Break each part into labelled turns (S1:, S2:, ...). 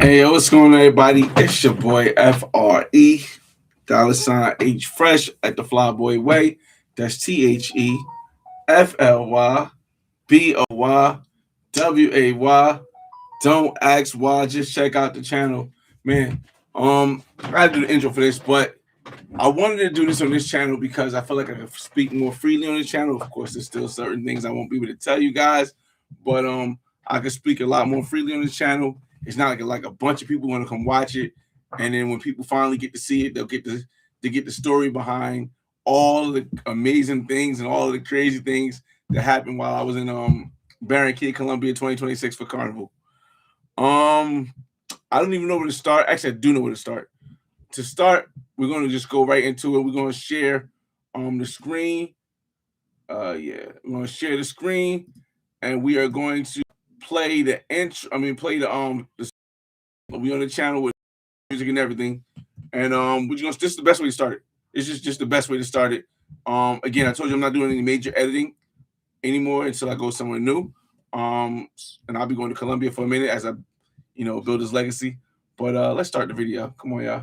S1: Hey, yo, what's going on, everybody? It's your boy FRE, $H Fresh at the Flyboy Way. That's TheFlyBoy. Don't ask why, just check out the channel. Man, I gotta do the intro for this, but I wanted to do this on this channel because I feel like I can speak more freely on this channel. Of course, there's still certain things I won't be able to tell you guys, but I can speak a lot more freely on this channel. It's not like a bunch of people want to come watch it, and then when people finally get to see it, they'll get the story behind all the amazing things and all of the crazy things that happened while I was in Barranquilla, Colombia, 2026 for Carnival. I don't even know where to start. Actually, I do know where to start. To start, we're going to just go right into it. We're going to share the screen. We're going to share the screen, and we are going to play the intro. Play the we on the channel with music and everything, and this is the best way to start it. It's just the best way to start it. Again, I told you I'm not doing any major editing anymore until I go somewhere new. And I'll be going to Colombia for a minute as I, build this legacy. But let's start the video. Come on, y'all.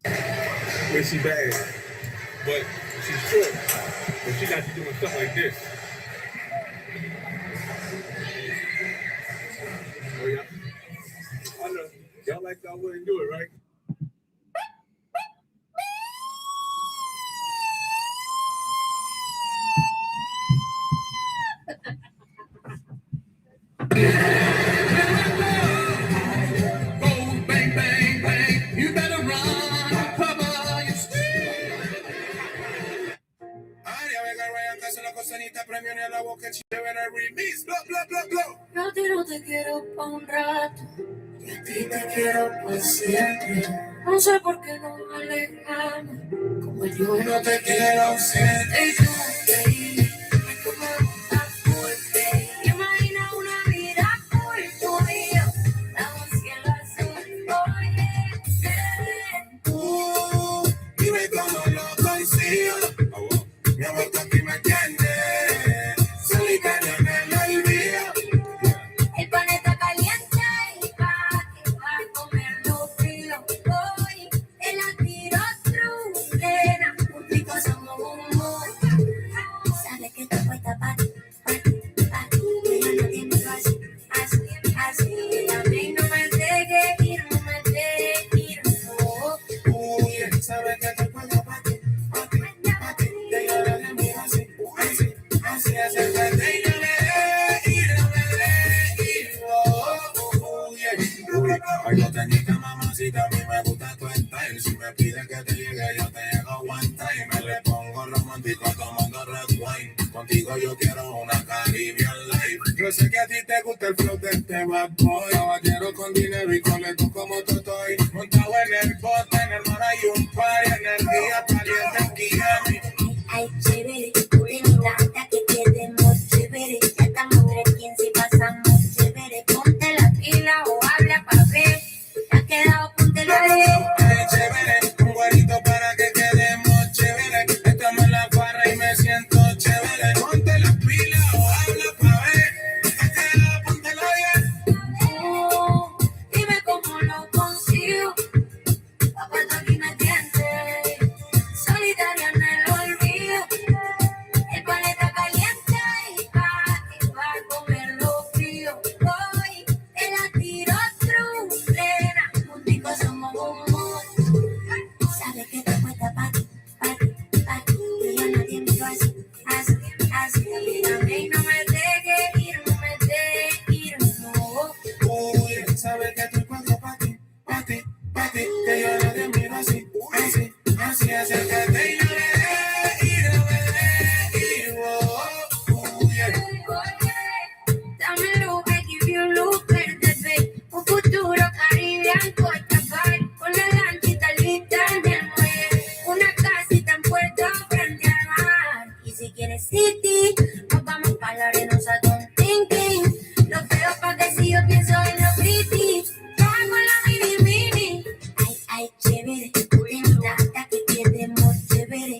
S2: When she bad, but she's short, but she got to doing stuff like this. Oh yeah, I know. Y'all like I wouldn't do it, right? Bang, bang, bang. You better run, cover your street.
S3: No te quiero pa' un rato, y a ti te quiero por siempre. No sé por qué nos alejamos, como yo no te quiero ausente. Y tú, baby, es como tan fuerte. Imagina una vida por tuyo, bajo un cielo azul. Oye,
S2: Dime cómo lo consigo. Mi amor, tú aquí me tienes solitario en el olvido.
S3: el pan está caliente y va que va a comerlo frío. Hoy el tiro truena, un pico somos un mundo. Sabes que te cuesta pa' ti, pero no tiene así. También no me dejes ir, no.
S2: Sabes que te cuesta pa' ti, que yo lo de mí así, acércate y no me dejes ir, Ay, no te niegues, mamacita, a mí me gusta tu style. Si me pides que te llegue, yo te llego one time. Me le pongo romántico tomando red wine. Contigo yo quiero una Caribbean life. Yo sé que a ti te gusta el flow de este bad boy. Caballero con dinero y coleto como Totoy. Montado en el bote, en el mar hay un party. Energía caliente en Miami.
S3: Ay, chévere, me encanta que quedemos chévere. Ya estamos 315 y pasamos chévere. Ponte la pila o habla pa' ver. ¿Te has quedado? Ponte la
S2: Ay, chévere, un guarito para que quedemos chévere. Estamos en la barra y me siento chévere. Ponte la pila o habla pa' ver. ¿Te has quedado? Póntela bien.
S3: Dime cómo lo consigo. Papá, tú aquí me tienes solitaria en el olvido. El planeta caliente y va a comerlo frío. Hoy el tiro truena, un pico somos un mundo. Sabes que te cuesta pa' ti, y yo no te invito así. También no me dejes ir, no.
S2: Uy, sabes que te cuento pa' ti, que yo no te miro así, acércate y no me dejes ir,
S3: Dame luz, I give you luz verde, babe. Un futuro Caribbean Copacabana, con la lanchita lista en el muelle, una casita en Puerto frente al mar. Y si quieres city, nos vamos pa' la arenosa con thinking. Lo veo pa' que si yo pienso en los pretty, con la mini. Ay, chévere, me encanta que quedemos chévere.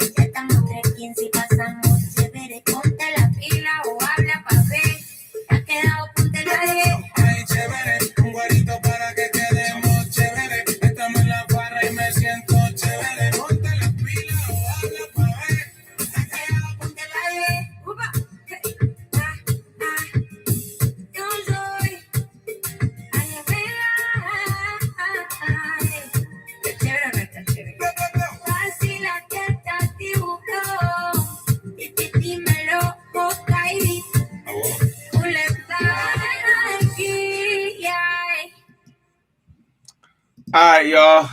S1: right, y'all.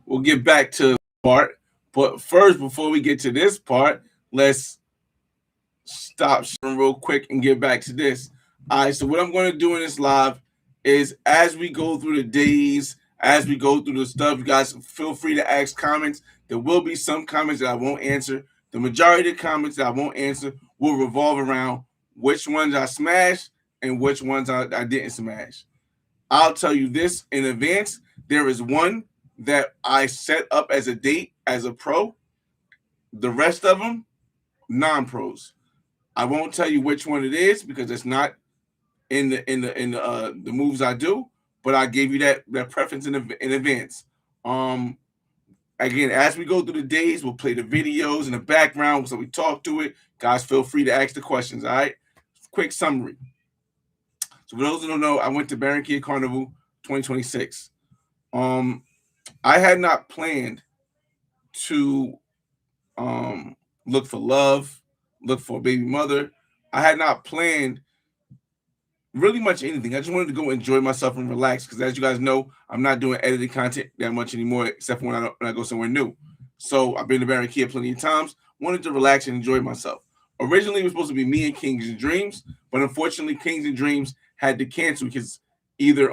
S1: We'll get back to the part. But first, before we get to this part, let's stop real quick and get back to this. All right, so what I'm going to do in this live is as we go through the days, as we go through the stuff, you guys feel free to ask comments. There will be some comments that I won't answer. The majority of the comments that I won't answer will revolve around which ones I smashed and which ones I didn't smash. I'll tell you this in advance. There is one that I set up as a date as a pro. The rest of them, non-pros. I won't tell you which one it is because it's not in the moves I do, but I gave you that preference in advance. Again, as we go through the days, we'll play the videos in the background so we talk to it. Guys, feel free to ask the questions. All right. Quick summary. So for those who don't know, I went to Barranquilla Carnival 2026. I had not planned to look for love, look for a baby mother. I had not planned really much anything. I just wanted to go enjoy myself and relax because, as you guys know, I'm not doing edited content that much anymore, except for when I go somewhere new. So I've been to Barranquilla plenty of times. Wanted to relax and enjoy myself. Originally, it was supposed to be me and Kings and Dreams, but unfortunately, Kings and Dreams had to cancel because either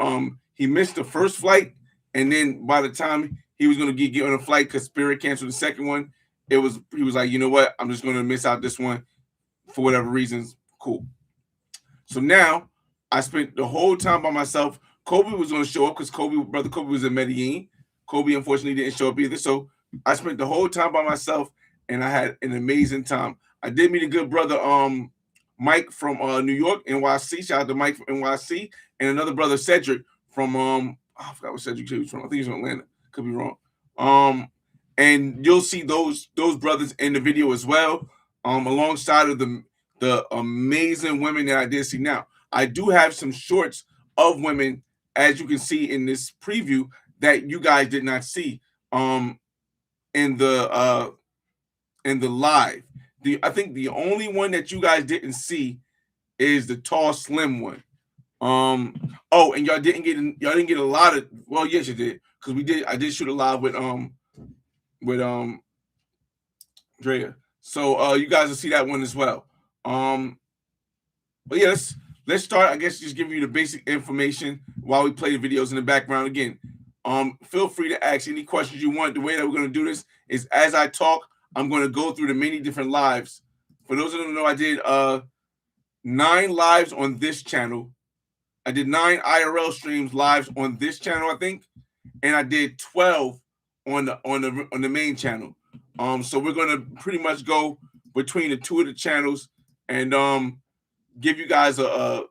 S1: he missed the first flight, and then by the time he was going to get on a flight because Spirit canceled the second one, he was like, you know what, I'm just going to miss out this one for whatever reasons. Cool. So now I spent the whole time by myself. Kobe was going to show up because brother Kobe was in Medellin. Kobe unfortunately didn't show up either. So I spent the whole time by myself, and I had an amazing time. I did meet a good brother, Mike from New York, NYC. Shout out to Mike from NYC, and another brother Cedric from I forgot what Cedric was from. I think he's from Atlanta. Could be wrong. And you'll see those brothers in the video as well, alongside of the amazing women that I did see. Now, I do have some shorts of women, as you can see in this preview, that you guys did not see in the live. I think the only one that you guys didn't see is the tall, slim one. Oh, and y'all didn't get a lot of. Well, yes, you did, because I did shoot a live with Drea. So you guys will see that one as well. But yeah, let's start. I guess just giving you the basic information while we play the videos in the background again. Feel free to ask any questions you want. The way that we're going to do this is as I talk, I'm going to go through the many different lives. For those who don't know, I did 9 lives on this channel. I did 9 IRL streams lives on this channel, I think, and I did 12 on the main channel. So we're going to pretty much go between the two of the channels and give you guys a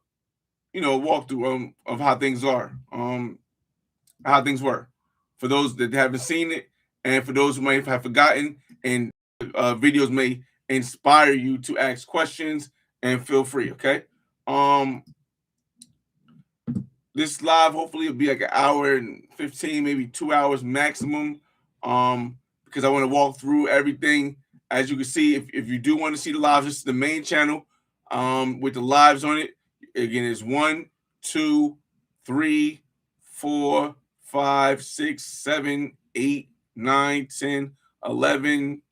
S1: walkthrough of how things are, how things were, for those that haven't seen it, and for those who might have forgotten. And videos may inspire you to ask questions, and feel free. Okay. This live hopefully will be like an hour and 15, maybe 2 hours maximum. Because I want to walk through everything. As you can see, if you do want to see the lives, this is the main channel with the lives on it. Again, it's 1, 2, 3, 4, 5, 6, 7, 8, 9, 10, 11,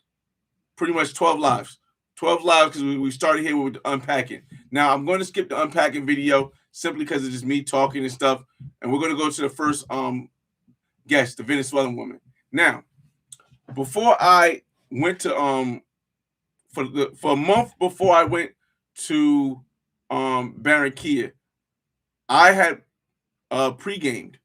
S1: pretty much 12 lives. 12 lives because we started here with the unpacking. Now, I'm going to skip the unpacking video simply because it's just me talking and stuff. And we're going to go to the first guest, the Venezuelan woman. Now, before I went to for a month before I went to Barranquilla, I had pre-gamed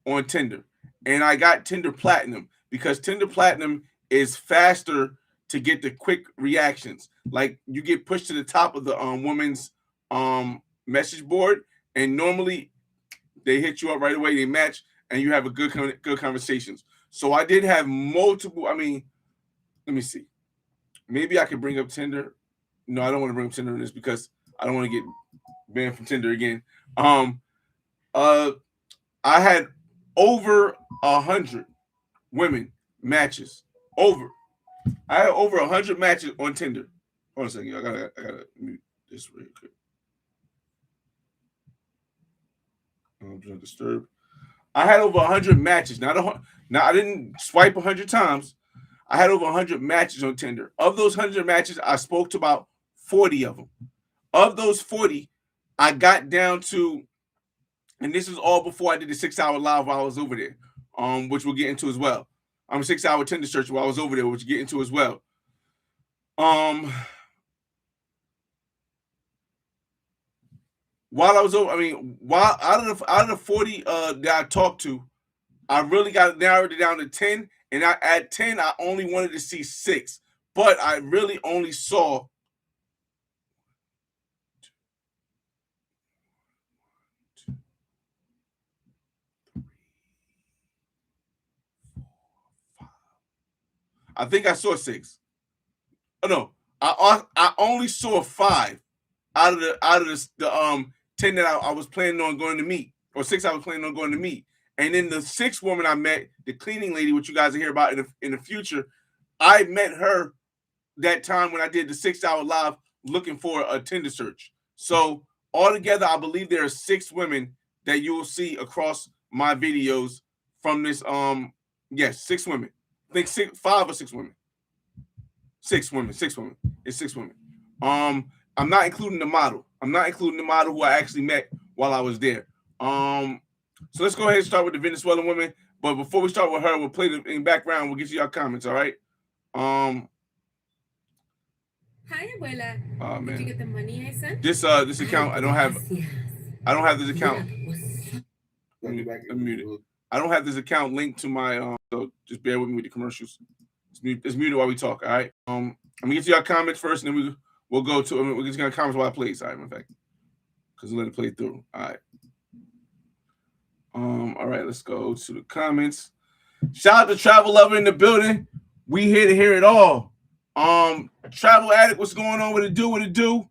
S1: on Tinder, and I got Tinder Platinum because Tinder Platinum is faster to get the quick reactions. Like, you get pushed to the top of the woman's message board, and normally they hit you up right away, they match, and you have a good conversations. So I did have multiple. I mean, let me see. Maybe I could bring up Tinder. No, I don't want to bring up Tinder in this because I don't want to get banned from Tinder again. I had over 100 women matches. I had over 100 matches on Tinder. Hold on a second. I gotta mute this real quick. Do not disturb. I had over 100 matches. Now I didn't swipe 100 times. I had over 100 matches on Tinder. Of those 100 matches, I spoke to about 40 of them. Of those 40, I got down to, and this is all before I did the 6-hour live while I was over there, which we'll get into as well. I'm a 6-hour Tinder search while I was over there, which we'll get into as well. While I was over, while out of the 40 that I talked to, I really got narrowed it down to 10, and at 10, I only wanted to see 6, but I really only saw I think I saw 6. Oh no, I only saw 5 out of the 10 that I was planning on going to meet, or 6 I was planning on going to meet. And then the 6th woman I met, the cleaning lady, which you guys will hear about in the future, I met her that time when I did the 6-hour live looking for a Tinder search. So altogether, I believe there are 6 women that you will see across my videos from this. Yes, 6 women. I think 5 or 6 women. 6 women. 6 women. It's 6 women. I'm not including the model. I'm not including the model who I actually met while I was there. So let's go ahead and start with the Venezuelan woman. But before we start with her, we'll play the in background. We'll get to your comments. All right.
S4: Hi, abuela.
S1: Oh man.
S4: Did you get the money I sent?
S1: This account I don't have this account. Let me mute it. I don't have this account linked to my so just bear with me with the commercials. It's muted while we talk. All right. I'm gonna get to your comments first, and then we'll go to we'll get to your comments while I play. Sorry, in fact, because let it play through. All right. All right, let's go to the comments. Shout out to Travel Lover in the building. We here to hear it all. Travel Addict, what's going on? What it do?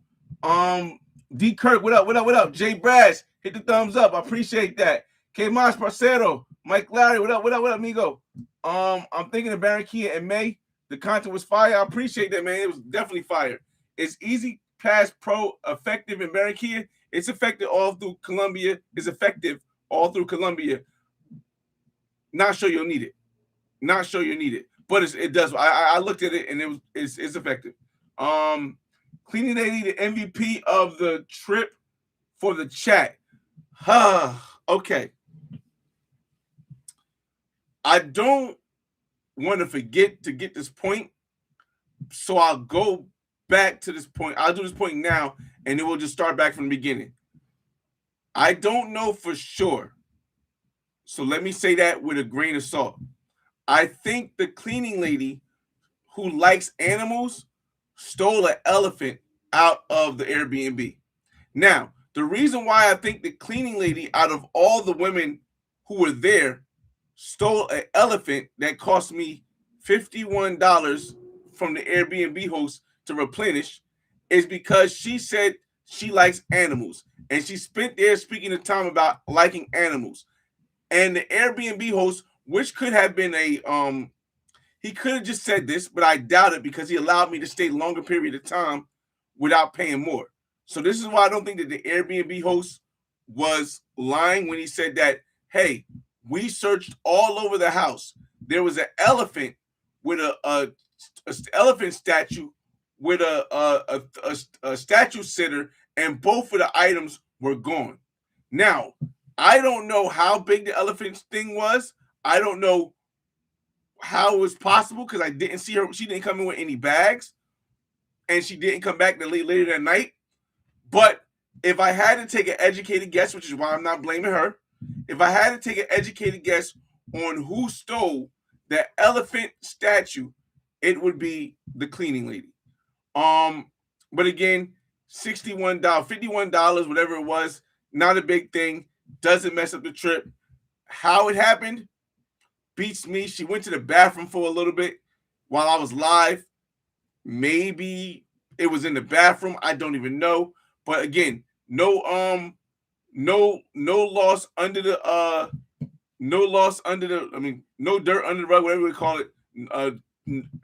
S1: D Kirk, what up? Jay Brass, hit the thumbs up. I appreciate that. K Mas Parcero, Mike Larry, what up, amigo? I'm thinking of Barranquilla in May. The content was fire. I appreciate that, man. It was definitely fire. It's Easy Pass Pro effective in Barranquilla. It's effective all through Colombia. It's effective all through Colombia. Not sure you'll need it. But it does. I looked at it and it's effective. Cleaning Lady, the MVP of the trip for the chat. Okay. I don't want to forget to get this point, so I'll go back to this point. I'll do this point now, and then we'll just start back from the beginning. I don't know for sure, so let me say that with a grain of salt. I think the cleaning lady who likes animals stole an elephant out of the Airbnb. Now, the reason why I think the cleaning lady, out of all the women who were there, stole an elephant that cost me $51 from the Airbnb host to replenish is because she said she likes animals. And she spent there speaking to Tom about liking animals. And the Airbnb host, which could have been he could have just said this, but I doubt it because he allowed me to stay a longer period of time without paying more. So this is why I don't think that the Airbnb host was lying when he said that, hey, we searched all over the house. There was an elephant with a elephant statue with a statue sitter, and both of the items were gone. Now, I don't know how big the elephant thing was. I don't know how it was possible because I didn't see her. She didn't come in with any bags, and she didn't come back later that night. But if I had to take an educated guess, which is why I'm not blaming her, if I had to take an educated guess on who stole that elephant statue, it would be the cleaning lady. But again, $61, $51, whatever it was, not a big thing. Doesn't mess up the trip. How it happened beats me. She went to the bathroom for a little bit while I was live. Maybe it was in the bathroom. I don't even know. But again, no loss under the no dirt under the rug, whatever we call it.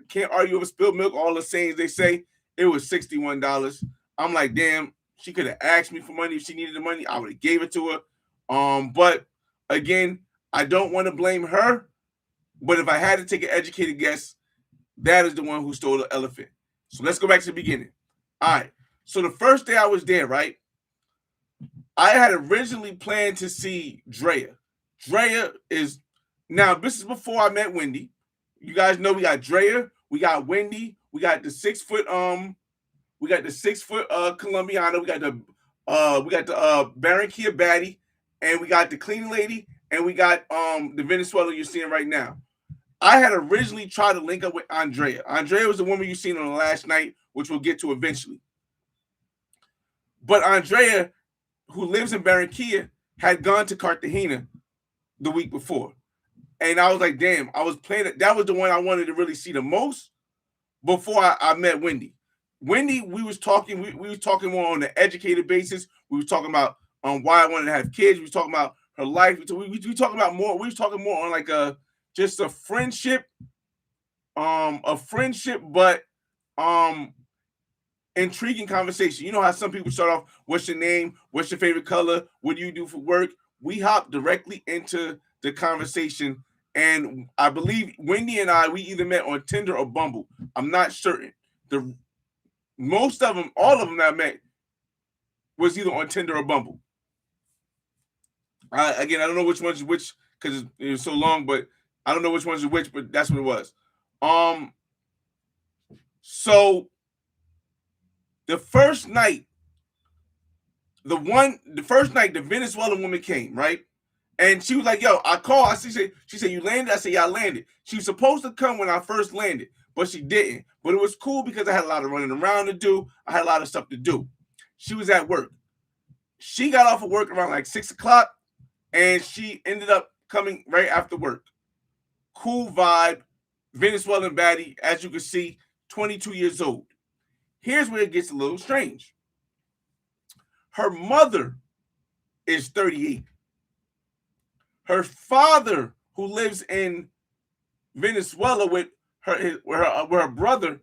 S1: Can't argue over spilled milk. All the sayings they say. It was $61. I'm like, damn, she could have asked me for money if she needed the money. I would have gave it to her. But again, I don't want to blame her, but if I had to take an educated guess, that is the one who stole the elephant. So let's go back to the beginning. All right. So the first day I was there, right? I had originally planned to see Drea. Drea is now. This is before I met Wendy. You guys know we got Drea, we got Wendy, we got the 6 foot Colombiana, we got the Barranquilla baddie, and we got the cleaning lady, and we got the Venezuela you're seeing right now. I had originally tried to link up with Andrea. Andrea was the woman you seen on the last night, which we'll get to eventually. But Andrea, who lives in Barranquilla, had gone to Cartagena the week before. And I was like, damn, I was playing it. That was the one I wanted to really see the most before I met Wendy. Wendy, we was talking more on an educated basis. We were talking about why I wanted to have kids. We were talking about her life. We talking about more. We was talking more on like just a friendship, but intriguing conversation. You know how some people start off, what's your name? What's your favorite color? What do you do for work? We hopped directly into the conversation, and I believe Wendy and we either met on Tinder or Bumble. I'm not certain. Most of them, all of them that I met was either on Tinder or Bumble. Again, I don't know which one's which because it was so long, but I don't know which one's which, but that's what it was. So the first night, the Venezuelan woman came, right? And she was like, yo, I called. She said, you landed? I said, yeah, I landed. She was supposed to come when I first landed, but she didn't. But it was cool because I had a lot of running around to do. I had a lot of stuff to do. She was at work. She got off of work around like 6 o'clock, and she ended up coming right after work. Cool vibe, Venezuelan baddie, as you can see, 22 years old. Here's where it gets a little strange. Her mother is 38. Her father, who lives in Venezuela with her brother,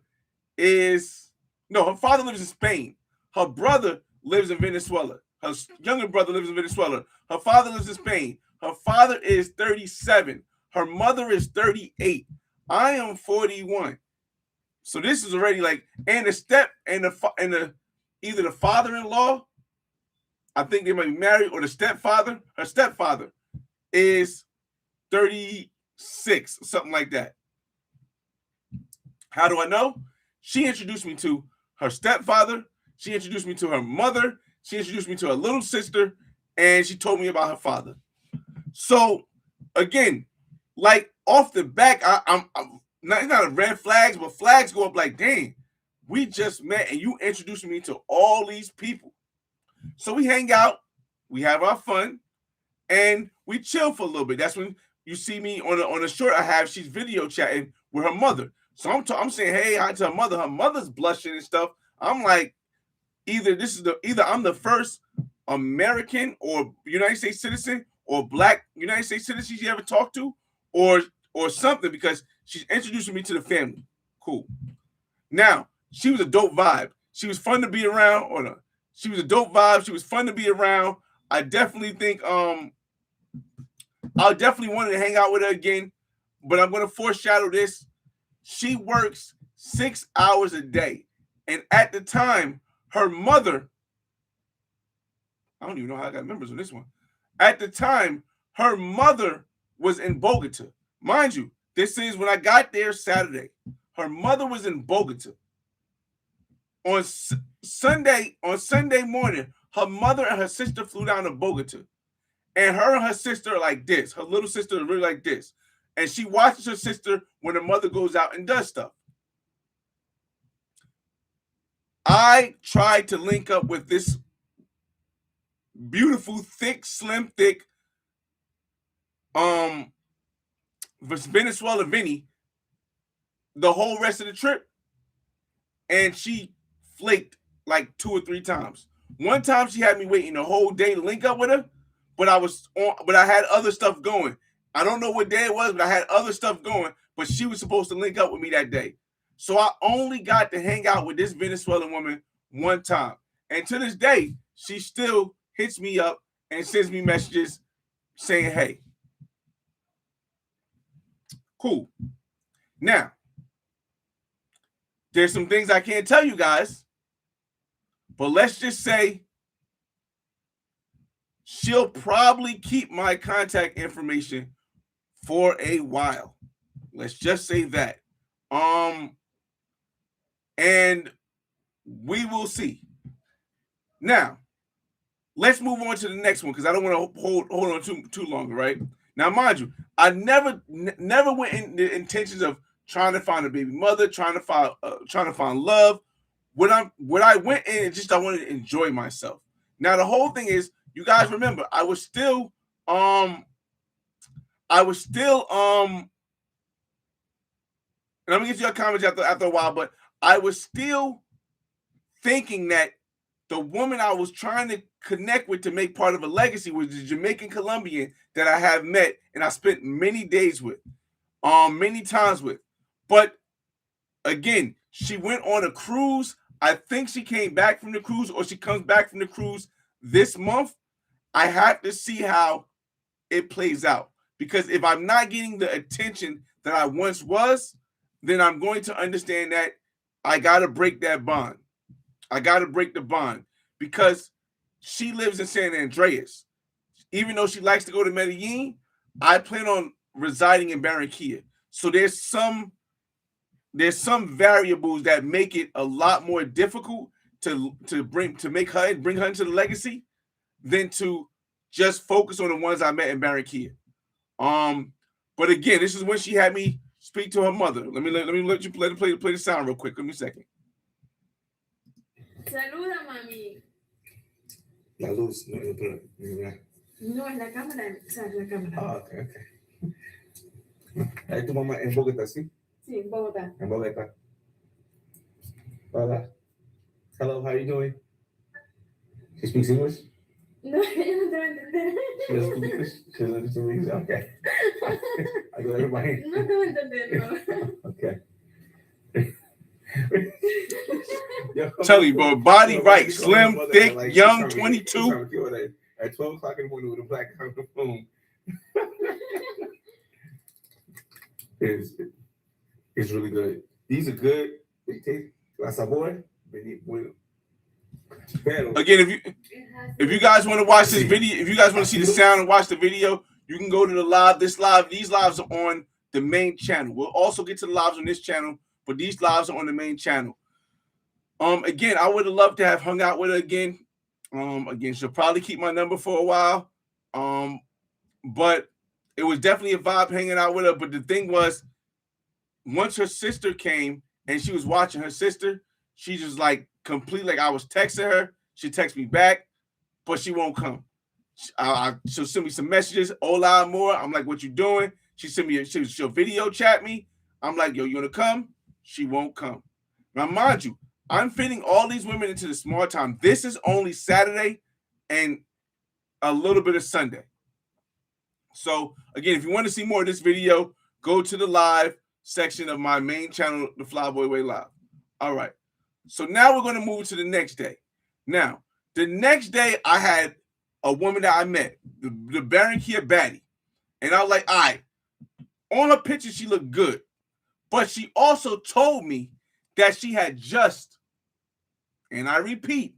S1: her father lives in Spain. Her brother lives in Venezuela. Her younger brother lives in Venezuela. Her father lives in Spain. Her father is 37. Her mother is 38. I am 41. So this is already like, and either the father-in-law, I think they might be married, or the stepfather. Her stepfather is 36, something like that. How do I know? She introduced me to her stepfather. She introduced me to her mother. She introduced me to her little sister, and she told me about her father. So again, like off the back, I'm not a red flags, but flags go up like, dang, we just met and you introduced me to all these people. So we hang out, we have our fun, and we chill for a little bit. That's when you see me on a short I have. She's video chatting with her mother. So I'm saying, hey, hi to her mother. Her mother's blushing and stuff. I'm like, either I'm the first American or United States citizen or Black United States citizen she ever talked to, or something, because she's introducing me to the family. Cool. Now, she was a dope vibe. She was fun to be around. She was a dope vibe. She was fun to be around. I definitely think I definitely wanted to hang out with her again, but I'm going to foreshadow this. She works 6 hours a day. And at the time, her mother, I don't even know how I got members on this one. At the time, her mother was in Bogota. Mind you, this is when I got there Saturday. Her mother was in Bogota. On Sunday morning, her mother and her sister flew down to Bogota. And her sister are like this. Her little sister is really like this. And she watches her sister when her mother goes out and does stuff. I tried to link up with this beautiful, slim, thick Venezuela Vinny the whole rest of the trip. And she flaked like 2 or 3 times. One time she had me waiting the whole day to link up with her, but I had other stuff going. I don't know what day it was, but I had other stuff going, but she was supposed to link up with me that day. So I only got to hang out with this Venezuelan woman one time. And to this day, she still hits me up and sends me messages saying, hey. Cool. Now, there's some things I can't tell you guys, but let's just say she'll probably keep my contact information for a while. Let's just say that. And we will see. Now, let's move on to the next one because I don't want to hold on too long, right? Now, mind you, I never went in the intentions of trying to find a baby mother, trying to find love. What I went in just I wanted to enjoy myself. Now, the whole thing is, you guys remember, I was still and I'm gonna get your comments after a while, but I was still thinking that the woman I was trying to connect with to make part of a legacy was the Jamaican Colombian that I have met and I spent many days with, many times with. But again, she went on a cruise. I think she came back from the cruise, or she comes back from the cruise this month. I have to see how it plays out, because if I'm not getting the attention that I once was, then I'm going to understand that I got to break that bond. I got to break the bond because she lives in San Andreas. Even though she likes to go to Medellin, I plan on residing in Barranquilla. So there's some variables that make it a lot more difficult to bring her into the legacy than to just focus on the ones I met in Barranquilla. But again, this is when she had me speak to her mother. Let you play the sound real quick. Give me a second.
S4: Saluda, mami.
S2: La luz, no,
S4: No, es la cámara. O sea, la cámara.
S2: Ah, okay. ¿Ahí tu mamá en Bogotá, sí?
S4: Sí, en Bogotá.
S2: En Bogotá. Hola. Hello, how are you doing? She speaks English?
S4: No, ella no te va a entender.
S2: She doesn't speak English? She doesn't speak English? Okay. I go everybody.
S4: No te va a entender, no.
S2: Okay.
S1: Tell you, bro, body right, slim, thick, like, young, 22.
S2: At 12 o'clock in the morning with a black on the phone. It's really good. These are good. They taste la sabor.
S1: Again, if you guys want to watch this video, if you guys want to see the sound and watch the video, you can go to the live. These lives are on the main channel. We'll also get to the lives on this channel, but these lives are on the main channel. Again, I would have loved to have hung out with her again. Again, she'll probably keep my number for a while. But it was definitely a vibe hanging out with her. But the thing was, once her sister came and she was watching her sister, she just like completely, like I was texting her. She texted me back, but she won't come. She'll send me some messages. Hola, amor. I'm like, what you doing? She'll video chat me. I'm like, yo, you want to come? She won't come. Now, mind you, I'm fitting all these women into the small time. This is only Saturday and a little bit of Sunday. So, again, if you want to see more of this video, go to the live section of my main channel, The Flyboy Way Live. All right. So now we're going to move to the next day. Now, the next day, I had a woman that I met, the Barranquilla baddie. And I was like, all right, on her picture, she looked good. But she also told me that she had just, and I repeat,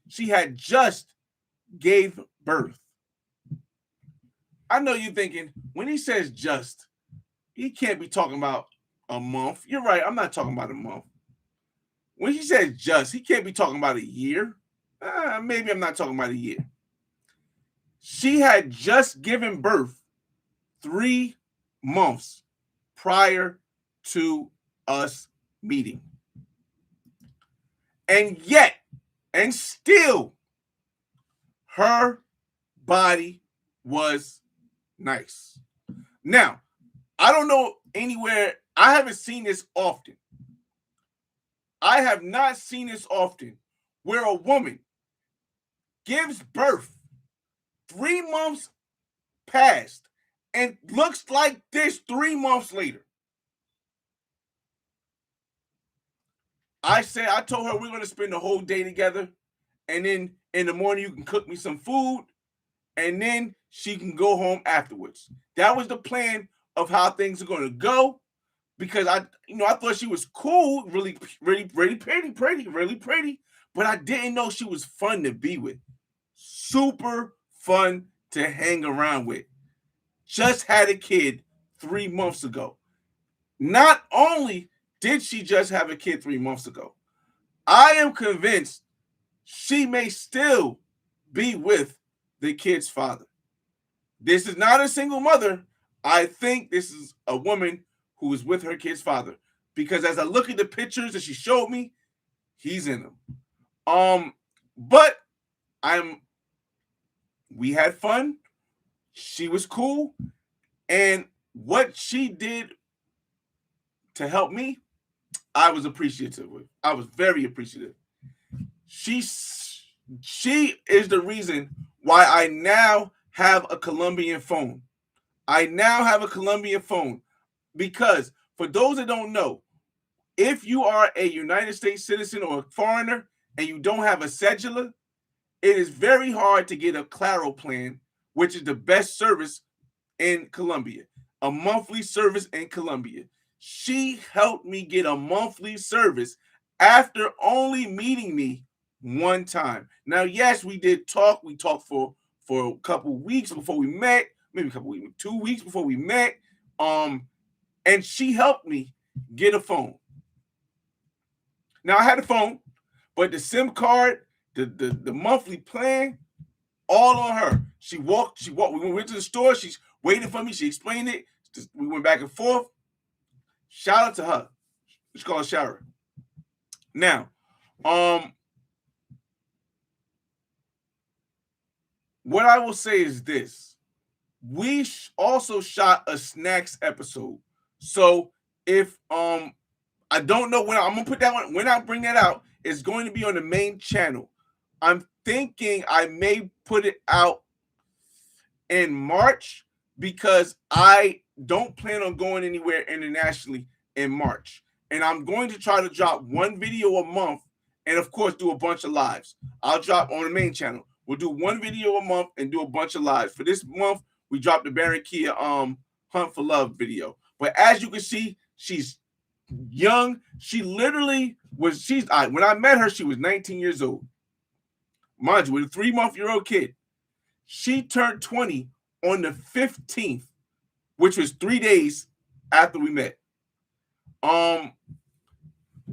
S1: she had just gave birth. I know you're thinking, when he says just, he can't be talking about a month. You're right, I'm not talking about a month. When he says just, he can't be talking about a year. Maybe I'm not talking about a year. She had just given birth 3 months prior to us meeting. And yet, and still, her body was nice. Now, I don't know anywhere, I haven't seen this often. I have not seen this often where a woman gives birth 3 months past and looks like this 3 months later. I told her we're going to spend the whole day together, and then in the morning you can cook me some food, and then she can go home afterwards. That was the plan of how things are going to go because I thought she was cool, really, really, really pretty, but I didn't know she was fun to be with. Super fun to hang around with. Just had a kid 3 months ago. Not only did she just have a kid 3 months ago, I am convinced she may still be with the kid's father. This is not a single mother. I think this is a woman who is with her kid's father. Because as I look at the pictures that she showed me, he's in them. But we had fun. She was cool. And what she did to help me, I was appreciative with. I was very appreciative. She is the reason why I now have a Colombian phone. I now have a Colombian phone because for those that don't know, if you are a United States citizen or a foreigner and you don't have a cedula, it is very hard to get a Claro plan, which is the best service in Colombia, a monthly service in Colombia. She helped me get a monthly service after only meeting me one time. Now, yes, we did talk. We talked for a couple weeks before we met, maybe 2 weeks before we met. And she helped me get a phone. Now I had a phone, but the SIM card, the monthly plan, all on her. She walked. We went to the store. She's waiting for me. She explained it. We went back and forth. Shout out to her. Let's call her Shara. Now, what I will say is this. We also shot a snacks episode. So if I don't know when I'm gonna put that one, when I bring that out, it's going to be on the main channel. I'm thinking I may put it out in March because I don't plan on going anywhere internationally in March. And I'm going to try to drop one video a month and, of course, do a bunch of lives. I'll drop on the main channel. We'll do one video a month and do a bunch of lives. For this month, we dropped the Barranquilla Hunt for Love video. But as you can see, she's young. She literally was, when I met her, she was 19 years old. Mind you, with a 3-month-old kid. She turned 20 on the 15th, which was 3 days after we met.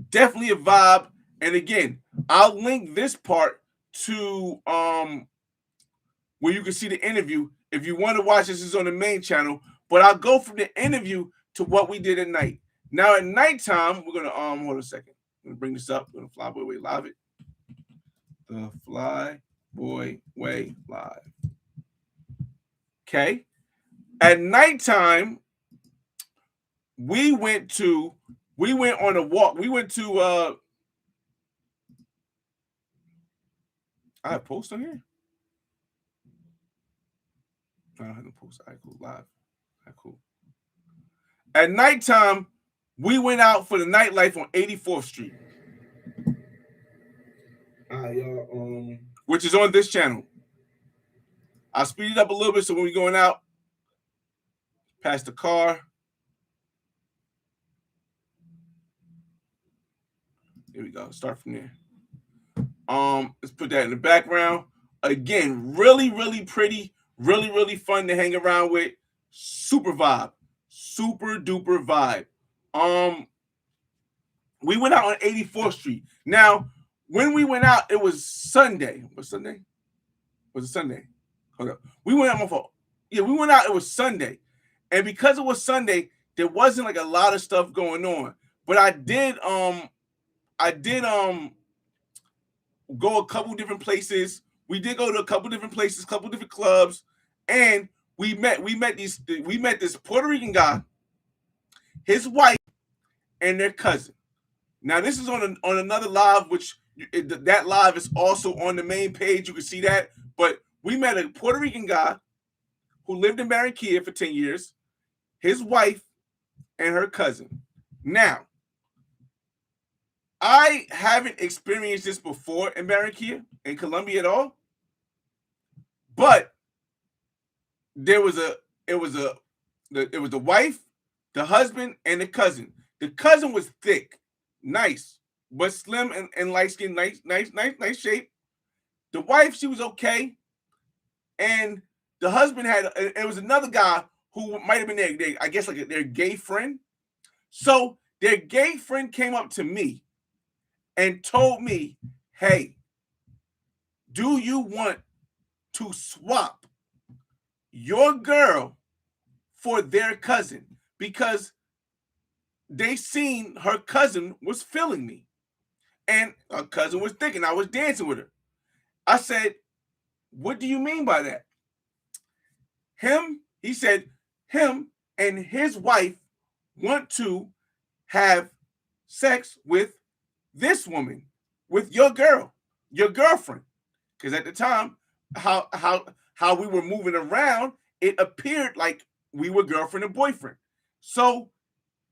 S1: Definitely a vibe. And again, I'll link this part to where you can see the interview. If you want to watch this, is on the main channel. But I'll go from the interview to what we did at night. Now at nighttime, we're gonna hold on a second. I'm gonna bring this up. We're gonna Flyboy Way Live it. The Flyboy Way Live. Okay. At nighttime, we went on a walk. We went to I have post on here. I don't have no post. All right, cool. Live. All right, cool. At nighttime, we went out for the nightlife on 84th Street. All right, y'all. Which is on this channel. I'll speed it up a little bit so when we're going out, past the car. Here we go. Start from there. Let's put that in the background. Again, really, really pretty, really, really fun to hang around with. Super vibe. Super duper vibe. We went out on 84th Street. Now, when we went out, it was Sunday. Was Sunday? Was it Sunday? Hold up. We went out my fault. Yeah, we went out, it was Sunday. And because it was Sunday, there wasn't like a lot of stuff going on. But I did go a couple different places. We did go to a couple different places, couple different clubs, and we met this Puerto Rican guy, his wife, and their cousin. Now this is on another live, which that live is also on the main page. You can see that. But we met a Puerto Rican guy who lived in Barranquilla for 10 years, his wife, and her cousin. Now, I haven't experienced this before in Barranquilla, in Colombia at all. But it was a it was the wife, the husband, and the cousin. The cousin was thick, nice, but slim and light skin, nice shape. The wife, she was okay, and the husband it was another guy who might have been I guess like their gay friend. So their gay friend came up to me and told me, "Hey, do you want to swap your girl for their cousin?" Because they seen her cousin was feeling me, and her cousin was thinking I was dancing with her. I said, "What do you mean by that?" He said, him and his wife want to have sex with this woman, with your girlfriend. Because at the time, how we were moving around, it appeared like we were girlfriend and boyfriend. So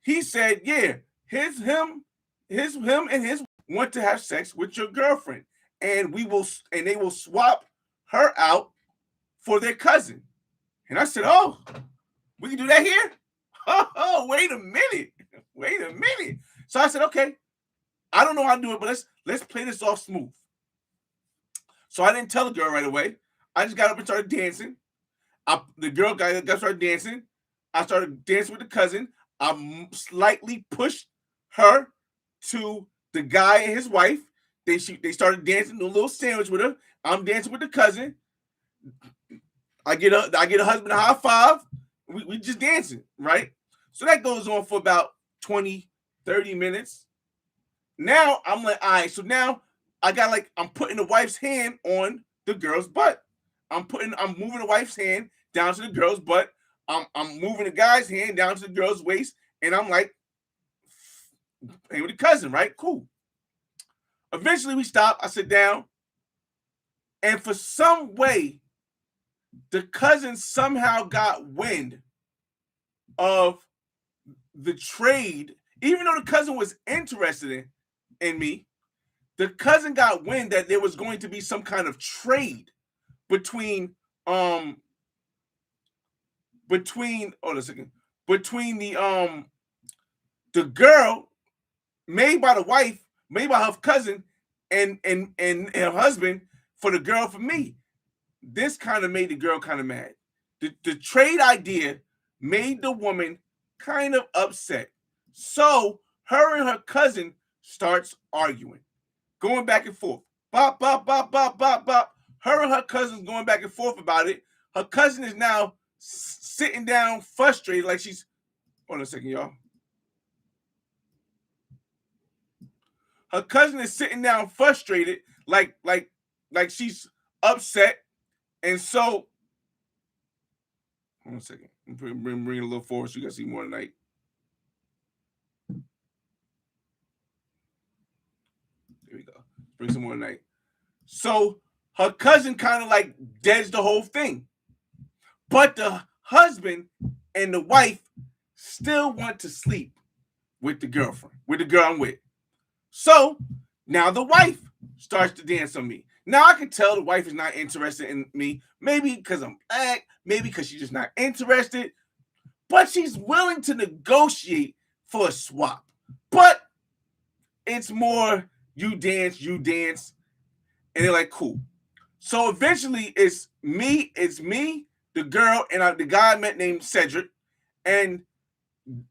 S1: he said, yeah, him and his want to have sex with your girlfriend, and they will swap her out for their cousin. And I said, oh, we can do that here? Oh, wait a minute. So I said, okay, I don't know how to do it, but let's play this off smooth. So I didn't tell the girl right away. I just got up and started dancing. The girl got started dancing. I started dancing with the cousin. I slightly pushed her to the guy and his wife. They started dancing, a little sandwich with her. I'm dancing with the cousin. I get a husband a high five. We just dancing, right? So that goes on for about 20, 30 minutes. Now I'm like, all right, so now I'm putting the wife's hand on the girl's butt. I'm moving the wife's hand down to the girl's butt. I'm moving the guy's hand down to the girl's waist, and I'm like, hey, with the cousin, right? Cool. Eventually we stop. I sit down, and for some way, the cousin somehow got wind of the trade. Even though the cousin was interested in me, the cousin got wind that there was going to be some kind of trade between the girl made by the wife, made by her cousin, and her husband for the girl for me. This kind of made the girl kind of mad. The trade idea made the woman kind of upset. So her and her cousin starts arguing, going back and forth. Bop, bop, bop, bop, bop, bop. Her and her cousin's going back and forth about it. Her cousin is now sitting down frustrated, like she's, hold on a second, y'all. Her cousin is sitting down frustrated, like she's upset. And so, hold on a second. I'm bring a little forward so you can see more tonight. There we go. Bring some more tonight. So her cousin kind of like deads the whole thing. But the husband and the wife still want to sleep with the girlfriend, with the girl I'm with. So now the wife starts to dance on me. Now I can tell the wife is not interested in me. Maybe because I'm black. Maybe because she's just not interested. But she's willing to negotiate for a swap. But it's more you dance. And they're like, cool. So eventually it's me, the girl, and the guy I met named Cedric. And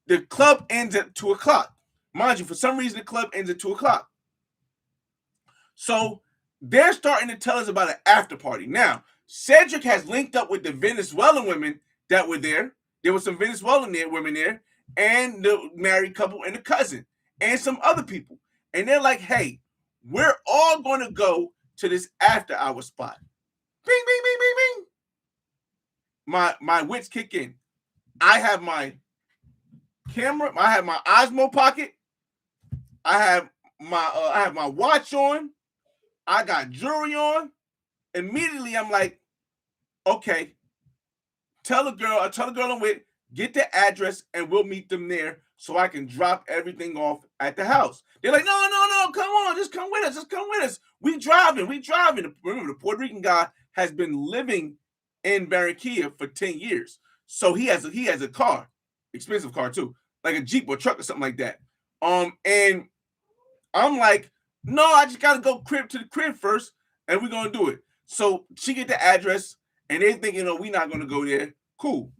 S1: the club ends at 2:00. Mind you, for some reason, the club ends at 2:00. So they're starting to tell us about an after party. Now, Cedric has linked up with the Venezuelan women that were there. There were some Venezuelan women there, and the married couple and the cousin, and some other people. And they're like, hey, we're all going to go to this after hour spot. Bing, bing, bing, bing, bing. My wits kick in. I have my camera. I have my Osmo pocket. I have my watch on. I got jewelry on. Immediately, I'm like, okay, tell the girl I'm with, get the address, and we'll meet them there so I can drop everything off at the house. They're like, no, come on, just come with us. We driving. Remember, the Puerto Rican guy has been living in Barranquilla for 10 years. So he has a car, expensive car too, like a Jeep or truck or something like that. And I'm like, no, I just gotta go to the crib first, and we're gonna do it. So she get the address, and they think, we're not gonna go there. Cool.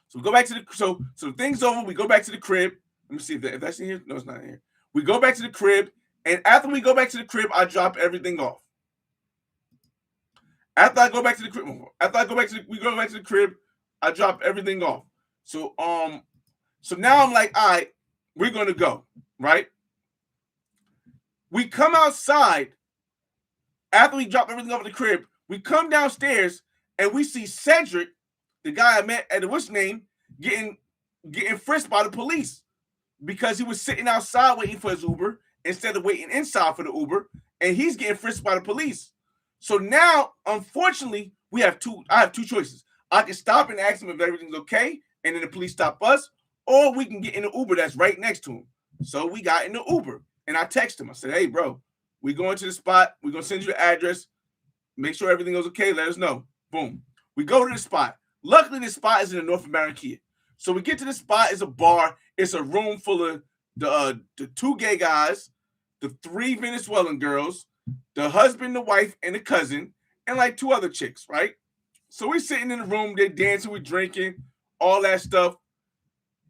S1: So we go back to the so the thing's over. We go back to the crib. Let me see if that's in here. No, it's not in here. We go back to the crib, and after we go back to the crib, I drop everything off. After I go back to the crib, we go back to the crib. I drop everything off. So so now I'm like, all right, we're gonna go, right? We come outside after we drop everything off at the crib. We come downstairs and we see Cedric, the guy I met at the what's name, getting frisked by the police because he was sitting outside waiting for his Uber instead of waiting inside for the Uber, and he's getting frisked by the police. So now, unfortunately, I have two choices. I can stop and ask him if everything's okay, and then the police stop us, or we can get in the Uber that's right next to him. So we got in the Uber, and I texted him. I said, hey, bro, we going to the spot. We're going to send you the address. Make sure everything goes okay. Let us know. Boom. We go to the spot. Luckily, this spot is in the north of Barranquilla. So we get to the spot. It's a bar. It's a room full of the two gay guys, the three Venezuelan girls, the husband, the wife, and the cousin, and like two other chicks, right? So we're sitting in the room. They're dancing. We're drinking, all that stuff.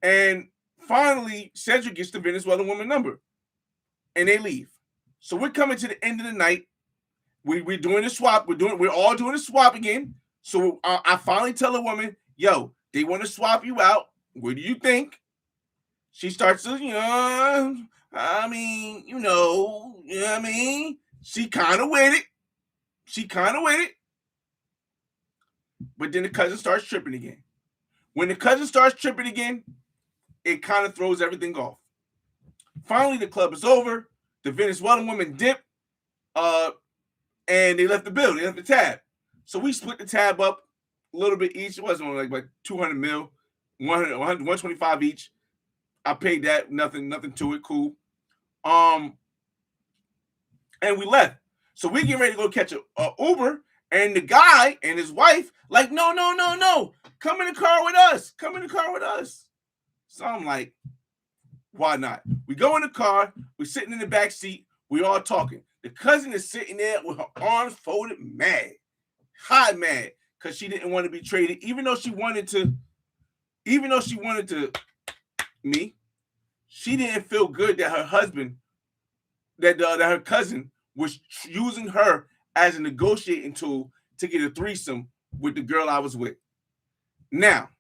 S1: And finally, Cedric gets the Venezuelan woman number, and they leave. So we're coming to the end of the night. We're doing the swap. We're all doing the swap again. So I finally tell a woman, yo, they want to swap you out. What do you think? She starts to, you know what I mean? She kind of with it. But then the cousin starts tripping again. When the cousin starts tripping again, it kind of throws everything off. Finally, the club is over. The Venezuelan women dip, and they left the bill. They left the tab. So we split the tab up a little bit each. It wasn't like 200 mil, 100, 125 each. I paid that. Nothing to it. Cool. And we left. So we get ready to go catch a Uber, and the guy and his wife like, no. Come in the car with us. So I'm like, why not? We go in the car. We're sitting in the back seat. We all talking. The cousin is sitting there with her arms folded, mad, because she didn't want to be traded, even though she wanted to me. She didn't feel good that her husband, that her cousin was using her as a negotiating tool to get a threesome with the girl I was with. Now,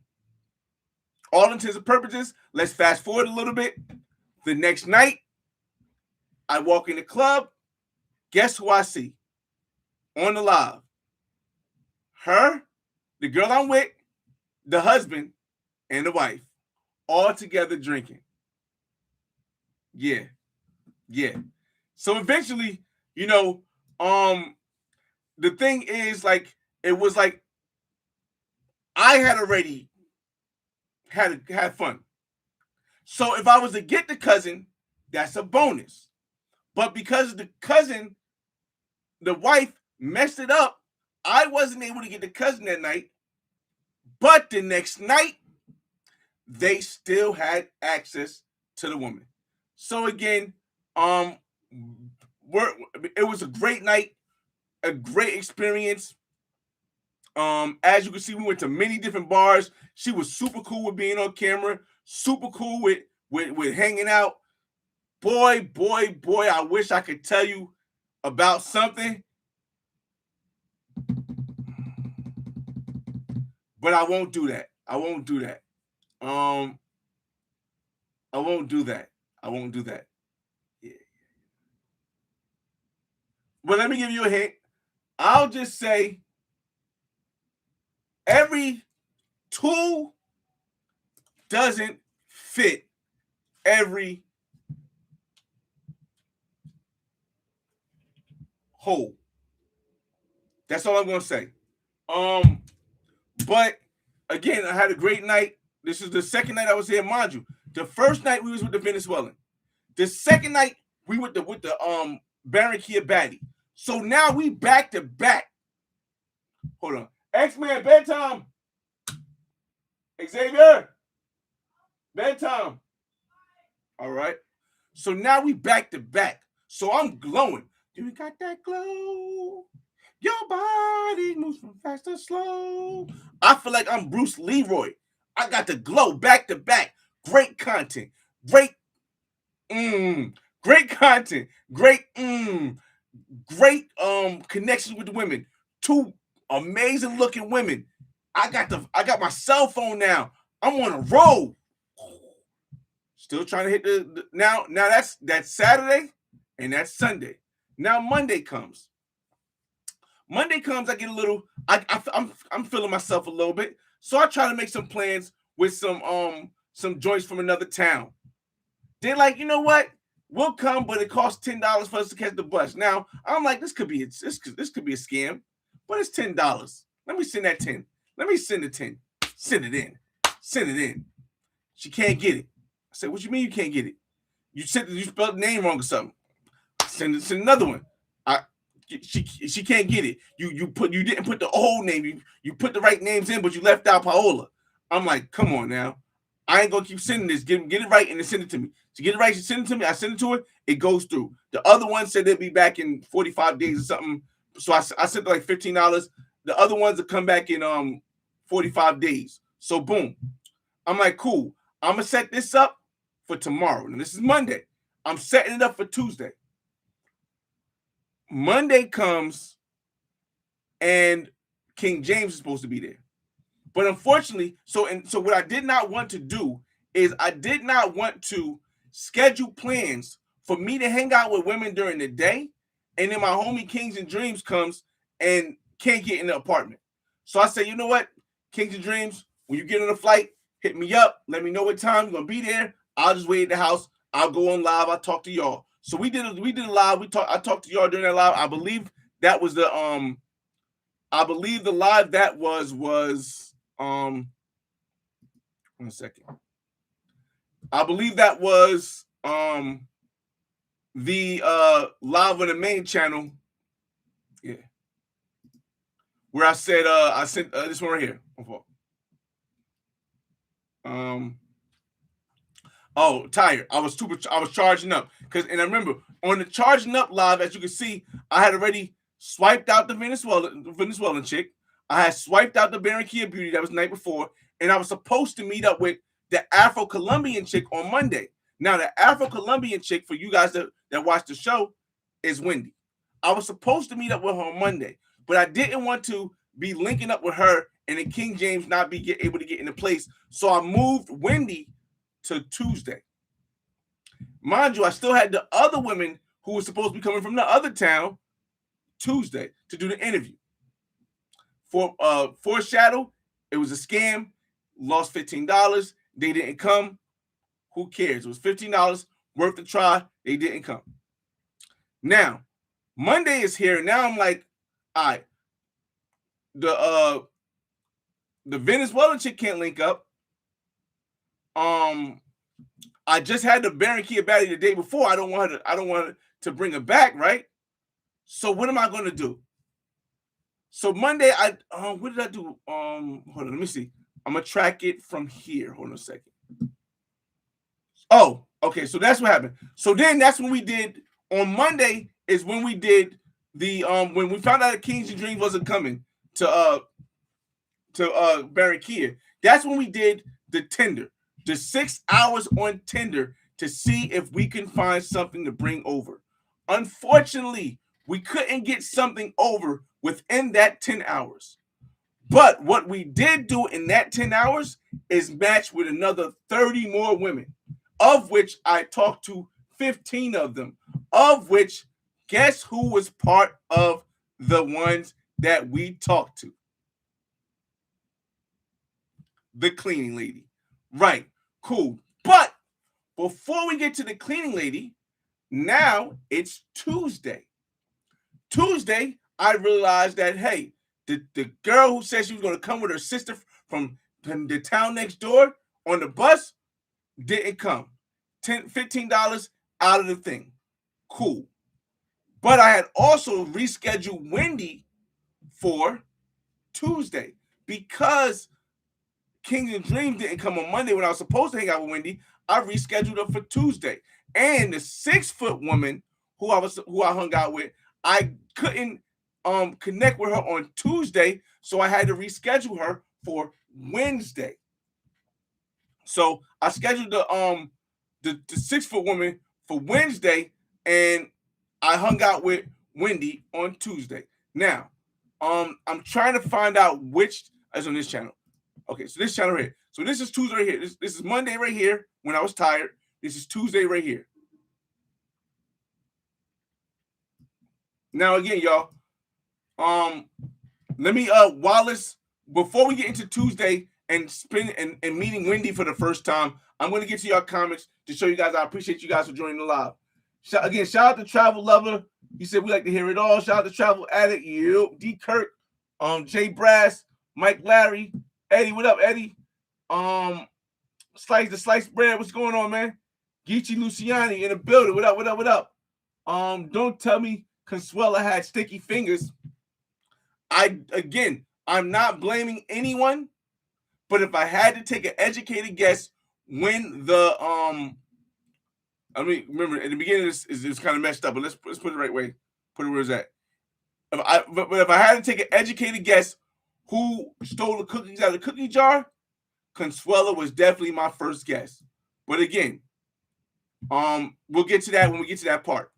S1: all intents and purposes, let's fast forward a little bit. The next night, I walk in the club. Guess who I see on the live? Her, the girl I'm with, the husband, and the wife, all together drinking. Yeah. So eventually, the thing is, like, it was like I had already had fun. So if I was to get the cousin, that's a bonus. But because the cousin, the wife, messed it up, I wasn't able to get the cousin that night. But the next night, they still had access to the woman. So again, it was a great night, a great experience. As you can see, we went to many different bars. She was super cool with being on camera, super cool with hanging out. Boy, I wish I could tell you about something, but I won't do that. I won't do that. Yeah. But let me give you a hint. I'll just say every tool doesn't fit every hole. That's all I'm gonna say. But again, I had a great night. This is the second night I was here, mind you. The first night we was with the Venezuelan. The second night we with the Barranquilla baddie. So now we back to back. Hold on. X-Man, bedtime. Xavier, bedtime. All right. So now we back to back. So I'm glowing. You got that glow. Your body moves from fast to slow. I feel like I'm Bruce Leroy. I got the glow back to back. Great content. Great, great content. Great connections with the women. Two amazing looking women. I got my cell phone now. I'm on a roll. Still trying to hit the now. That's Saturday and that's Sunday. Now Monday comes. I get a little. I'm feeling myself a little bit, so I try to make some plans with some joints from another town. They're like, you know what? We'll come, but it costs $10 for us to catch the bus. Now I'm like, this could be a scam, but it's $10. Let me send that 10. Let me send the 10. Send it in. Send it in. She can't get it. I said, what you mean you can't get it? You spelled the name wrong or something. Send another one. She can't get it. You didn't put the old name. You put the right names in, but you left out Paola. I'm like, come on now. I ain't gonna keep sending this. Get it right and then send it to me. To get it right, she send it to me. I send it to her. It goes through. The other one said they'd be back in 45 days or something. So I sent like $15. The other ones will come back in 45 days. So boom. I'm like, cool. I'm gonna set this up for tomorrow. And this is Monday. I'm setting it up for Tuesday. Monday comes and King James is supposed to be there. But unfortunately, so what I did not want to do is I did not want to schedule plans for me to hang out with women during the day, and then my homie Kings and Dreams comes and can't get in the apartment. So I said, you know what, Kings and Dreams, when you get on the flight, hit me up. Let me know what time you're gonna be there. I'll just wait at the house. I'll go on live. I'll talk to y'all. So we did a live. I talked to y'all during that live. I believe that was the I believe the live that was 1 second. I believe that was the live on the main channel. Yeah. Where I said I sent this one right here. Oh, tired. I was charging up. And I remember on the charging up live, as you can see, I had already swiped out the Venezuelan chick. I had swiped out the Barranquilla beauty that was the night before, and I was supposed to meet up with the Afro-Colombian chick on Monday. Now, the Afro-Colombian chick, for you guys that watch the show, is Wendy. I was supposed to meet up with her on Monday, but I didn't want to be linking up with her and then King James not be able to get into place. So I moved Wendy to Tuesday. Mind you, I still had the other women who were supposed to be coming from the other town Tuesday to do the interview. For Foreshadow, it was a scam. Lost $15. They didn't come. Who cares? It was $15 worth a try. They didn't come. Now, Monday is here. Now I'm like, all right. The Venezuelan chick can't link up. I just had the Barranquilla baddie the day before. I don't want her to bring her back, right? So what am I going to do? So Monday, what did I do? Hold on, let me see. I'm gonna track it from here. Hold on a second. Oh, okay. So that's what happened. So then that's when we did on Monday is when we did the when we found out that Kings and Dreams wasn't coming to Barranquilla. That's when we did the Tinder, the 6 hours on Tinder to see if we can find something to bring over. Unfortunately, we couldn't get something over within that 10 hours. But what we did do in that 10 hours is match with another 30 more women, of which I talked to 15 of them, of which guess who was part of the ones that we talked to? The cleaning lady. Right. Cool. But before we get to the cleaning lady, now it's Tuesday. Tuesday, I realized that, hey, the girl who said she was going to come with her sister from the town next door on the bus didn't come. $15 out of the thing. Cool. But I had also rescheduled Wendy for Tuesday because King of Dream didn't come on Monday when I was supposed to hang out with Wendy. I rescheduled her for Tuesday. And the 6-foot woman who I hung out with, I couldn't connect with her on Tuesday, so I had to reschedule her for Wednesday. So I scheduled the 6-foot woman for Wednesday, and I hung out with Wendy on Tuesday. Now, I'm trying to find out which is on this channel. Okay, so this channel right here. So this is Tuesday right here. This is Monday right here when I was tired. This is Tuesday right here. Now again, y'all. Let me Wallace, before we get into Tuesday and meeting Wendy for the first time, I'm gonna get to your comments to show you guys I appreciate you guys for joining the live. Shout out to Travel Lover. He said we like to hear it all. Shout out to Travel Addict, you, D Kirk, Jay Brass, Mike Larry, Eddie. What up, Eddie? Sliced bread. What's going on, man? Geechee Luciani in the building. What up? Don't tell me Consuela had sticky fingers. I'm not blaming anyone, but if I had to take an educated guess, when the remember at the beginning this is kind of messed up, but let's put it the right way. Put it where it's at. If I had to take an educated guess, who stole the cookies out of the cookie jar? Consuela was definitely my first guess. But again, we'll get to that when we get to that part.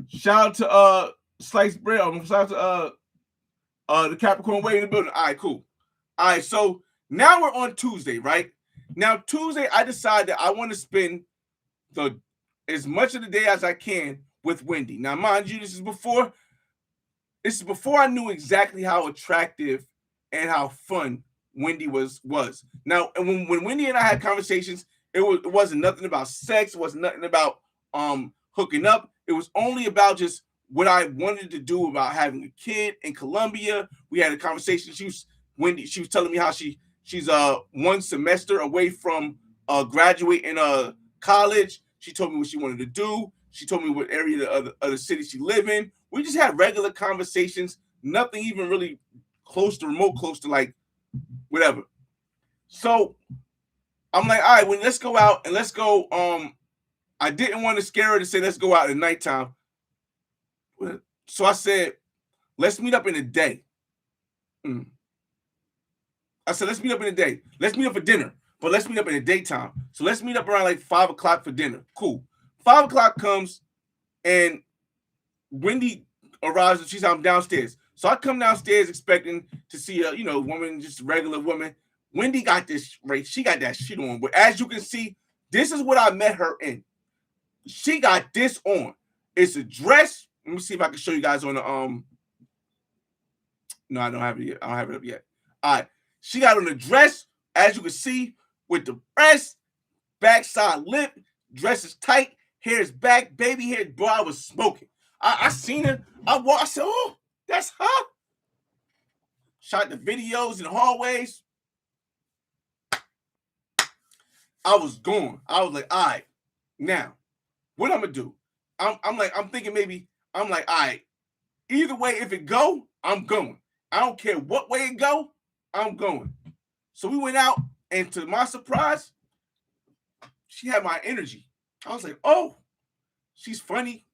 S1: Shout out to Sliced Bread. Shout out to the Capricorn Way in the building. All right, cool. All right, so now we're on Tuesday, right? Now Tuesday, I decided I want to spend as much of the day as I can with Wendy. Now, mind you, this is before I knew exactly how attractive and how fun Wendy was. Now, and when Wendy and I had conversations, it wasn't nothing about sex. It wasn't nothing about hooking up. It was only about just what I wanted to do about having a kid in Colombia. We had a conversation. She was telling me how she's one semester away from graduating college. She told me what she wanted to do. She told me what area of the city she lived in. We just had regular conversations. Nothing even really remote close to like whatever. So I'm like, all right, well, let's go out and let's go. I didn't want to scare her to say let's go out at nighttime. So I said, let's meet up in the day. I said, let's meet up in the day. Let's meet up for dinner, but let's meet up in the daytime. So let's meet up around like 5 o'clock for dinner. Cool. 5 o'clock comes and Wendy arrives and she's out downstairs. So I come downstairs expecting to see a woman, just a regular woman. Wendy got this, right? She got that shit on. But as you can see, this is what I met her in. She got this on. It's a dress. Let me see if I can show you guys on the No, I don't have it yet. I don't have it up yet. All right. She got on the dress, as you can see, with the breast, backside lip, dress is tight, hair is back, baby hair. Bro, I was smoking. I seen her. I said, oh, that's her. Shot the videos in the hallways. I was gone. I was like, all right, now, what I'm gonna do? I'm thinking maybe, I'm like, all right, either way, if it go, I'm going. I don't care what way it go, I'm going. So we went out, and to my surprise, she had my energy. I was like, oh, she's funny.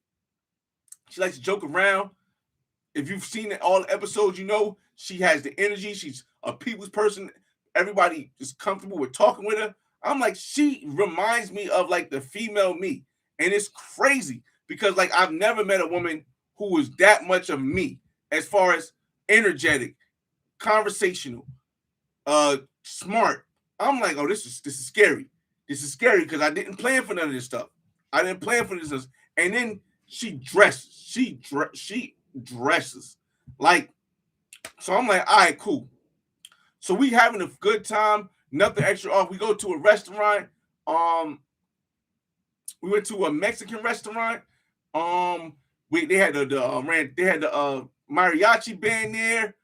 S1: She likes to joke around. If you've seen all the episodes, you know she has the energy. She's a people's person. Everybody is comfortable with talking with her. I'm like, she reminds me of like the female me. And it's crazy because like I've never met a woman who was that much of me as far as energetic, conversational, smart. I'm like, oh, this is scary. This is scary because I didn't plan for none of this stuff. I didn't plan for this. And then she dresses. She dresses like, so I'm like, all right, cool. So we having a good time. Nothing extra off. We go to a restaurant. We went to a Mexican restaurant. They had the mariachi band there.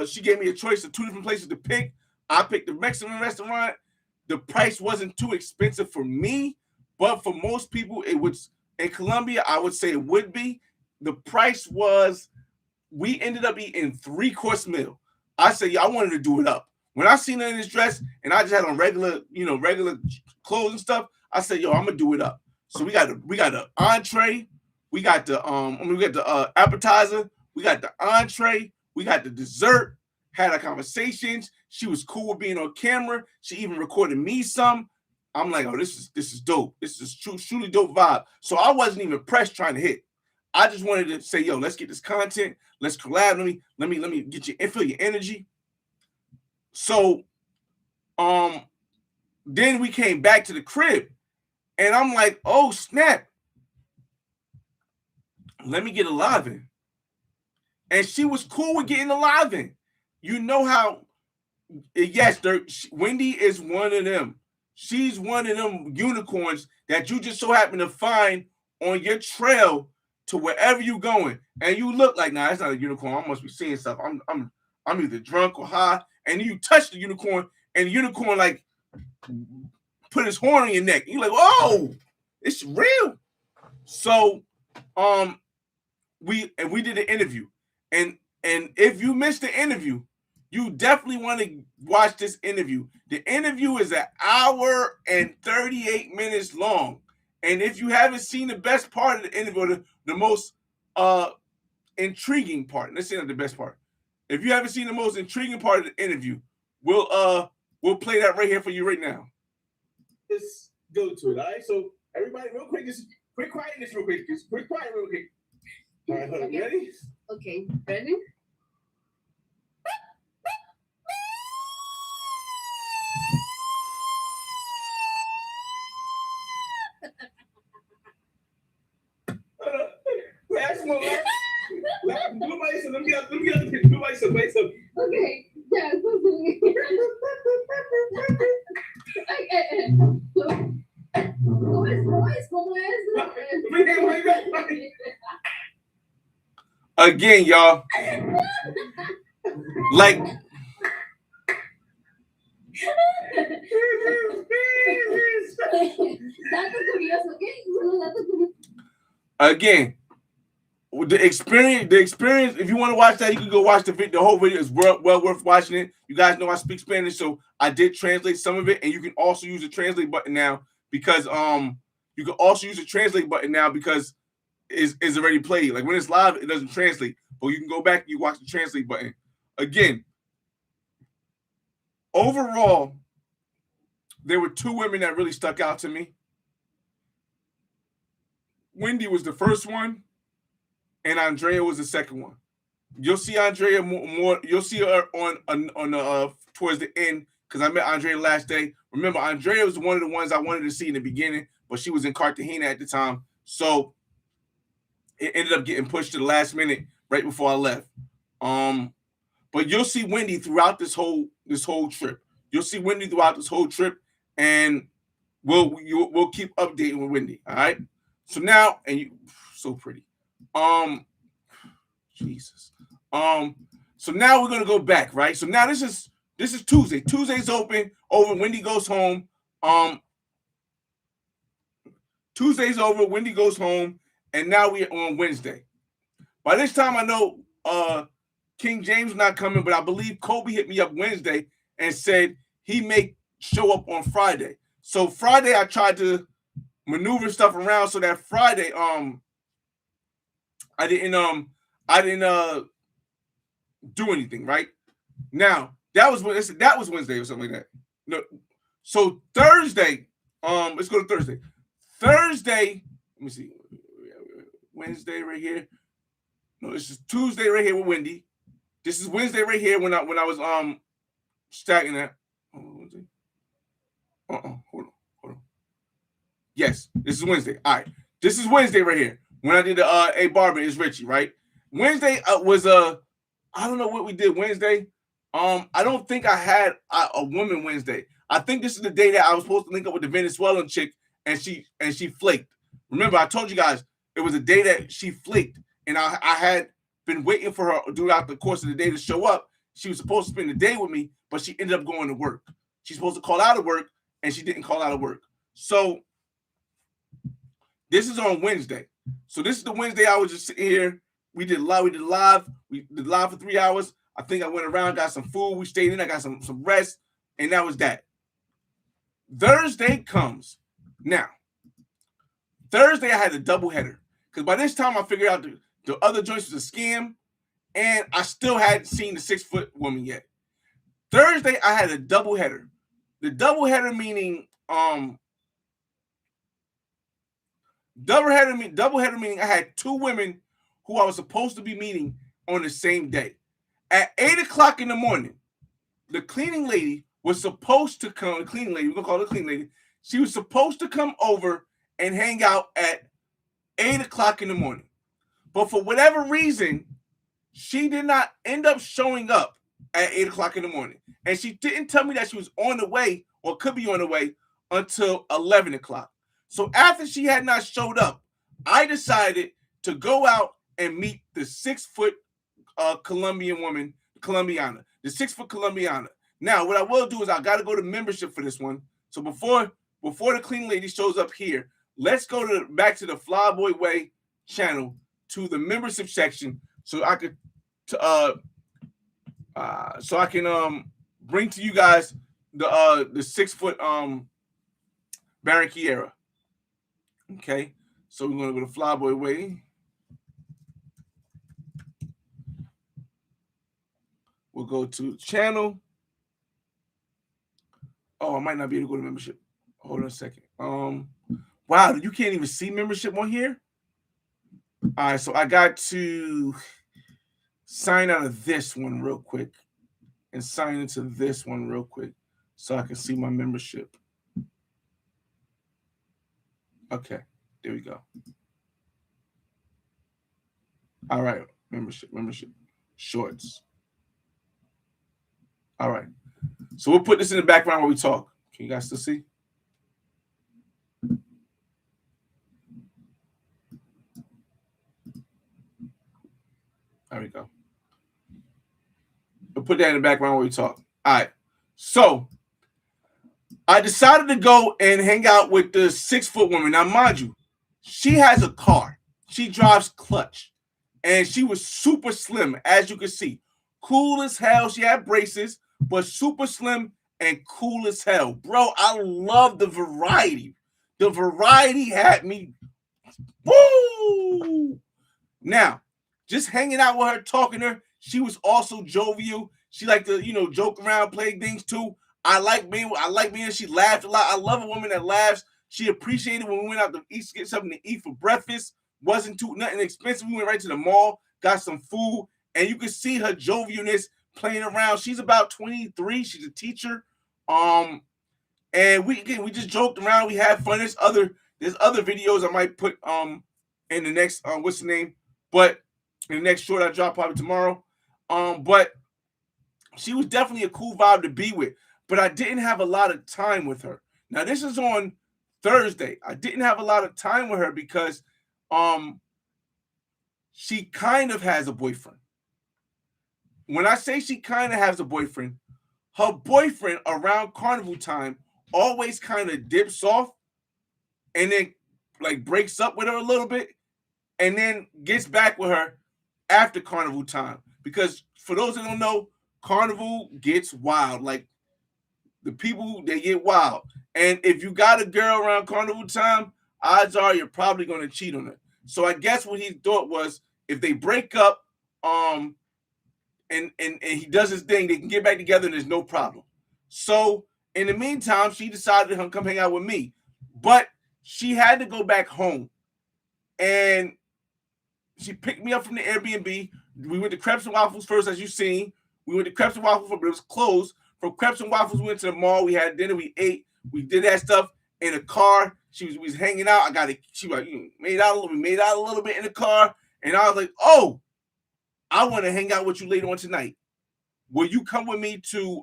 S1: She gave me a choice of 2 different places to pick. I picked the Mexican restaurant. The price wasn't too expensive for me, but for most people, it was in Colombia. I would say it would be. The price was. We ended up eating 3-course meal. I said, yeah, I wanted to do it up. When I seen her in this dress and I just had on regular, regular clothes and stuff, I said, yo, I'm gonna do it up. So we got the entree, we got the we got the appetizer, we got the entree, we got the dessert. Had our conversations. She was cool with being on camera. She even recorded me some. I'm like, oh, this is dope. This is truly dope vibe. So I wasn't even pressed trying to hit. I just wanted to say, yo, let's get this content. Let's collab. Let me get you feel your energy. So, then we came back to the crib, and I'm like, oh snap. Let me get a live in. And she was cool with getting a live in. You know how? Yes, Wendy is one of them. She's one of them unicorns that you just so happen to find on your trail to wherever you going, and you look like, nah, that's not a unicorn. I must be seeing stuff. I'm either drunk or high, and you touch the unicorn, and the unicorn like put his horn on your neck. You're like, oh, it's real. So, we did an interview, and if you missed the interview, you definitely want to watch this interview. The interview is an hour and 38 minutes long. And if you haven't seen the best part of the interview, the most intriguing part, let's say not the best part. If you haven't seen the most intriguing part of the interview, we'll play that right here for you right now. Let's go to it, all right? So everybody, real quick, just quick quietness real quick. Just quick quiet real quick. All right, hold on. Ready?
S4: Okay, ready?
S1: Last one. Nobody said, let me get the nobody said,
S4: Okay, yeah,
S1: Again, y'all. Like again, the experience. If you want to watch that, you can go watch the video. The whole video is well worth watching it. You guys know I speak Spanish, so I did translate some of it, and you can also use the translate button now because it's already played. Like when it's live, it doesn't translate, but you can go back and you watch the translate button. Again, overall, there were two women that really stuck out to me. Wendy was the first one, and Andrea was the second one. You'll see Andrea more. You'll see her on towards the end because I met Andrea last day. Remember, Andrea was one of the ones I wanted to see in the beginning, but she was in Cartagena at the time, so it ended up getting pushed to the last minute right before I left. But you'll see Wendy throughout this whole trip. You'll see Wendy throughout this whole trip, and we'll keep updating with Wendy. All right. So now, and you so pretty. Jesus. So now we're gonna go back, right? So now this is Tuesday. Tuesday's open. Over. Wendy goes home. Tuesday's over. Wendy goes home, and now we're on Wednesday. By this time, I know King James not coming, but I believe Kobe hit me up Wednesday and said he may show up on Friday. So Friday, I tried to maneuver stuff around so that Friday, I didn't do anything, right? Now that was Wednesday or something like that. No, so Thursday, let's go to Thursday. Thursday, let me see. Wednesday right here. No, this is Tuesday right here with Wendy. This is Wednesday right here when I was stacking that. Hold on. Yes, this is Wednesday. All right, this is Wednesday right here when I did the A Barber is Richie, right? Wednesday was I don't know what we did Wednesday. I don't think I had a woman Wednesday. I think this is the day that I was supposed to link up with the Venezuelan chick, and she flaked. Remember, I told you guys it was a day that she flaked, and I had been waiting for her throughout the course of the day to show up. She was supposed to spend the day with me, but she ended up going to work. She's supposed to call out of work, and she didn't call out of work. So this is on Wednesday. So this is the Wednesday I was just sitting here. We did live for 3 hours. I think I went around, got some food. We stayed in. I got some rest, and that was that. Thursday comes. Now, Thursday I had a doubleheader because by this time I figured out the other joints was a scam, and I still hadn't seen the 6-foot woman yet. Thursday I had a doubleheader. The doubleheader meaning doubleheader meaning I had 2 women who I was supposed to be meeting on the same day. At 8 o'clock in the morning, the cleaning lady was supposed to come. The cleaning lady, we're gonna call her the cleaning lady. She was supposed to come over and hang out at 8 o'clock in the morning. But for whatever reason, she did not end up showing up at 8 o'clock in the morning. And she didn't tell me that she was on the way or could be on the way until 11 o'clock. So after she had not showed up, I decided to go out and meet the 6-foot Colombian woman, Colombiana, the 6-foot Colombiana. Now, what I will do is I got to go to membership for this one. So before the cleaning lady shows up here, let's go back to the Flyboy Way channel to the membership section so I could bring to you guys the 6-foot Barranquilla. Okay, so we're gonna go to Flyboy Way. We'll go to channel. Oh, I might not be able to go to membership. Hold on a second. Wow, you can't even see membership on here. All right, so I got to sign out of this one real quick and sign into this one real quick so I can see my membership. Okay, there we go. All right, membership, shorts. All right, so we'll put this in the background while we talk. Can you guys still see? There we go. We'll put that in the background while we talk. All right, so I decided to go and hang out with the 6-foot woman. Now, mind you, she has a car. She drives clutch. And she was super slim, as you can see. Cool as hell. She had braces, but super slim and cool as hell. Bro, I love the variety. The variety had me. Woo! Now, just hanging out with her, talking to her, she was also jovial. She liked to, joke around, play things too. I like being. She laughed a lot. I love a woman that laughs. She appreciated when we went out to eat, get something to eat for breakfast. Wasn't nothing expensive. We went right to the mall, got some food, and you could see her jovialness playing around. She's about 23. She's a teacher. And we just joked around. We had fun. There's other videos I might put in the next what's the name? But in the next short I drop probably tomorrow. But she was definitely a cool vibe to be with. But I didn't have a lot of time with her. Now this is on Thursday. I didn't have a lot of time with her because she kind of has a boyfriend. When I say she kind of has a boyfriend, her boyfriend around Carnival time always kind of dips off and then like breaks up with her a little bit and then gets back with her after Carnival time. Because for those that don't know, Carnival gets wild. Like the people, they get wild. And if you got a girl around Carnival time, odds are you're probably going to cheat on her. So I guess what he thought was if they break up, and he does his thing, they can get back together and there's no problem. So in the meantime, she decided to come hang out with me. But she had to go back home. And she picked me up from the Airbnb. We went to Crepes and Waffles first, as you've seen. We went to Crepes and Waffles, but it was closed. From Crepes and Waffles, we went to the mall. We had dinner. We ate. We did that stuff in a car. We was hanging out. She was like, made out a little bit in the car. And I was like, oh, I want to hang out with you later on tonight. Will you come with me to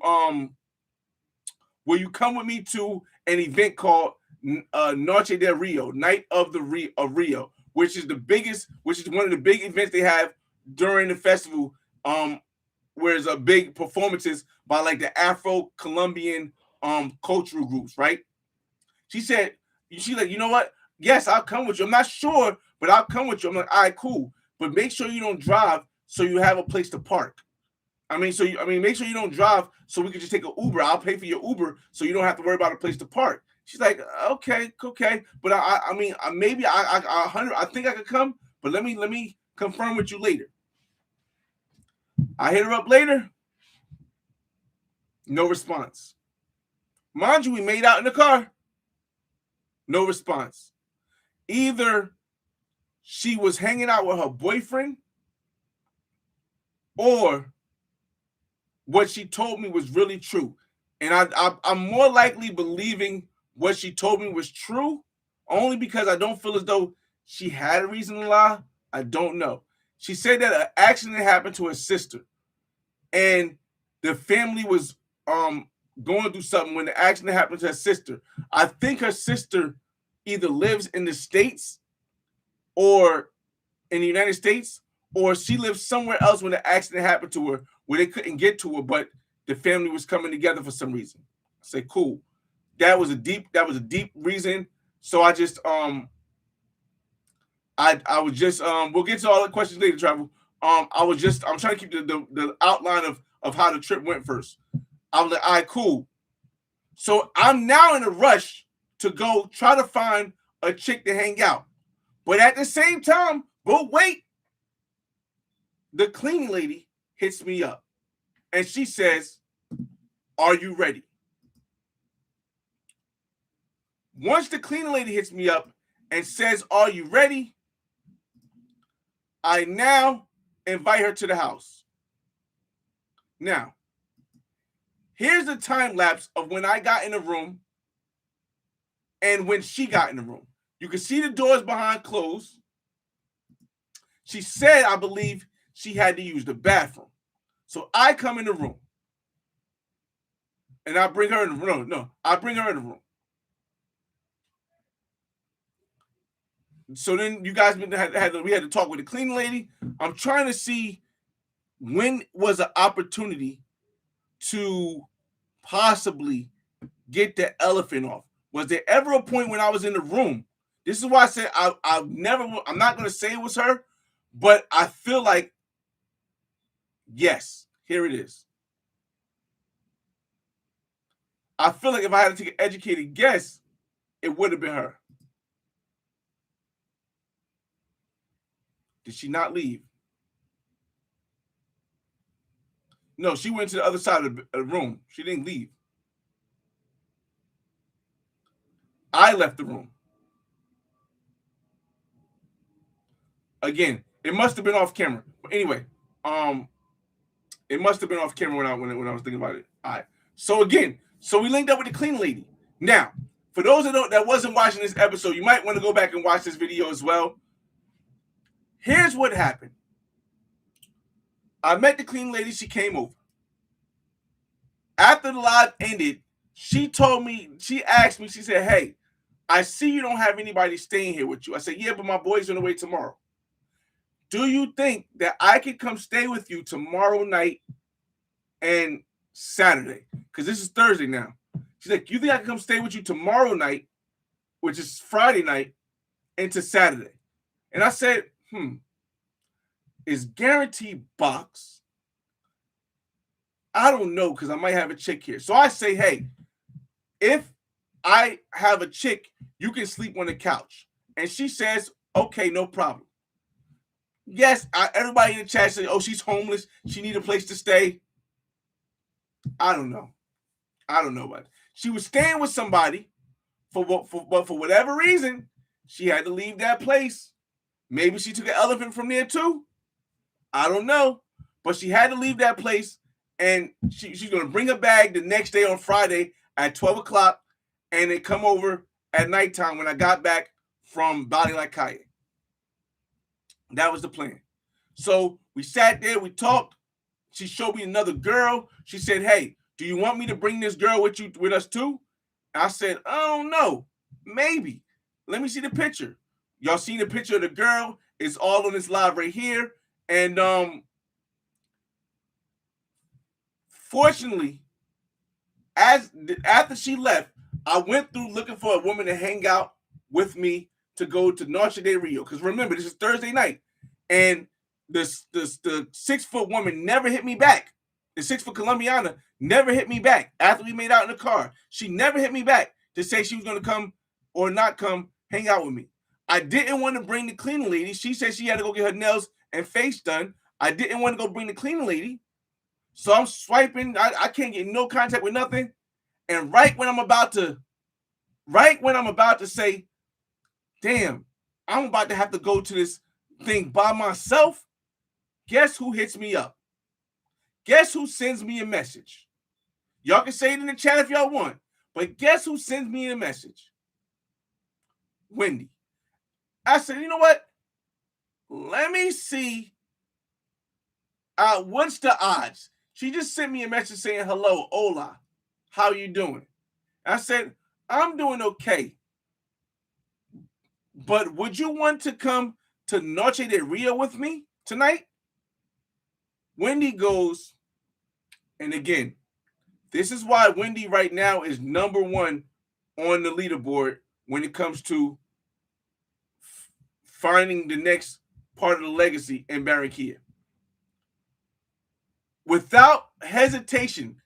S1: an event called Noche de Rio, Night of Rio, which is one of the big events they have during the festival, where there's a big performances by like the Afro-Colombian cultural groups, right? She's like, you know what? Yes, I'll come with you. I'm not sure, but I'll come with you. I'm like, all right, cool. But make sure you don't drive so you have a place to park. make sure you don't drive so we can just take an Uber. I'll pay for your Uber so you don't have to worry about a place to park. She's like, okay. But I think I could come, but let me confirm with you later. I hit her up later. No response. Mind you, we made out in the car. No response. Either she was hanging out with her boyfriend, or what she told me was really true. And I'm more likely believing what she told me was true, only because I don't feel as though she had a reason to lie. I don't know. She said that an accident happened to her sister, and the family was going through something when the accident happened to her sister. I think her sister either lives in the States or in the United States, or she lives somewhere else when the accident happened to her where they couldn't get to her, but the family was coming together for some reason. I say, cool. That was a deep reason. So I just I was just we'll get to all the questions later, Travel. I'm trying to keep the outline of how the trip went first. I was like, all right, cool. So I'm now in a rush to go try to find a chick to hang out. But at the same time, but wait, the cleaning lady hits me up and she says, are you ready? Once the cleaning lady hits me up and says, are you ready? I now invite her to the house. Now, here's the time lapse of when I got in the room and when she got in the room. You can see the doors behind closed. She said, I believe she had to use the bathroom. So I come in the room and I bring her in the room. No, I bring her in the room. So then you guys we had to talk with the cleaning lady. I'm trying to see when was an opportunity to possibly get the elephant off. Was there ever a point when I was in the room? This is why I said I'm not going to say it was her, but I feel like, yes, here it is. I feel like if I had to take an educated guess, it would have been her. Did she not leave? No, she went to the other side of the room. She didn't leave. I left the room. Again, it must have been off camera. But anyway, it must have been off camera when I was thinking about it. All right. So again, we linked up with the cleaning lady. Now, for those that wasn't watching this episode, you might want to go back and watch this video as well. Here's what happened. I met the cleaning lady. She came over. After the live ended, she asked me, she said, hey, I see you don't have anybody staying here with you. I said, yeah, but my boy's on the way tomorrow. Do you think that I could come stay with you tomorrow night and Saturday? Because this is Thursday now. She's like, you think I can come stay with you tomorrow night, which is Friday night, into Saturday? And I said, is guaranteed box? I don't know, because I might have a chick here. So I say, hey, if I have a chick, you can sleep on the couch. And she says, okay, no problem. Yes, everybody in the chat said, oh, she's homeless. She need a place to stay. I don't know. But she was staying with somebody for whatever reason, she had to leave that place. Maybe she took an elephant from there too. I don't know. But she had to leave that place, and she's going to bring a bag the next day on Friday at 12 o'clock, and they come over at nighttime when I got back from Bali Like Kaye. That was the plan. So we sat there, we talked. She showed me another girl. She said, hey, do you want me to bring this girl with us too? I said, I don't know. Maybe. Let me see the picture. Y'all seen the picture of the girl? It's all on this live right here. And fortunately, after she left, I went through looking for a woman to hang out with me to go to Noche de Rio. Because remember, this is Thursday night. And the 6-foot woman never hit me back. the 6 foot Colombiana, never hit me back after we made out in the car. She never hit me back to say she was going to come or not come hang out with me. I didn't want to bring the cleaning lady. She said she had to go get her nails and face done. I didn't want to go bring the cleaning lady. So I'm swiping. I can't get no contact with nothing. And right when I'm about to say, damn, I'm about to have to go to this thing by myself, guess who hits me up? Guess who sends me a message? Y'all can say it in the chat if y'all want, but guess who sends me a message? Wendy. I said, you know what? Let me see. What's the odds? She just sent me a message saying, hello, hola. How you doing? I said, I'm doing okay. But would you want to come to Noche de Rio with me tonight? Wendy goes, and again, this is why Wendy right now is number one on the leaderboard when it comes to finding the next part of the legacy in Barranquilla. Without hesitation,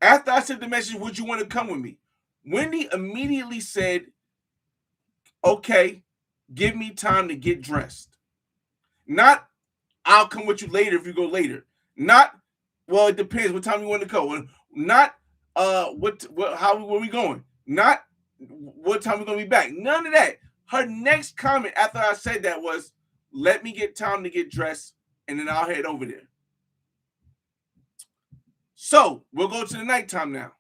S1: after I sent the message, would you want to come with me? Wendy immediately said, okay, give me time to get dressed. Not, I'll come with you later if you go later. Not, well, it depends what time you want to go. Not, how, where we going? Not, what time we're going to be back. None of that. Her next comment after I said that was, let me get time to get dressed, and then I'll head over there. So, we'll go to the nighttime now.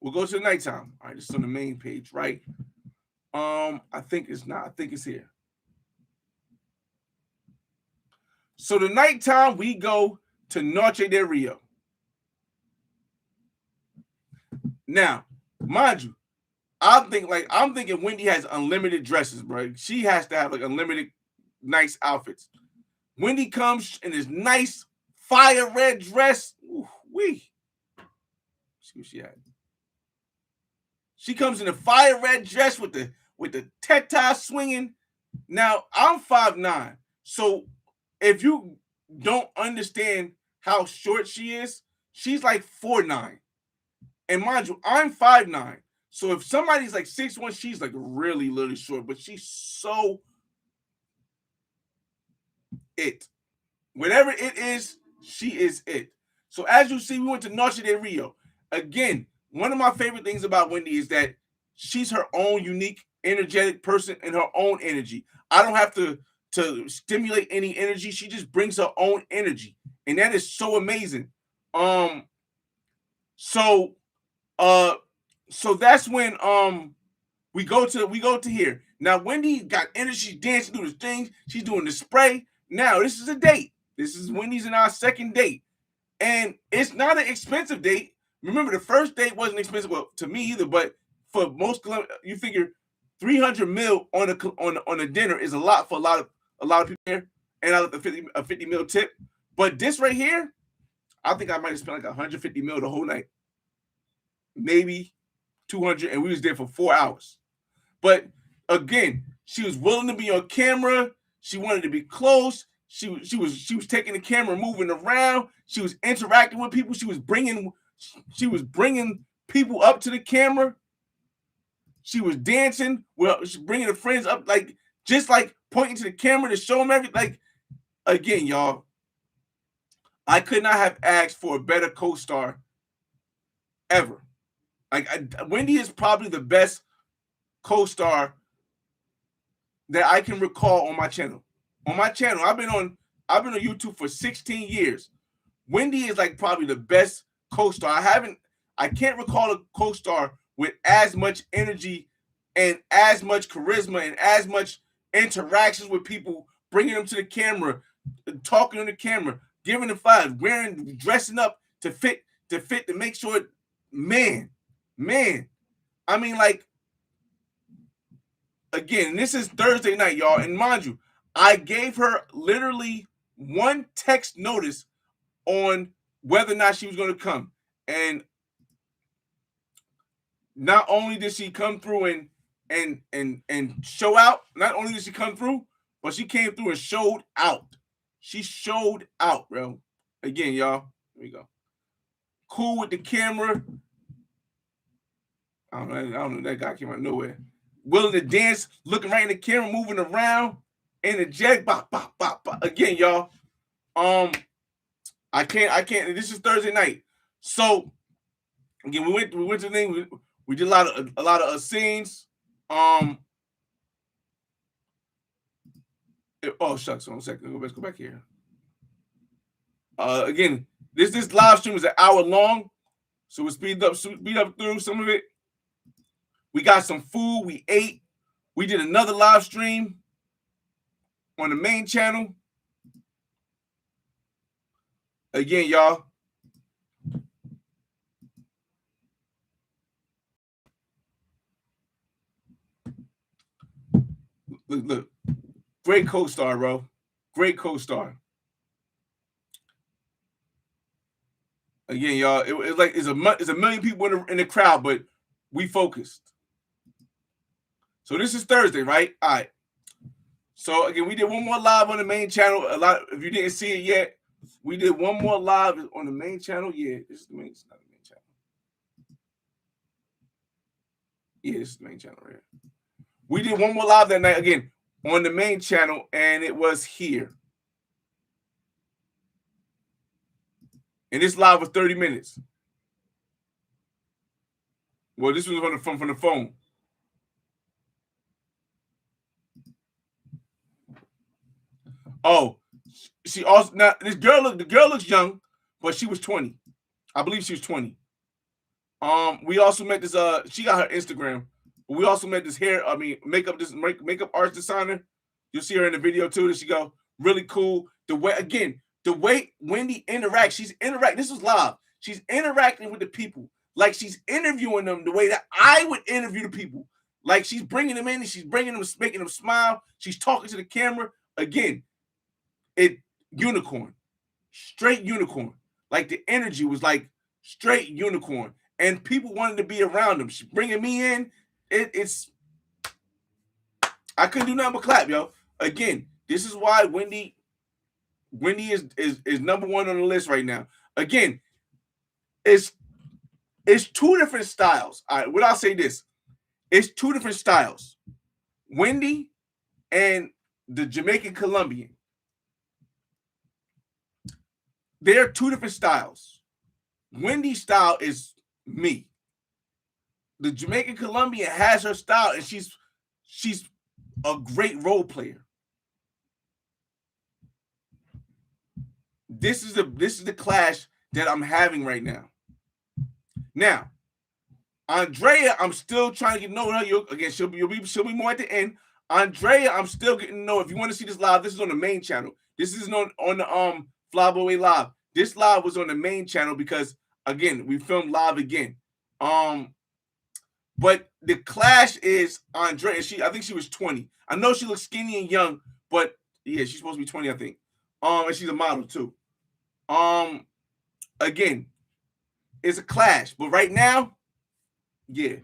S1: We'll go to the nighttime. All right, this is on the main page, right? I think it's not. I think it's here. So the nighttime, we go to Noche de Rio. Now, mind you, I'm thinking Wendy has unlimited dresses, bro. She has to have like unlimited nice outfits. Wendy comes in this nice fire red dress. Ooh, wee. See what she had. She comes in a fire red dress with the tete swinging. Now, I'm 5'9", so if you don't understand how short she is, she's like 4'9". And mind you, I'm 5'9". So if somebody's like 6'1", she's like really, really short, but she's so it. Whatever it is, she is it. So as you see, we went to Noche de Rio. Again, one of my favorite things about Wendy is that she's her own unique, energetic person in her own energy. I don't have to stimulate any energy. She just brings her own energy. And that is so amazing. So that's when we go to here. Now Wendy got energy, she's dancing through the things, she's doing the spray. Now this is a date. This is Wendy's in our second date. And it's not an expensive date. Remember, the first date wasn't expensive, well, to me either, but for most, you figure 300 mil on a dinner is a lot for a lot of people here, and I left a 50 mil tip. But this right here, I think I might have spent like 150 mil the whole night, maybe 200, and we was there for 4 hours. But again, she was willing to be on camera. She wanted to be close. She was taking the camera, moving around. She was interacting with people. She was bringing people up to the camera. She was dancing. Well, she's bringing her friends up, like just like pointing to the camera to show them everything. Like, again, y'all, I could not have asked for a better co-star ever. Like, Wendy is probably the best co-star that I can recall on my channel. On my channel, I've been on YouTube for 16 years. Wendy is like probably the best co-star. I can't recall a co-star with as much energy and as much charisma and as much interactions with people, bringing them to the camera, talking on the camera, giving them fives, dressing up to fit, to make sure, man. I mean, like, again, this is Thursday night, y'all, and mind you, I gave her literally one text notice on whether or not she was going to come. And not only did she come through and show out, not only did she come through, but she came through and showed out. She showed out, bro. Again, y'all. Here we go. Cool with the camera. I don't know. That guy came out of nowhere. Willing to dance, looking right in the camera, moving around, energetic. Bop, bop, bop, bop. Again, y'all. I can't. This is Thursday night. So again, we went to the thing. We did a lot of scenes. Oh shucks, 1 second. Let's go back here. Again, this live stream is an hour long, so we speed up through some of it. We got some food. We ate. We did another live stream on the main channel. Again, y'all. Look. Great co-star, bro. Great co-star. Again, y'all. It's a million people in the crowd, but we focused. So this is Thursday, right? All right. So again, we did one more live on the main channel. If you didn't see it yet, we did one more live on the main channel. Yeah, this is the main. It's not the main channel. Yeah, this is the main channel right here. We did one more live that night again on the main channel, and it was here. And this live was 30 minutes. Well, this was from the phone. Oh, she also now the girl looks young, but she was 20. I believe she was 20. We also met this she got her Instagram, but we also met this makeup artist designer. You'll see her in the video too. She go really cool. The way Wendy interacts, she's interacting. This was live. She's interacting with the people like she's interviewing them the way that I would interview the people. Like she's bringing them in and she's making them smile. She's talking to the camera. Again, unicorn, straight unicorn. Like the energy was like straight unicorn, and people wanted to be around them. She's bringing me in. It's I couldn't do nothing but clap, yo. Again, this is why Wendy is number one on the list right now. Again, it's two different styles. All right, I'll say this. It's two different styles. Wendy and the Jamaican Colombian. They're two different styles. Wendy's style is me. The Jamaican Colombian has her style, and she's a great role player. This is the clash that I'm having right now. Now, Andrea, I'm still trying to get to know her. Again, she'll be more at the end. Andrea, I'm still getting to know. If you want to see this live, this is on the main channel. This isn't on the Flyboy Live. This live was on the main channel because again, we filmed live again. But the clash is Andrea. I think she was 20. I know she looks skinny and young, but yeah, she's supposed to be 20, I think. And she's a model too. Again, it's a clash, but right now, yeah.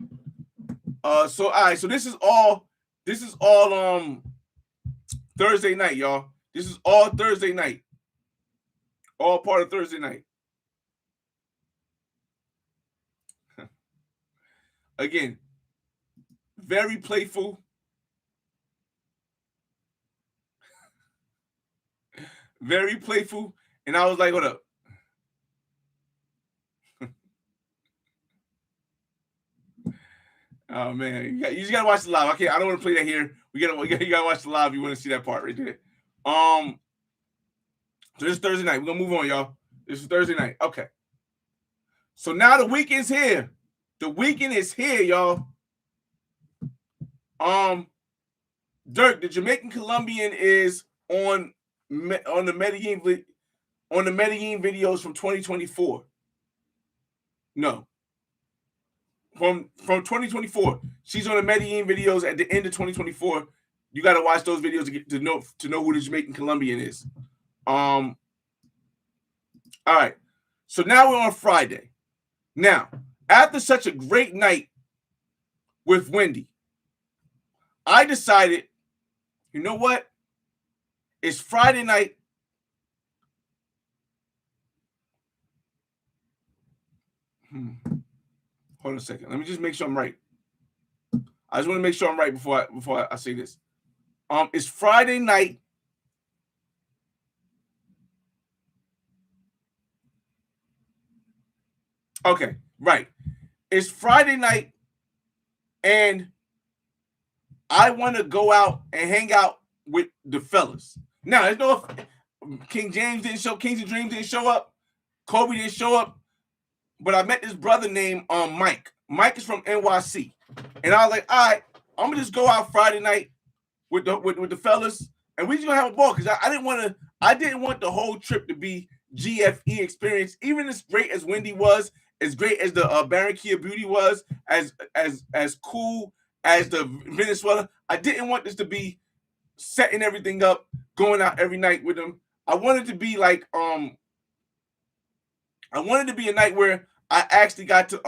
S1: So all right, so this is all Thursday night, y'all. This is all Thursday night. All part of Thursday night. Again, very playful. Very playful. And I was like, what up? Oh man, you just gotta watch the live. I don't want to play that here. You gotta watch the live. You want to see that part right there. So this is Thursday night. We're gonna move on, y'all. This is Thursday night. Okay. So now the weekend's here. The weekend is here, y'all. Dirk, the Jamaican Colombian is on the Medellin videos from 2024. No. From 2024. She's on the Medellin videos at the end of 2024. You got to watch those videos to know who the Jamaican Colombian is. All right. So now we're on Friday. Now, after such a great night with Wendy, I decided, you know what? It's Friday night. Hold on a second. Let me just make sure I'm right. I just want to make sure I'm right before I say this. It's Friday night. Okay, right. It's Friday night, and I want to go out and hang out with the fellas. Now, there's no King James didn't show, Kings of Dreams didn't show up, Kobe didn't show up, but I met this brother named Mike. Mike is from NYC, and I was like, all right, I'm gonna just go out Friday night with the fellas, and we just gonna have a ball because I didn't want the whole trip to be GFE experience. Even as great as Wendy was, as great as the Barranquilla Beauty was, as cool as the Venezuela, I didn't want this to be setting everything up, going out every night with them. I wanted to be like I wanted to be a night where I actually got to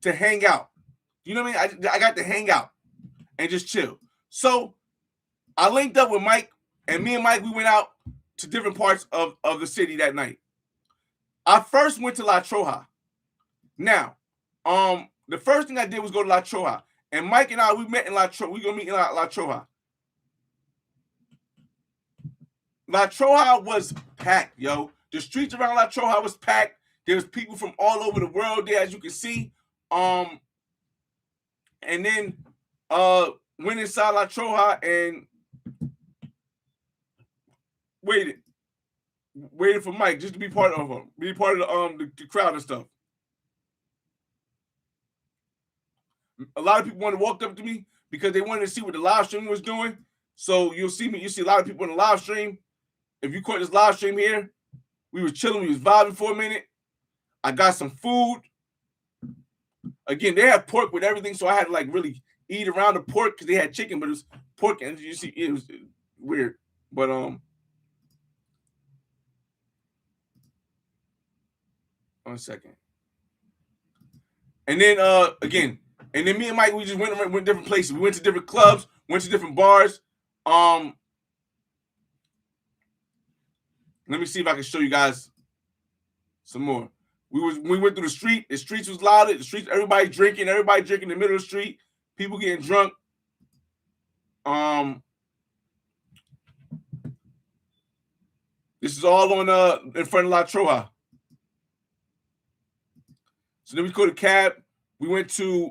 S1: hang out. You know what I mean? I got to hang out and just chill. So I linked up with Mike, and me and Mike, we went out to different parts of the city that night. I first went to La Troja. Now, the first thing I did was go to La Troja. And Mike and I, we met in La Troja. We're going to meet in La Troja. La Troja was packed, yo. The streets around La Troja was packed. There was people from all over the world there, as you can see. And then went inside La Troja and waited for Mike just to be part of him, be part of the crowd and stuff. A lot of people walked up to me because they wanted to see what the live stream was doing. So you'll see a lot of people in the live stream. If you caught this live stream here, we was chilling, we was vibing for a minute. I got some food. Again, they had pork with everything, so I had to like really eat around the pork because they had chicken, but it was pork, and you see, it was weird. But 1 second. And then again, and then me and Mike, we just went different places. We went to different clubs, went to different bars. Let me see if I can show you guys some more. We went through the street. The streets was loud. The streets, everybody drinking in the middle of the street. People getting drunk. This is all on in front of La Troja. So then we called a cab. We went to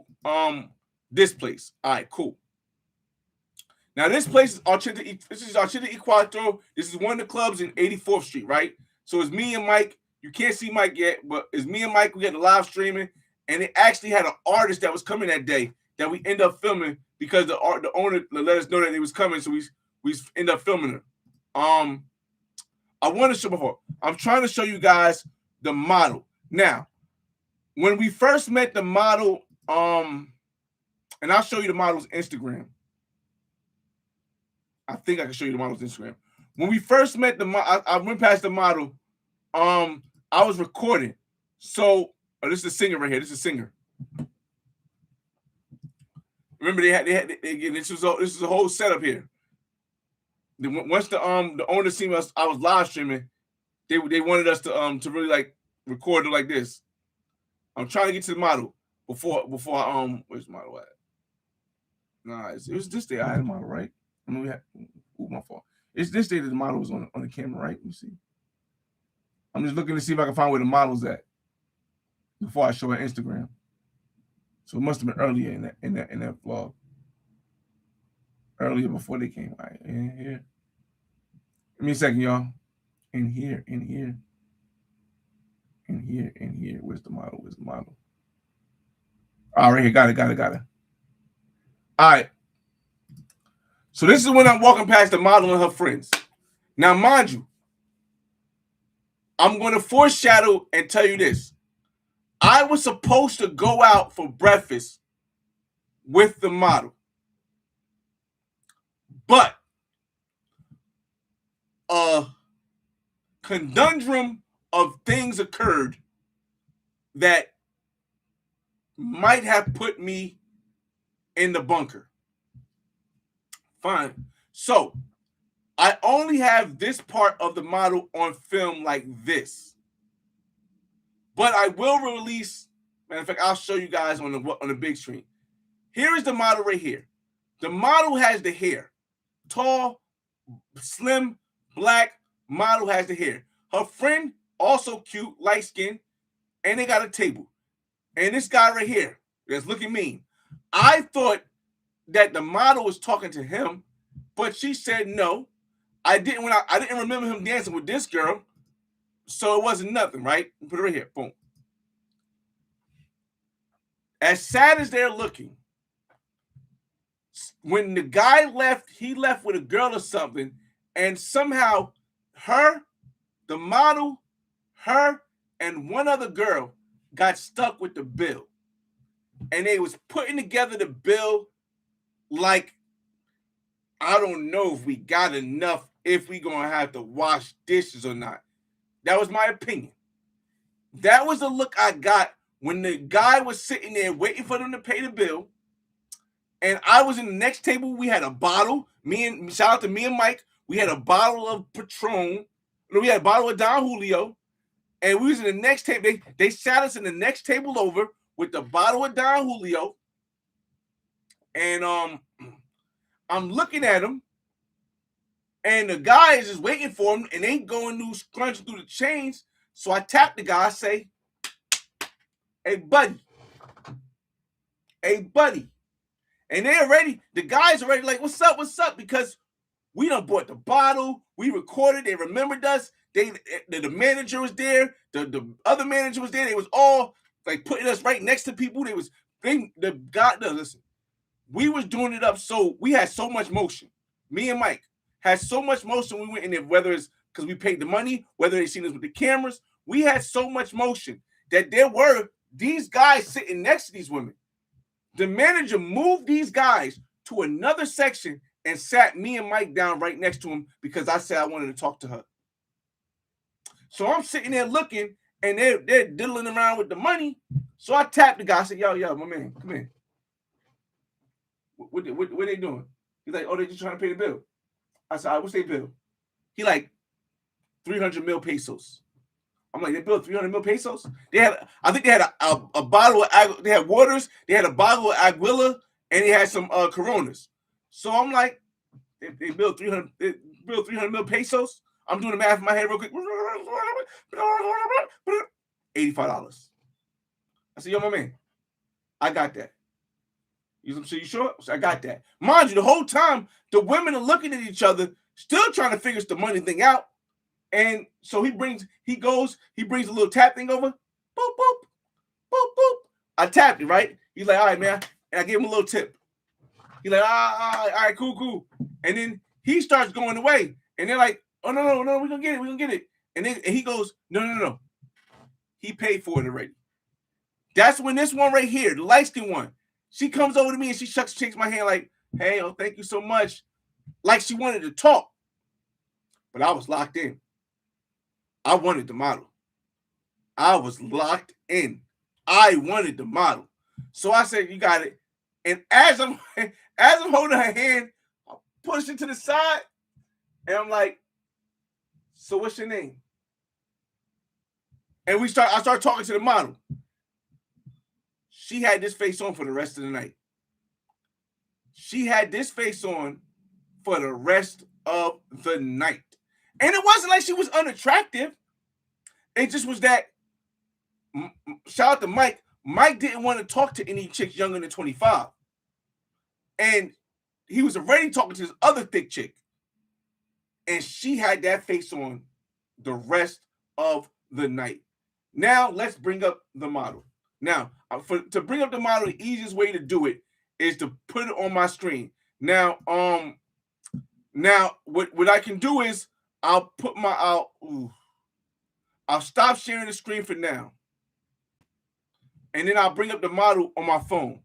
S1: this place. All right, cool. Now this place is Ochenta Ecuador. This is one of the clubs in 84th Street, right? So it's me and Mike. You can't see Mike yet, but it's me and Mike. We had the live streaming, and it actually had an artist that was coming that day that we end up filming because the owner let us know that he was coming, so we end up filming her. I want to show before. I'm trying to show you guys the model. Now, when we first met the model, and I'll show you the model's Instagram. I think I can show you the model's Instagram. When we first met the model, I went past the model. I was recording. So this is a singer right here. This is a singer. Remember this is a whole setup here. Once the owner seen us, I was live streaming. They wanted us to really like record it like this. I'm trying to get to the model before where's the model at? Nah, it was this day I had a model, right? I mean, my fault. It's this day that the model was on the camera, right? Let me see. I'm just looking to see if I can find where the model's at before I show her Instagram. So it must have been earlier in that vlog. Earlier before they came. All right, in here. Give me a second, y'all. In here. Where's the model? All right, here. Got it. All right. So this is when I'm walking past the model and her friends. Now, mind you, I'm going to foreshadow and tell you this. I was supposed to go out for breakfast with the model. But a conundrum of things occurred that might have put me in the bunker. Fine. So I only have this part of the model on film like this. But I will release. Matter of fact, I'll show you guys on the big screen. Here is the model right here. The model has the hair. Tall, slim, black model has the hair. Her friend, also cute, light skin, and they got a table. And this guy right here that's looking mean. I thought that the model was talking to him, but she said no. I didn't remember him dancing with this girl, so it wasn't nothing, right? Put it right here. Boom. As sad as they're looking, when the guy left, he left with a girl or something, and somehow the model, and one other girl got stuck with the bill. And they was putting together the bill like, I don't know if we got enough, if we gonna have to wash dishes or not. That was my opinion. That was the look I got when the guy was sitting there waiting for them to pay the bill. And I was in the next table. We had a bottle. Shout out to me and Mike. We had a bottle of Patron. We had a bottle of Don Julio. And we was in the next table. They sat us in the next table over with the bottle of Don Julio. And I'm looking at him. And the guy is just waiting for him and ain't going to scrunch through the chains. So I tap the guy, I say, hey, buddy. Hey, buddy. And the guy's already like, what's up? Because we done bought the bottle. We recorded. They remembered us. The manager was there. The other manager was there. They was all like putting us right next to people. Listen, we was doing it up. So we had so much motion. Me and Mike had so much motion. We went in there, whether it's because we paid the money, whether they seen us with the cameras. We had so much motion that there were these guys sitting next to these women. The manager moved these guys to another section and sat me and Mike down right next to him because I said I wanted to talk to her. So I'm sitting there looking, and they're diddling around with the money. So I tapped the guy. I said, yo, my man, come in. What they doing? He's like, oh, they just trying to pay the bill. I said, all right, what's their bill? He like, 300 mil pesos. I'm like, they billed 300 mil pesos? I think they had a bottle of, they had waters, they had a bottle of Aguila, and they had some Coronas. So I'm like, they billed 300 mil pesos? I'm doing the math in my head real quick. $85. I said, yo, my man, I got that. You sure? I got that. Mind you, the whole time, the women are looking at each other, still trying to figure the money thing out. And so he brings a little tap thing over. Boop, boop, boop, boop. I tapped it, right? He's like, all right, man. And I gave him a little tip. He's like, all right, cool. And then he starts going away. And they're like, oh, no, we're going to get it. And he goes, no. He paid for it already. That's when this one right here, the light-skinned one, she comes over to me and she shakes my hand like, hey, oh, thank you so much. Like she wanted to talk. But I was locked in. I wanted the model. I was locked in. I wanted the model. So I said, you got it. And as I'm holding her hand, I push it to the side. And I'm like, so what's your name? And I start talking to the model. She had this face on for the rest of the night. She had this face on for the rest of the night. And it wasn't like she was unattractive. It just was that, shout out to Mike. Mike didn't want to talk to any chicks younger than 25. And he was already talking to this other thick chick. And she had that face on the rest of the night. Now, let's bring up the model. Now, to bring up the model, the easiest way to do it is to put it on my screen. Now, what I can do is I'll stop sharing the screen for now. And then I'll bring up the model on my phone.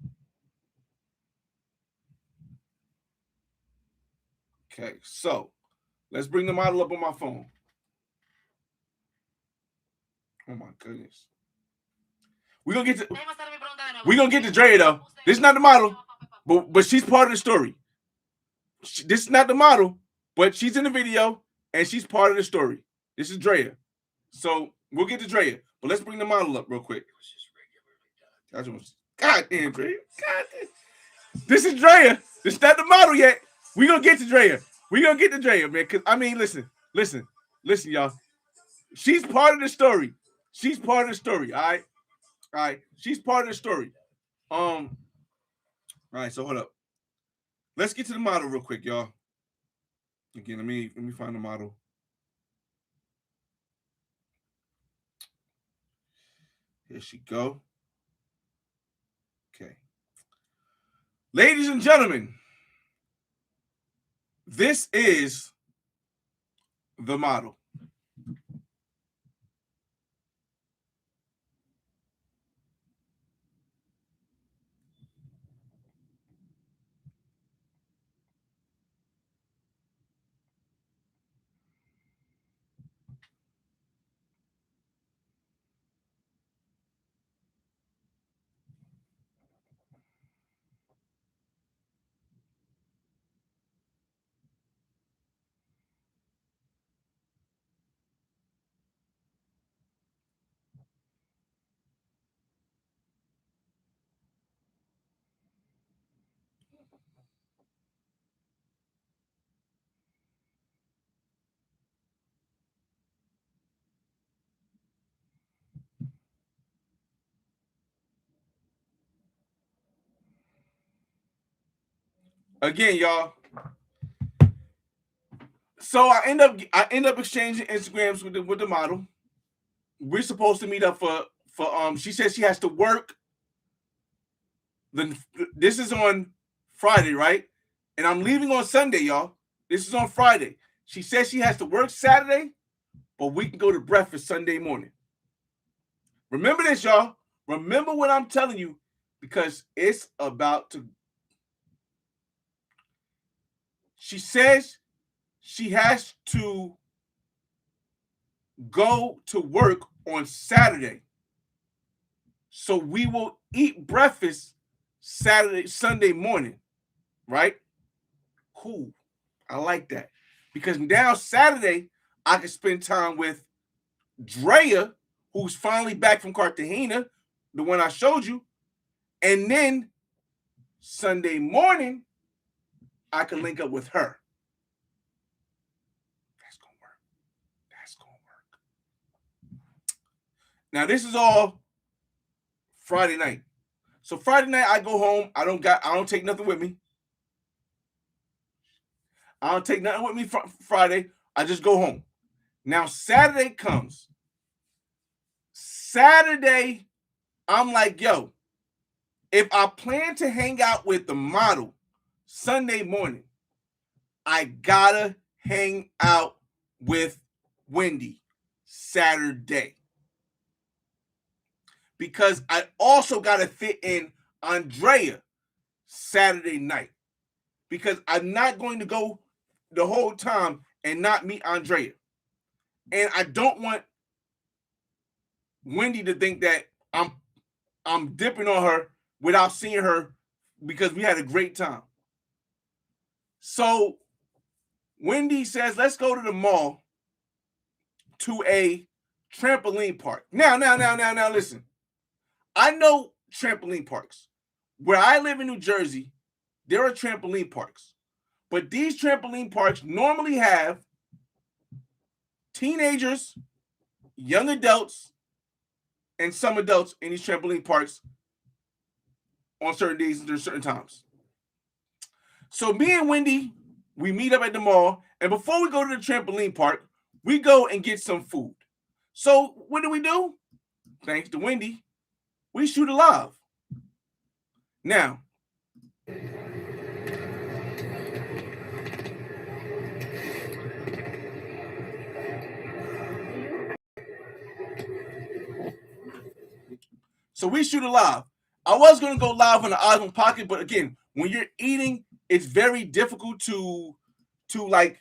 S1: Okay, so let's bring the model up on my phone. Oh my goodness. We're gonna get to Drea though. This is not the model, but she's part of the story. This is not the model, but she's in the video and she's part of the story. This is Drea. So We'll get to Drea, but let's bring the model up real quick. God damn, Drea. God damn. This is Drea. This is not the model yet. We gonna get to Drea. We gonna get to Drea, man. Cause I mean, listen, y'all. She's part of the story. She's part of the story. All right. She's part of the story. All right. So hold up. Let's get to the model real quick, y'all. Again, let me find the model. Here she go. Okay. Ladies and gentlemen, this is the model. Again, y'all. So I end up exchanging Instagrams with the model. We're supposed to meet up for she says she has to work. This is on Friday, right? And I'm leaving on Sunday, y'all. This is on Friday. She says she has to work Saturday, but we can go to breakfast Sunday morning. Remember this, y'all. Remember what I'm telling you, because it's about to. She says she has to go to work on Saturday. So we will eat breakfast Sunday morning, right? Cool. I like that. Because now Saturday, I can spend time with Drea, who's finally back from Cartagena, the one I showed you. And then Sunday morning, I can link up with her. That's going to work. That's going to work. Now, this is all Friday night. So Friday night, I go home. I don't take nothing with me. I don't take nothing with me Friday. I just go home. Now, Saturday comes. Saturday, I'm like, yo, if I plan to hang out with the model Sunday morning, I gotta hang out with Wendy Saturday. Because I also gotta fit in Andrea Saturday night. Because I'm not going to go the whole time and not meet Andrea. And I don't want Wendy to think that I'm dipping on her without seeing her, because we had a great time. So Wendy says, let's go to the mall to a trampoline park. Now, listen. I know trampoline parks. Where I live in New Jersey, there are trampoline parks. But these trampoline parks normally have teenagers, young adults, and some adults in these trampoline parks on certain days and certain times. So me and Wendy, we meet up at the mall, and before we go to the trampoline park, we go and get some food. So what do? Thanks to Wendy, we shoot a live. Now, so we shoot a live. I was going to go live on the Osmond Pocket, but again, when you're eating, it's very difficult to like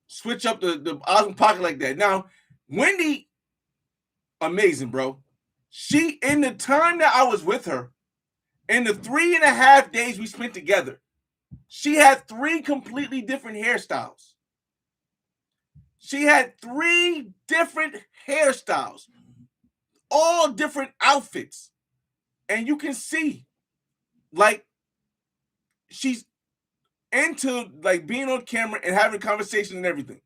S1: switch up the Osmond Pocket like that. Now, Wendy, amazing, bro. She, in the time that I was with her, in the 3.5 days we spent together, she had 3 completely different hairstyles. She had 3 different hairstyles, all different outfits. And you can see, like, she's into like being on camera and having conversations and everything.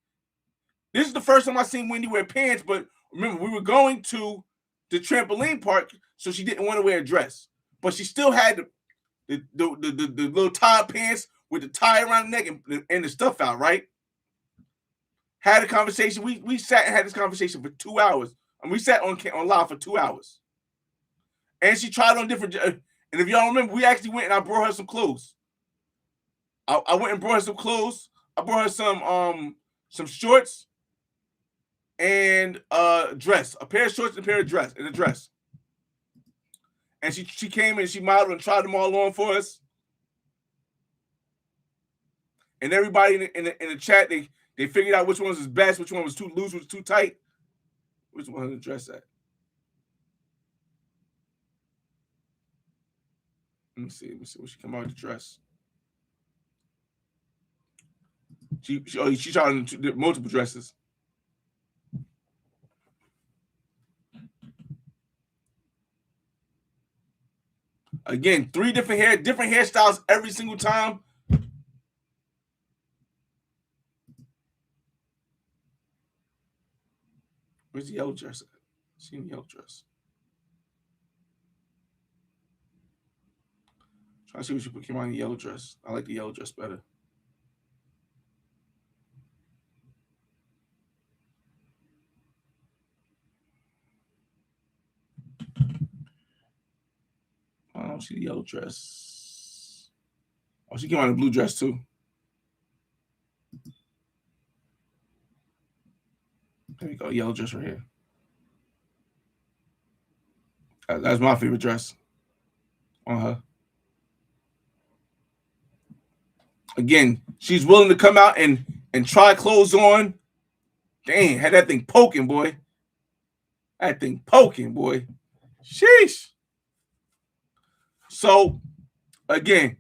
S1: This is the first time I seen Wendy wear pants, but remember, we were going to the trampoline park, so she didn't want to wear a dress. But she still had the little tie pants with the tie around the neck and the stuff out, right? Had a conversation. We sat and had this conversation for 2 hours. And we sat on live for 2 hours. And she tried on different. And if y'all remember, we actually went and I brought her some clothes. I went and brought her some clothes. I brought her some shorts and a dress, a pair of shorts and a pair of dress and a dress. And she came and she modeled and tried them all on for us. And everybody in the chat, they figured out which one was best, which one was too loose, which was too tight, which one to dress at. Let me see what she come out with the dress. She tried on multiple dresses. Again, 3 different hairstyles every single time. Where's the yellow dress at? See the yellow dress. Trying to see what she came on the yellow dress. I like the yellow dress better. I don't see the yellow dress. Oh, she came on the blue dress too. There you go, yellow dress right here. That's my favorite dress on her. Again, she's willing to come out and try clothes on. Dang, had that thing poking, boy. That thing poking, boy. Sheesh. So, again,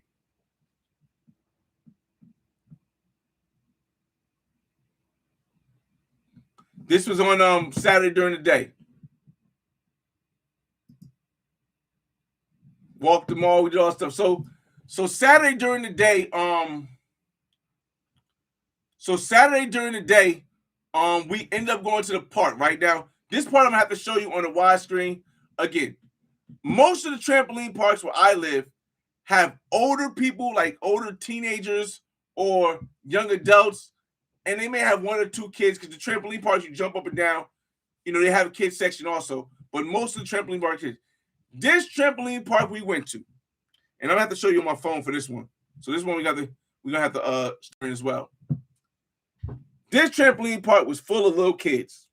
S1: this was on Saturday during the day. Walked the mall, we did all that stuff. So Saturday during the day, we end up going to the park. Right now, this part I'm gonna have to show you on the wide screen. Again, most of the trampoline parks where I live have older people, like older teenagers or young adults, and they may have 1 or 2 kids because the trampoline parks you jump up and down. You know, they have a kids section also, but most of the trampoline park kids. This trampoline park we went to, and I'm gonna have to show you on my phone for this one. So this one we're gonna have to start as well. This trampoline park was full of little kids.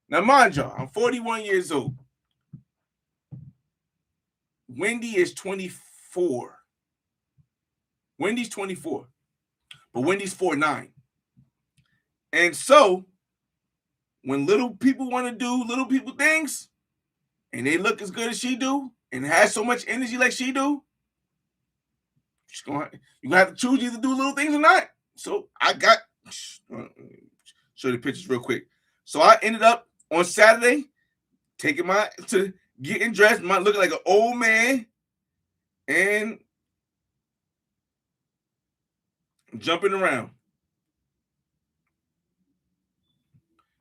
S1: Now, mind y'all, I'm 41 years old. Wendy is 24. Wendy's 24, but Wendy's 4'9". And so, when little people want to do little people things, and they look as good as she do, and has so much energy like she do, you're gonna have to choose either do little things or not. So I got show you the pictures real quick. So I ended up on Saturday getting dressed, looking like an old man, and jumping around.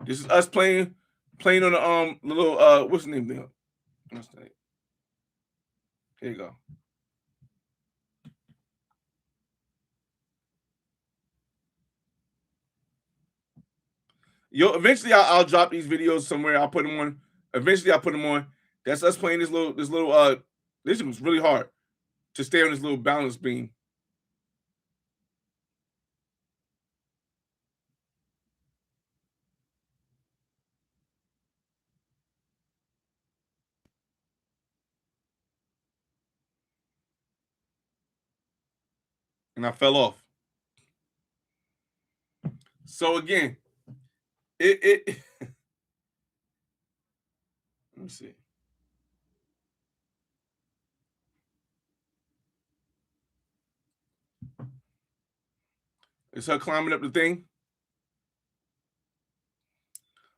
S1: This is us playing on the little what's the name there? What's the name? Here you go. Eventually I'll drop these videos somewhere. I'll put them on. Eventually I'll put them on. That's us playing this little this was really hard to stay on this little balance beam. And I fell off. So again, it let me see. It's her climbing up the thing.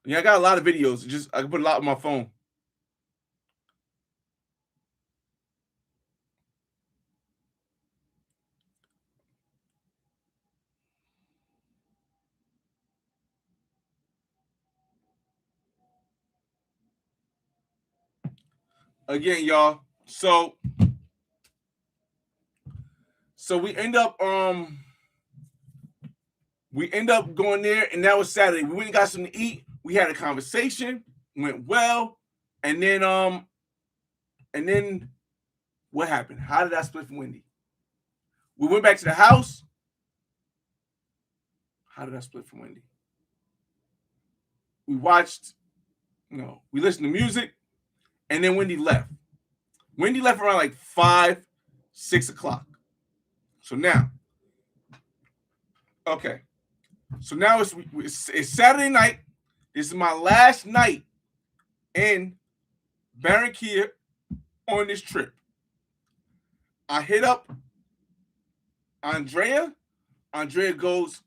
S1: Yeah, I got a lot of videos. Just I can put a lot on my phone. Again, y'all. So we end up going there, and that was Saturday. We went and got something to eat. We had a conversation, went well, and then what happened? How did I split from Wendy? We went back to the house. How did I split from Wendy? We watched, we listened to music, and then Wendy left. Wendy left around like 5, 6 o'clock. So now, okay. So now it's Saturday night. This is my last night in Barranquilla on this trip. I hit up Andrea. Andrea goes,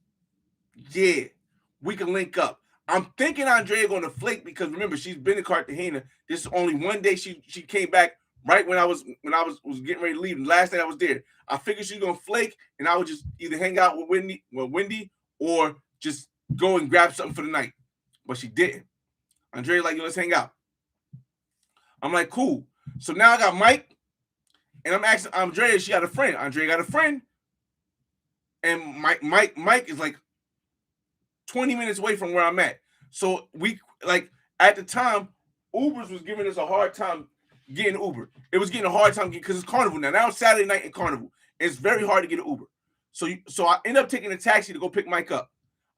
S1: yeah, we can link up. I'm thinking Andrea going to flake because remember she's been in Cartagena. This is only one day she came back right when I was getting ready to leave. The last day I was there, I figured she's gonna flake and I would just either hang out with Wendy or just go and grab something for the night. But she didn't. Andrea like, let's hang out. I'm like, cool. So now I got Mike, and I'm asking Andrea, she got a friend. Andrea got a friend, and Mike is like 20 minutes away from where I'm at. So we like at the time, Ubers was giving us a hard time getting Uber. It was getting a hard time because it's Carnival now. Now it's Saturday night in Carnival. It's very hard to get an Uber. So I end up taking a taxi to go pick Mike up.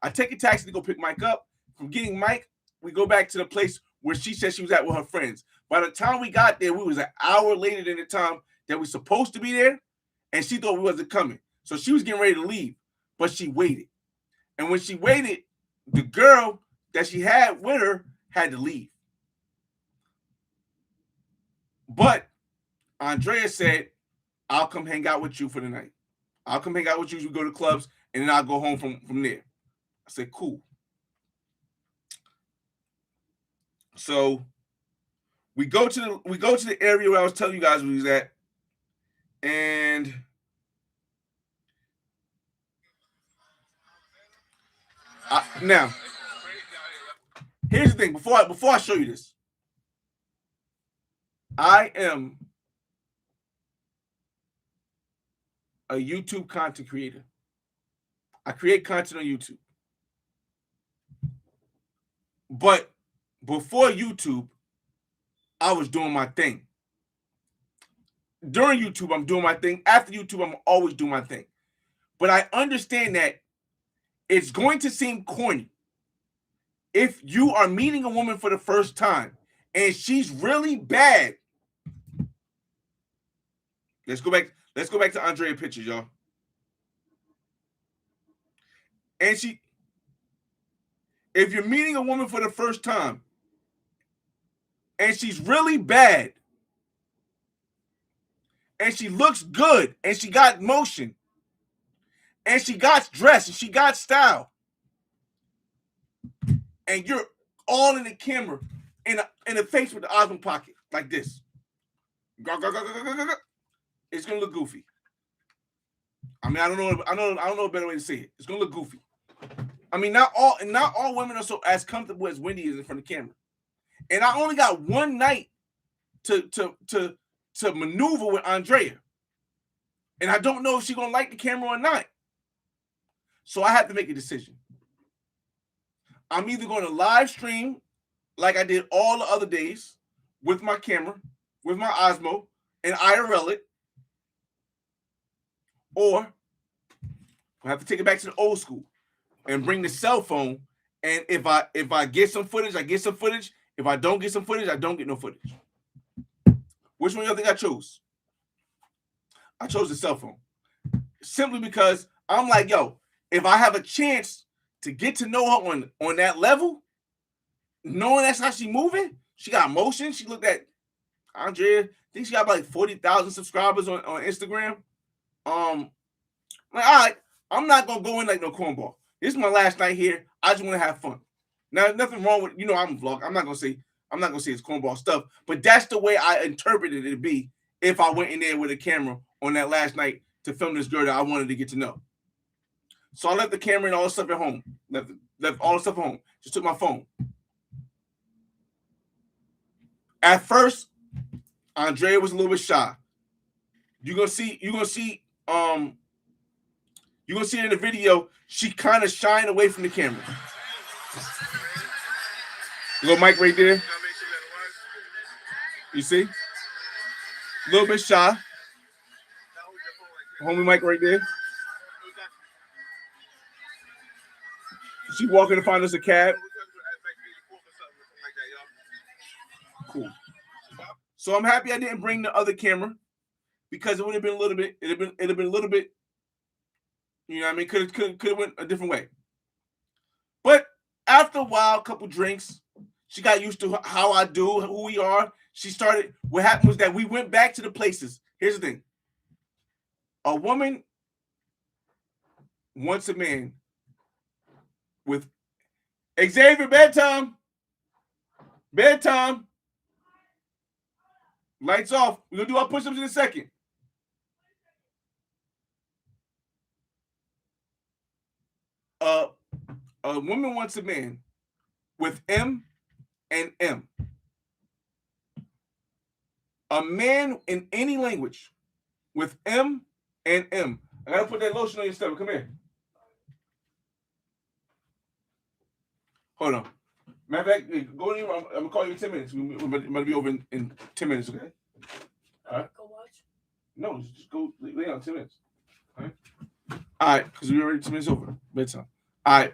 S1: I take a taxi to go pick Mike up. From getting Mike, we go back to the place where she said she was at with her friends. By the time we got there, we was an hour later than the time that we supposed to be there, and she thought we wasn't coming. So she was getting ready to leave, but she waited. And when she waited, the girl that she had with her had to leave. But Andrea said, I'll come hang out with you for the night. I'll come hang out with you. We go to clubs, and then I'll go home from there. I said, cool. So we go to the area where I was telling you guys we was at, and now here's the thing. Before I show you this, I am a YouTube content creator. I create content on YouTube. But before YouTube, I was doing my thing. During YouTube, I'm doing my thing. After YouTube, I'm always doing my thing. But I understand that it's going to seem corny if you are meeting a woman for the first time and she's really bad. Let's go back to Andrea pictures, y'all. And if you're meeting a woman for the first time and she's really bad and she looks good and she got motion and she got dress and she got style and you're all in the camera in the face with the Osmond pocket like this, it's gonna look goofy. I mean, I don't know a better way to say it. It's gonna look goofy. I mean, not all women are so as comfortable as Wendy is in front of the camera. And I only got one night to maneuver with Andrea. And I don't know if she's gonna like the camera or not. So I have to make a decision. I'm either going to live stream like I did all the other days with my camera, with my Osmo, and IRL it, or I have to take it back to the old school and bring the cell phone. And if I get some footage, I get some footage. If I don't get some footage, I don't get no footage. Which one y'all think I chose? I chose the cell phone. Simply because I'm like, yo, if I have a chance to get to know her on that level, knowing that's how she moving, she got motion. She looked at Andrea. I think she got like 40,000 subscribers on Instagram. Like, all right, I'm not gonna go in like no cornball. This is my last night here. I just want to have fun. Now, nothing wrong with, I'm a vlog. I'm not gonna say it's cornball stuff, but that's the way I interpreted it to be if I went in there with a camera on that last night to film this girl that I wanted to get to know. So I left the camera and all the stuff at home. Left all the stuff at home. Just took my phone. At first, Andrea was a little bit shy. You're gonna see it in the video. She kind of shying away from the camera. Little mic right there. You see? A little bit shy. Homie mic right there. She walking to find us a cab. Cool. So I'm happy I didn't bring the other camera because it would have been a little bit. It'd have been a little bit. You know what I mean? Could have went a different way. But after a while, a couple drinks, she got used to how I do, who we are. She started. What happened was that we went back to the places. Here's the thing: a woman wants a man with Xavier bedtime. Lights off. We're gonna do our push-ups in a second. A woman wants a man with M and M. A man in any language with M and M. I gotta put that lotion on your stomach. Come here. Hold on. Matter of fact, go in. I'm gonna call you in 10 minutes. We're gonna be over in 10 minutes, okay? All right.
S4: Go watch.
S1: No, just go lay down 10 minutes. All right, because we're already 10 minutes over. Bedtime. All right.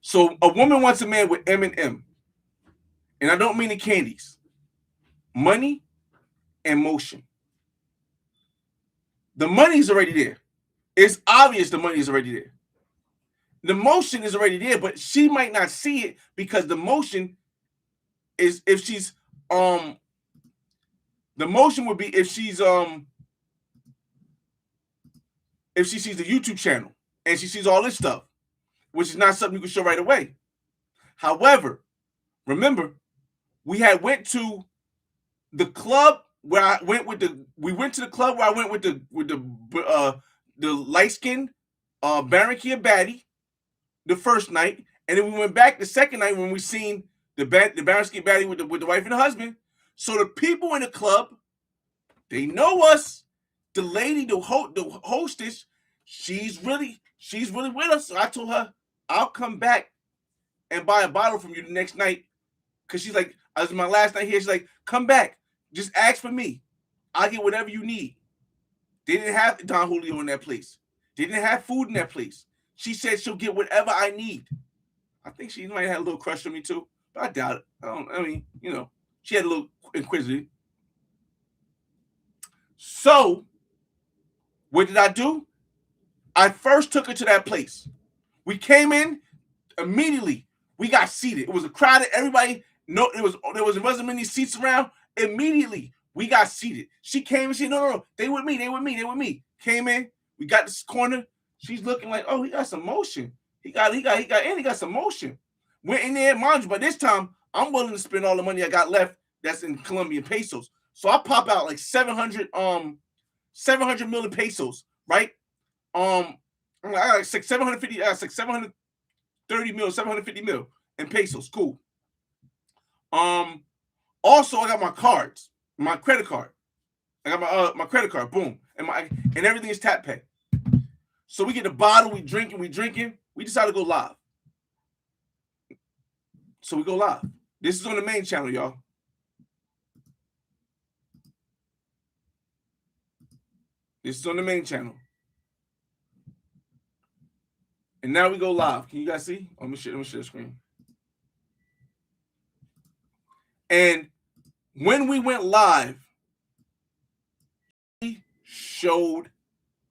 S1: So a woman wants a man with M and M. And I don't mean the candies. Money and motion. The money's already there. It's obvious the money is already there. The motion is already there, but she might not see it because the motion is if she's the motion would be if she's if she sees the YouTube channel and she sees all this stuff, which is not something you can show right away. However, remember, we went to the club where I went with the light-skinned Barranquilla baddie the first night, and then we went back the second night when we seen the Barranquilla baddie with the wife and the husband. So the people in the club, they know us. The lady, the hostess, she's really with us. So I told her, I'll come back and buy a bottle from you the next night. Cause she's like, I was my last night here. She's like, come back. Just ask for me. I'll get whatever you need. They didn't have Don Julio in that place. They didn't have food in that place. She said she'll get whatever I need. I think she might have a little crush on me too, but I doubt it. She had a little inquisitive. So, what did I do? I first took her to that place. We came in immediately. We got seated. It was a crowded. Everybody, there wasn't many seats around. Immediately, we got seated. She came and said, no, they with me. Came in. We got this corner. She's looking like, oh, he got some motion. He got some motion. Went in there, mind you, but this time I'm willing to spend all the money I got left that's in Colombian pesos. So I pop out like 700 million pesos, right? I got like 730 mil, 750 mil in pesos. Cool. Also I got my cards, my credit card. I got my credit card, boom, and everything is tap pay. So we get the bottle, we drinking. We decide to go live. So we go live. This is on the main channel, y'all. This is on the main channel. And now we go live. Can you guys see? Let me share the screen. And when we went live, we showed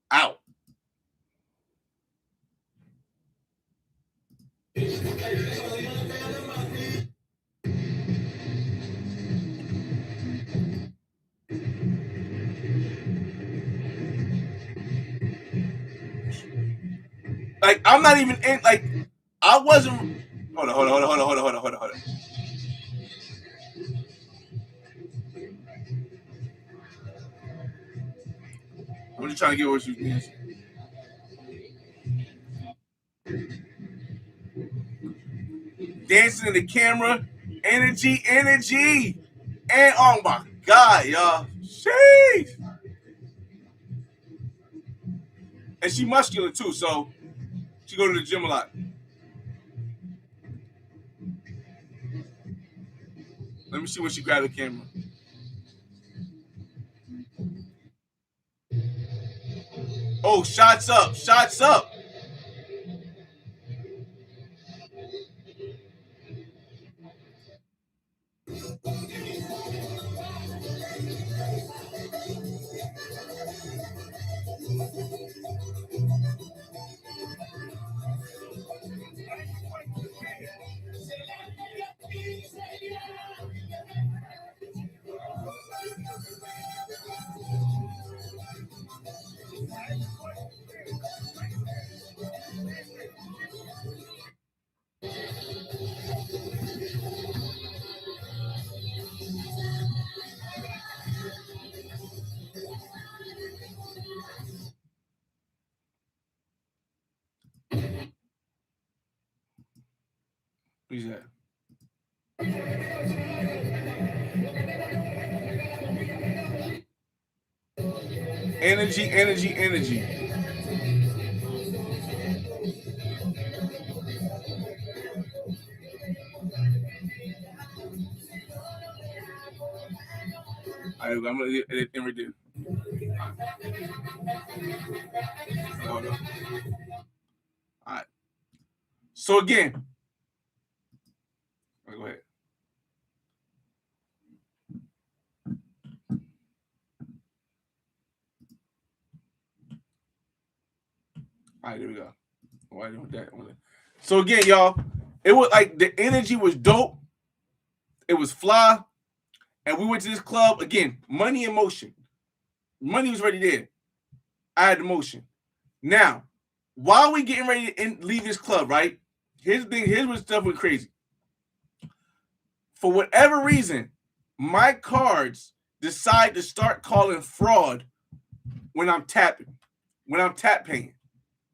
S1: out. Like, I'm not even in, like, I wasn't, Hold on, hold on, hold on, hold on, hold on, hold on, hold on, hold on. I'm just trying to get what you mean. Dancing in the camera, energy, energy. And oh my God, y'all. Sheesh. And she muscular too, so she go to the gym a lot. Let me see when she grab the camera. Oh, shots up, shots up. Who's that? Energy, energy, energy. All right, I'm gonna edit and redo. Hold on. All right. So again, go ahead. All right, there we go. Why didn't that? So again, y'all, it was like the energy was dope. It was fly, and we went to this club again. Money in motion. Money was already there. I had the motion. Now, while we getting ready to leave this club, right? Here's the thing. Here's what stuff went crazy. For whatever reason, my cards decide to start calling fraud when I'm tapping, when I'm tap paying.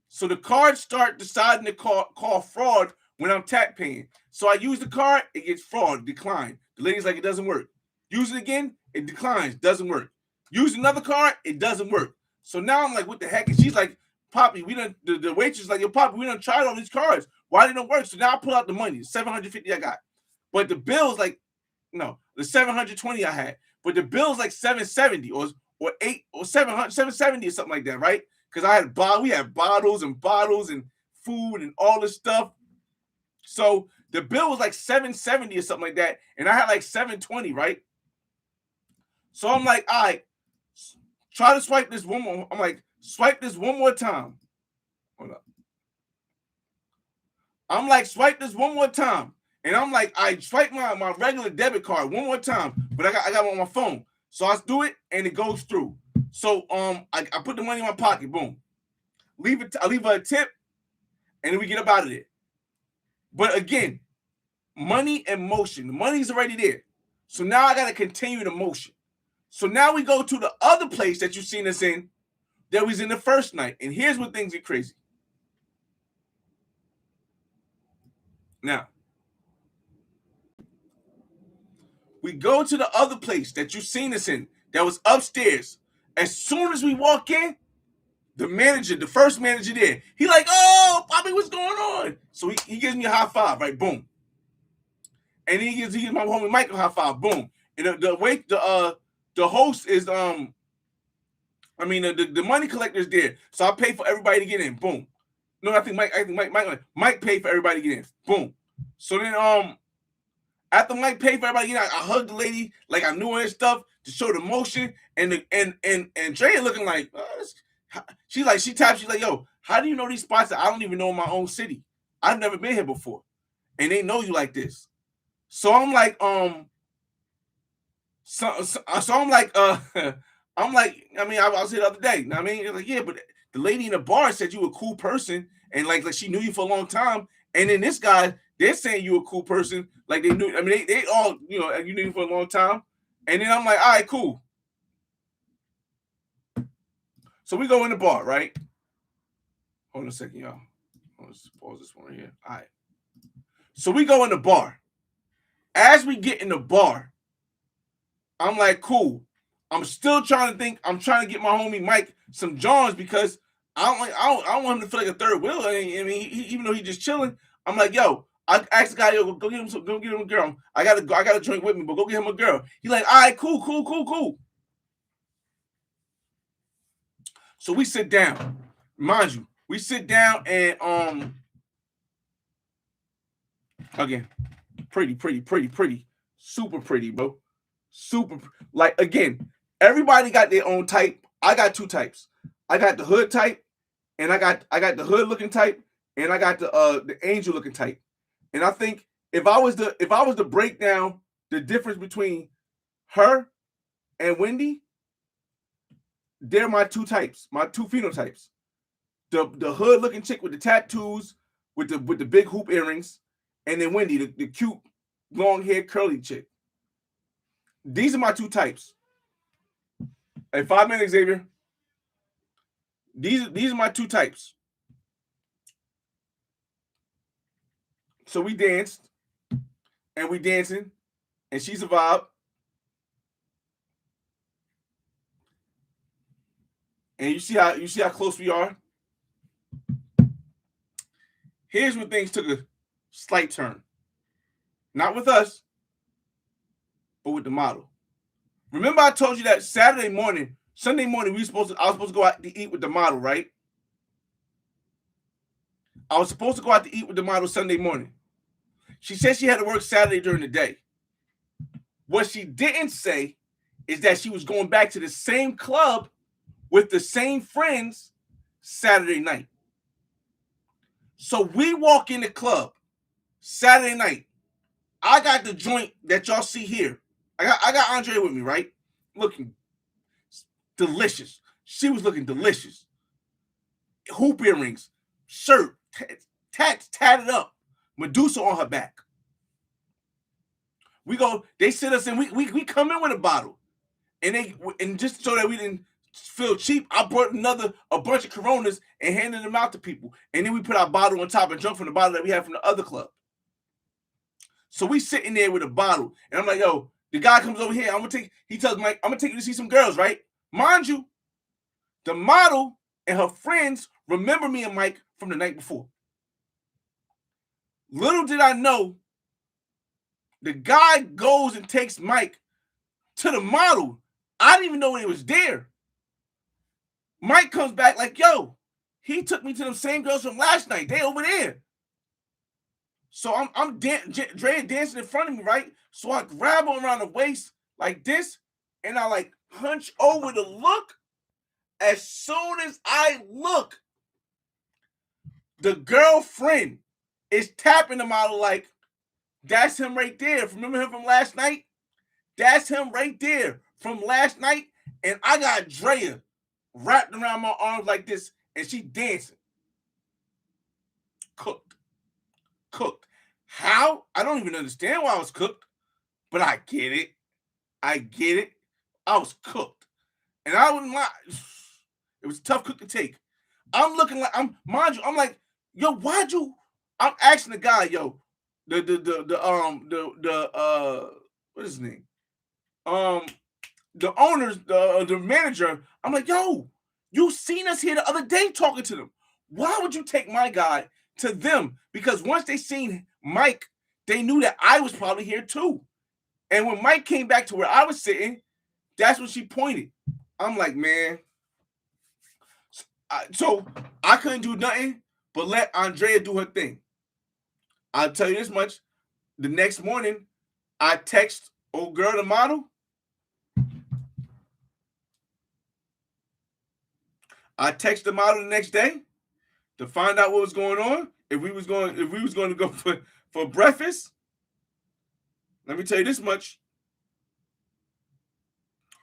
S1: So the cards start deciding to call fraud when I'm tap paying. So I use the card, it gets fraud, decline. The lady's like, it doesn't work. Use it again, it declines, doesn't work. Use another card, it doesn't work. So now I'm like, what the heck? And she's like, Poppy, we done, the waitress is like, yo, Poppy, we done tried all these cards. Why didn't it work? So now I pull out the money, $750 I got. But the bill's like, no, the 720 I had. But the bill's like 770 or 8 or 700, 770 or something like that, right? Because we had bottles and food and all this stuff. So the bill was like 770 or something like that. And I had like 720, right? So I'm like, all right, try to swipe this one more. I'm like, swipe this one more time. Hold up. I'm like, swipe this one more time. And I'm like, I swipe my regular debit card one more time, but I got it on my phone. So I do it and it goes through. So I put the money in my pocket, boom. I leave her a tip, and then we get up out of there. But again, money and motion. The money's already there. So now I gotta continue the motion. So now we go to the other place that you've seen us in that was in the first night. And here's where things get crazy. Now, we go to the other place that you've seen us in that was upstairs. As soon as we walk in, the manager, the first manager there, he like, oh, Bobby, what's going on? So he gives me a high five, right? Boom. And he gives my homie Mike a high five, boom. And the host is the money collector is there. So I pay for everybody to get in, boom. No, I think Mike paid for everybody to get in, boom. So then after Mike paid for everybody to get in, I hugged the lady like I knew her and stuff to show the motion, and Drea looking like she taps, she's like, yo, how do you know these spots that I don't even know in my own city? I've never been here before. And they know you like this. So I'm like, I'm like, I was here the other day. You know what I mean? Like, yeah, but the lady in the bar said you were a cool person and like she knew you for a long time. And then this guy they're saying you a cool person, like they knew. I mean, they all, you know, you knew for a long time. And then I'm like, all right, cool. So we go in the bar, right? Hold on a second, y'all. Let's pause this one right here. All right. So we go in the bar. As we get in the bar, I'm like, cool. I'm still trying to think. I'm trying to get my homie Mike some Johns because I don't want him to feel like a third wheel. I mean, even though he's just chilling, I'm like, yo, I asked the guy, yo, go get him a girl. I got a drink with me, but go get him a girl. He's like, all right, cool. So we sit down. Mind you, we sit down and again, pretty, super pretty, bro. Super, like, again, everybody got their own type. I got two types. I got the hood type, and I got the hood looking type, and I got the angel looking type. And I think if I was to break down the difference between her and Wendy, they're my two types, my two phenotypes. The hood looking chick with the tattoos, with the big hoop earrings, and then Wendy, the cute long haired curly chick. These are my two types. Hey, 5 minutes, Xavier. These are my two types. So we danced, and we dancing, and she's a vibe. And you see how close we are. Here's when things took a slight turn. Not with us, but with the model. Remember I told you that Sunday morning, I was supposed to go out to eat with the model, right? I was supposed to go out to eat with the model Sunday morning. She said she had to work Saturday during the day. What she didn't say is that she was going back to the same club with the same friends Saturday night. So we walk in the club Saturday night. I got the joint that y'all see here. I got Andre with me, right? Looking delicious. She was looking delicious. Hoop earrings, shirt, tatted up, Medusa on her back. We go, they sit us in, we come in with a bottle. And just so that we didn't feel cheap, I brought a bunch of Coronas and handed them out to people. And then we put our bottle on top and drunk from the bottle that we had from the other club. So we sitting there with a bottle, and I'm like, yo, the guy comes over here. He tells Mike, I'm gonna take you to see some girls, right? Mind you, the model and her friends remember me and Mike from the night before. Little did I know, the guy goes and takes Mike to the model. I didn't even know he was there. Mike comes back like, yo, he took me to them same girls from last night. They over there. So Dre dancing in front of me, right? So I grab him around the waist like this, and I like hunch over to look. As soon as I look, the girlfriend is tapping the model like, that's him right there. Remember him from last night? That's him right there from last night. And I got Drea wrapped around my arms like this, and she dancing. Cooked. How? I don't even understand why I was cooked, but I get it. I was cooked. And I wouldn't lie. It was a tough cook to take. I'm looking like, mind you, I'm like, yo, I'm asking the guy, yo, what is his name? The owners, the manager, I'm like, yo, you seen us here the other day talking to them. Why would you take my guy to them? Because once they seen Mike, they knew that I was probably here too. And when Mike came back to where I was sitting, that's when she pointed. I'm like, man. So I couldn't do nothing but let Andrea do her thing. I'll tell you this much. The next morning, I text old girl, the model. I text the model the next day to find out what was going on. If we was going to go for breakfast. Let me tell you this much.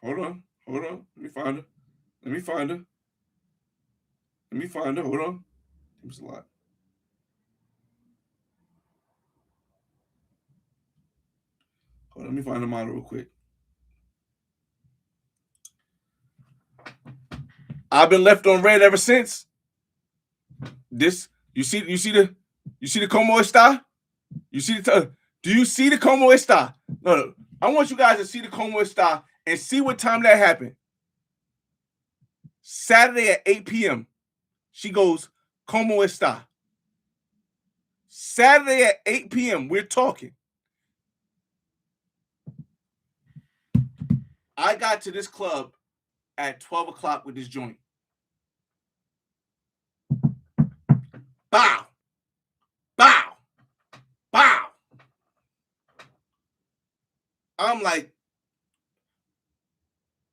S1: Hold on. Let me find her. Hold on. It was a lot. Let me find the model real quick. I've been left on red ever since. This you see the como esta? You see the do you see the como esta? No, I want you guys to see the como esta and see what time that happened. Saturday at 8 p.m. She goes, como esta? Saturday at 8 p.m. We're talking. I got to this club at 12 o'clock with this joint. Bow. Bow. Bow. I'm like,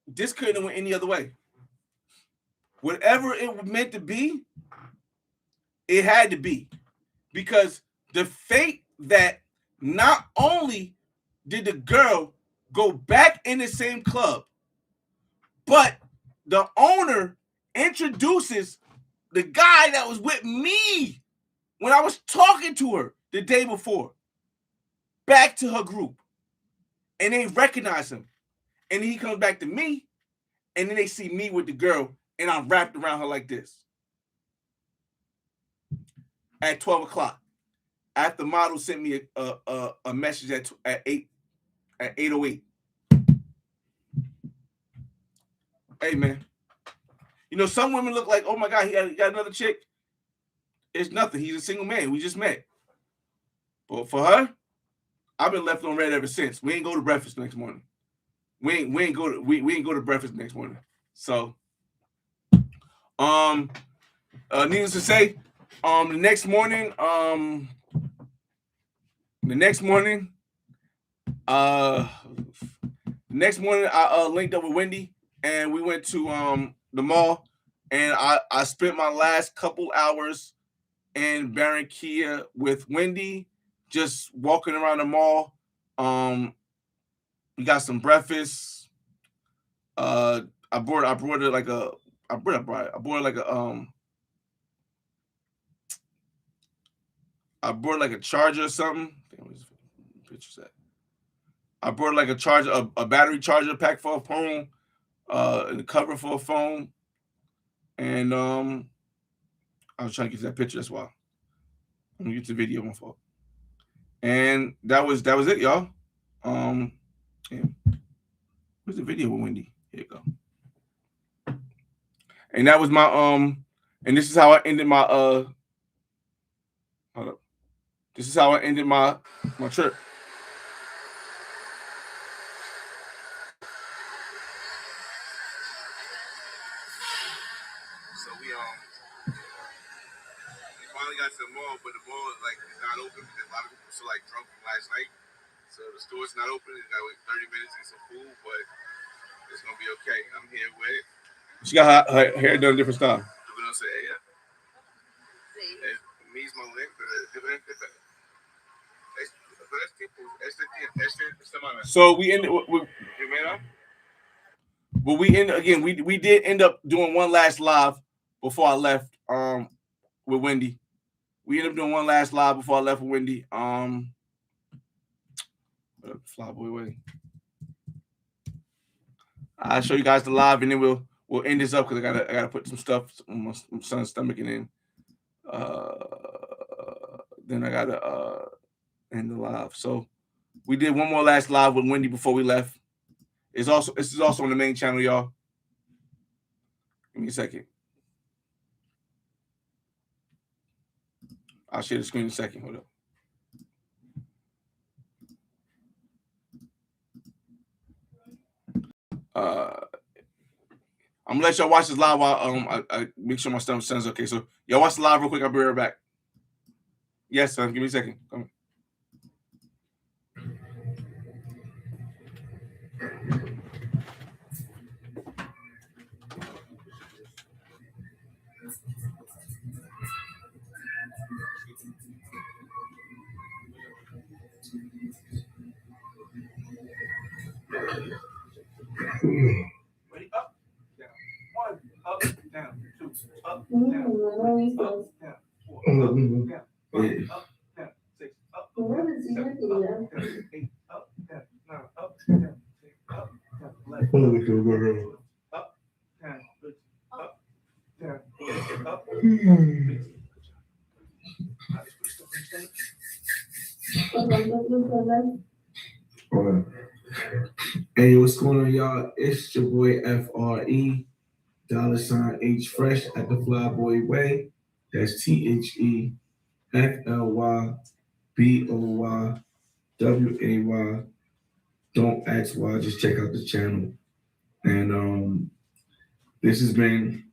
S1: this couldn't have went any other way. Whatever it was meant to be, it had to be. Because the fate that not only did the girl go back in the same club, but the owner introduces the guy that was with me when I was talking to her the day before back to her group. And they recognize him. And then he comes back to me, and then they see me with the girl, and I'm wrapped around her like this. At 12 o'clock. After the model sent me a message at 8:08. Hey, man. You know, some women look like, oh, my God, he got another chick. It's nothing. He's a single man. We just met. But for her, I've been left on red ever since. We ain't go to breakfast next morning. We ain't go to breakfast next morning. So, needless to say, the next morning, I linked up with Wendy and we went to the mall, and I spent my last couple hours in Barranquilla with Wendy, just walking around the mall. We got some breakfast. I bought a charger or something. I brought like a charger, a battery charger pack for a phone, and a cover for a phone. And I was trying to get to that picture. That's why. Let me get to the video, my fault. And that was it, y'all. Yeah. Where's the video with Wendy? Here you go. And that was my and this is how I ended my hold up. This is how I ended my trip. So we finally got to the mall, but the mall is not open because a lot of people still drunk from last night. So the store's not open. It's got 30 minutes to get some food, but it's gonna be okay. I'm here with it. She got her hair done different style. So we ended. But we did end up doing one last live before I left. With Wendy. We ended up doing one last live before I left with Wendy. Flyboy way. I'll show you guys the live, and then we'll end this up because I gotta put some stuff on my son's stomach, and then I gotta end the live. So we did one more last live with Wendy before we left. This is also on the main channel, y'all. Give me a second. I'll share the screen in a second. Hold up. I'm gonna let y'all watch this live while I make sure my stomach sounds okay. So y'all watch the live real quick. I'll be right back. Yes, son. Give me a second. Come Ready? Up, down. 1, up, down. 2, up, down. 3, up, down. 4, up, down. 5, up, down. 6, up, down. 7, up, down. 8, up, down. 9, Hold on. Hey, what's going on, y'all? It's your boy FRE, $H Fresh at the Flyboy Way. That's THEFLYBOYWAY. Don't ask why, just check out the channel. And this has been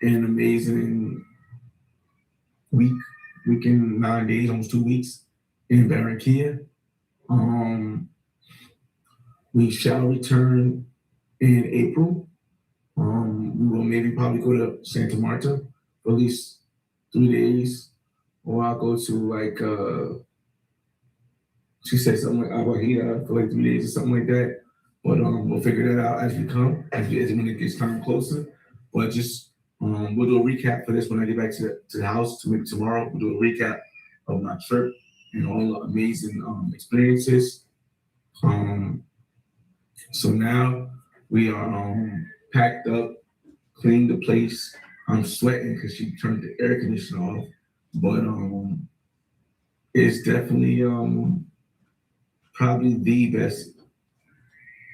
S1: an amazing week in 9 days, almost 2 weeks in Barranquilla. We shall return in April. We will maybe probably go to Santa Marta for at least 3 days, or I'll go to like she said something like Barranquilla for like 3 days or something like that. But we'll figure that out as we come, as when it gets time closer. But just we'll do a recap for this when I get back to the house. Maybe tomorrow we'll do a recap of my trip and all the amazing experiences. So now we are packed up, cleaned the place. I'm sweating because she turned the air conditioner off, but it's definitely probably the best,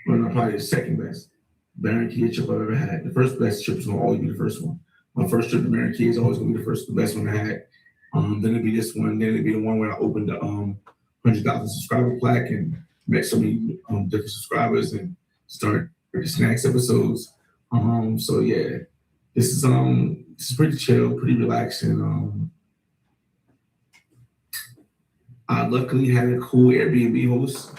S1: well, not probably the second best Barranquilla trip I've ever had. The first best trip is gonna always be the first one. My first trip to Barranquilla is always gonna be the best one I had. Then it'll be this one. Then it'll be the one where I opened the 100,000 subscriber plaque and met so many different subscribers and started the snacks episodes. So yeah, this is pretty chill, pretty relaxing. I luckily had a cool Airbnb host.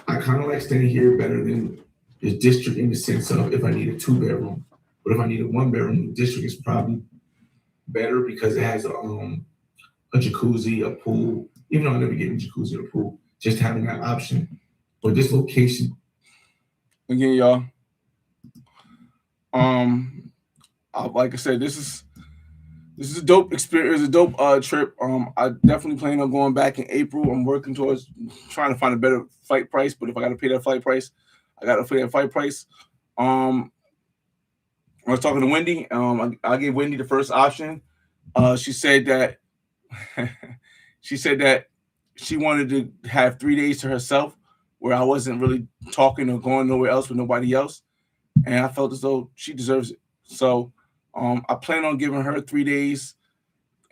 S1: I kind of like staying here better than the district in the sense of if I need a 2-bedroom, but if I need a 1-bedroom, the district is probably better because it has a jacuzzi, a pool. Even though I never get a jacuzzi or a pool, just having that option. But this location, again, y'all. Like I said, this is a dope experience, a dope trip. I definitely plan on going back in April. I'm working towards trying to find a better flight price, but if I got to pay that flight price, I got to pay that flight price. I was talking to Wendy. I gave Wendy the first option. She said that she wanted to have 3 days to herself, where I wasn't really talking or going nowhere else with nobody else, and I felt as though she deserves it. So I plan on giving her 3 days,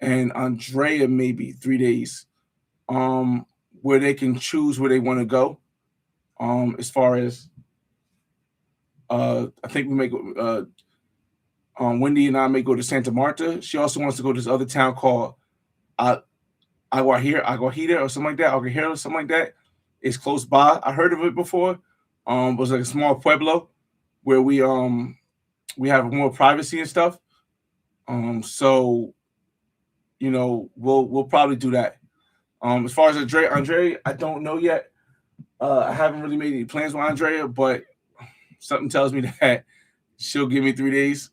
S1: and Andrea maybe 3 days, where they can choose where they want to go. As far as I think we may go. Wendy and I may go to Santa Marta. She also wants to go to this other town called Aguajira or something like that. Aguajira or something like that. It's close by. I heard of it before. It was like a small pueblo where we have more privacy and stuff. So we'll probably do that. As far as Andrea, I don't know yet. I haven't really made any plans with Andrea, but something tells me that she'll give me 3 days,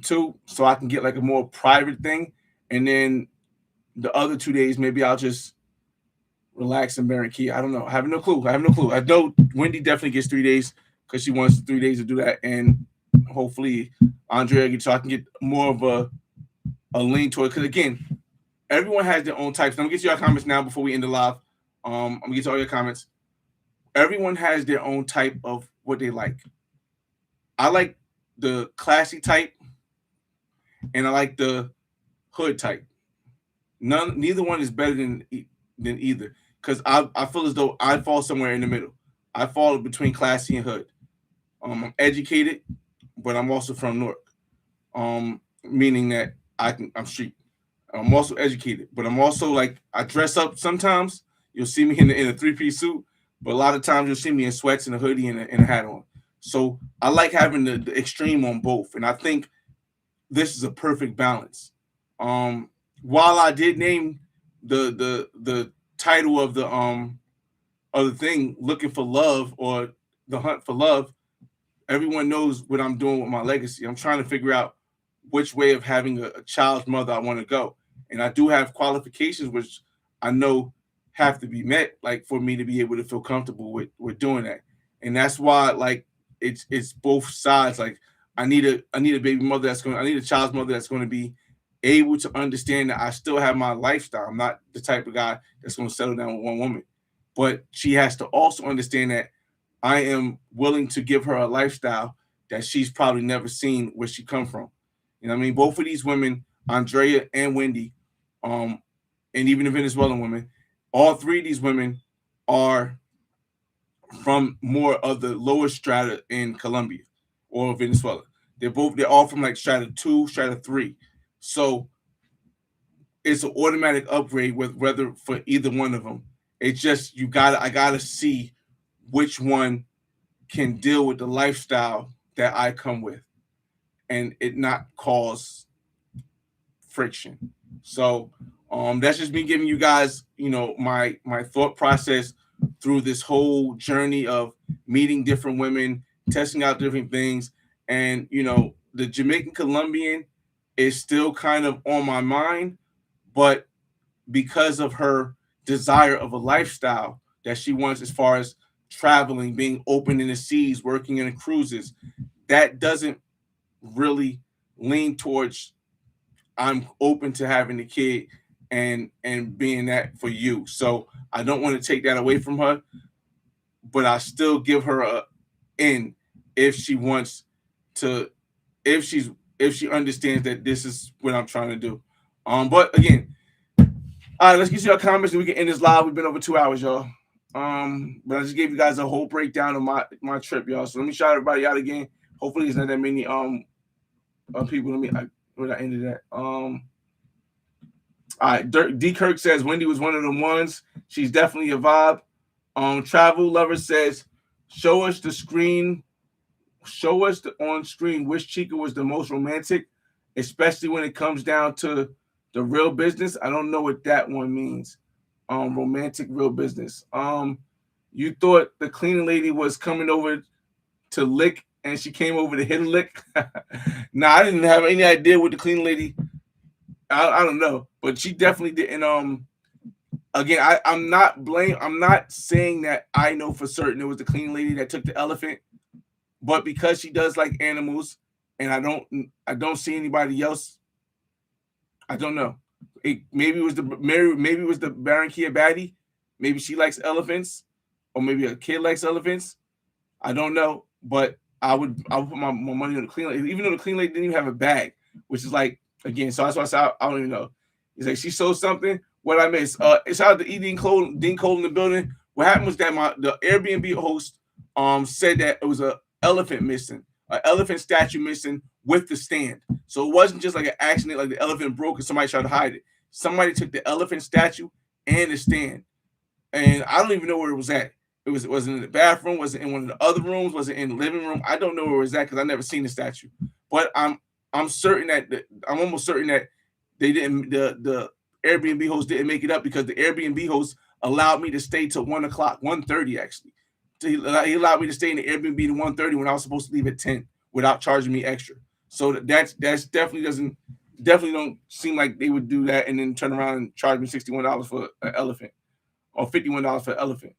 S1: too, so I can get like a more private thing, and then the other 2 days maybe I'll just relax in Barranquilla. I don't know. I have no clue. I know Wendy definitely gets 3 days because she wants 3 days to do that, and hopefully Andrea gets so I can get more of a lean toward. Because again, everyone has their own types. I'm gonna get to your comments now before we end the live. I'm gonna get to all your comments. Everyone has their own type of what they like. I like the classy type, and I like the hood type. Neither one is better than either, because I feel as though I fall somewhere in the middle. I fall between classy and hood. I'm educated, but I'm also from Newark, meaning that I'm street. I'm also educated, but I'm also like I dress up sometimes. You'll see me in a 3-piece suit, but a lot of times you'll see me in sweats and a hoodie and a hat on. So I like having the extreme on both, and I think this is a perfect balance. While I did name the title of the thing "Looking for Love" or "The Hunt for Love," everyone knows what I'm doing with my legacy. I'm trying to figure out which way of having a child's mother I want to go, and I do have qualifications which I know have to be met, like for me to be able to feel comfortable with doing that, and that's why like it's both sides. Like I need a baby mother I need a child's mother that's going to be able to understand that I still have my lifestyle. I'm not the type of guy that's going to settle down with one woman. But she has to also understand that I am willing to give her a lifestyle that she's probably never seen where she come from. You know what I mean? Both of these women, Andrea and Wendy, and even the Venezuelan women, all three of these women are from more of the lower strata in Colombia or Venezuela. They're all from like strata 2, strata 3. So it's an automatic upgrade with whether for either one of them. It's just I gotta see which one can deal with the lifestyle that I come with and it not cause friction. So that's just me giving you guys, my thought process through this whole journey of meeting different women, testing out different things, and the Jamaican Colombian is still kind of on my mind, but because of her desire of a lifestyle that she wants as far as traveling, being open in the seas, working in the cruises, that doesn't really lean towards I'm open to having a kid and being that for you. So I don't want to take that away from her, but I still give her a in if she wants to, if she understands that this is what I'm trying to do. But again, all right, let's get to your comments and we can end this live. We've been over 2 hours, y'all. But I just gave you guys a whole breakdown of my trip, y'all. So let me shout everybody out again. Hopefully, there's not that many people. Where I ended that. All right, D Kirk says Wendy was one of the ones. She's definitely a vibe. Travel Lover says, show us the screen. Show us on screen which Chica was the most romantic, especially when it comes down to the real business. I don't know what that one means. Romantic real business. You thought the cleaning lady was coming over to lick and she came over to hit a lick? Nah, I didn't have any idea what the cleaning lady. I don't know, but she definitely didn't. Again, I'm not saying that I know for certain it was the cleaning lady that took the elephant, but because she does like animals, and I don't see anybody else. I don't know. Maybe it was the Barranquilla baddie. Maybe she likes elephants, or maybe a kid likes elephants. I don't know, but I would put my money on the clean lady, even though the clean lady didn't even have a bag, which is like again. So that's why I said I don't even know. He's like, she sold something. What I missed? It's out to Dean Cole in the building. What happened was that the Airbnb host said that it was an elephant missing, an elephant statue missing with the stand. So it wasn't just like an accident, like the elephant broke and somebody tried to hide it. Somebody took the elephant statue and the stand, and I don't even know where it was at. Was it in the bathroom? Was it in one of the other rooms? Was it in the living room? I don't know where it was at because I never seen the statue. But I'm certain that I'm almost certain that they didn't. The Airbnb host didn't make it up because the Airbnb host allowed me to stay till 1:30 actually. So he allowed me to stay in the Airbnb to 1:30 when I was supposed to leave at 10 without charging me extra. So that's definitely don't seem like they would do that and then turn around and charge me $61 for an elephant or $51 for an elephant.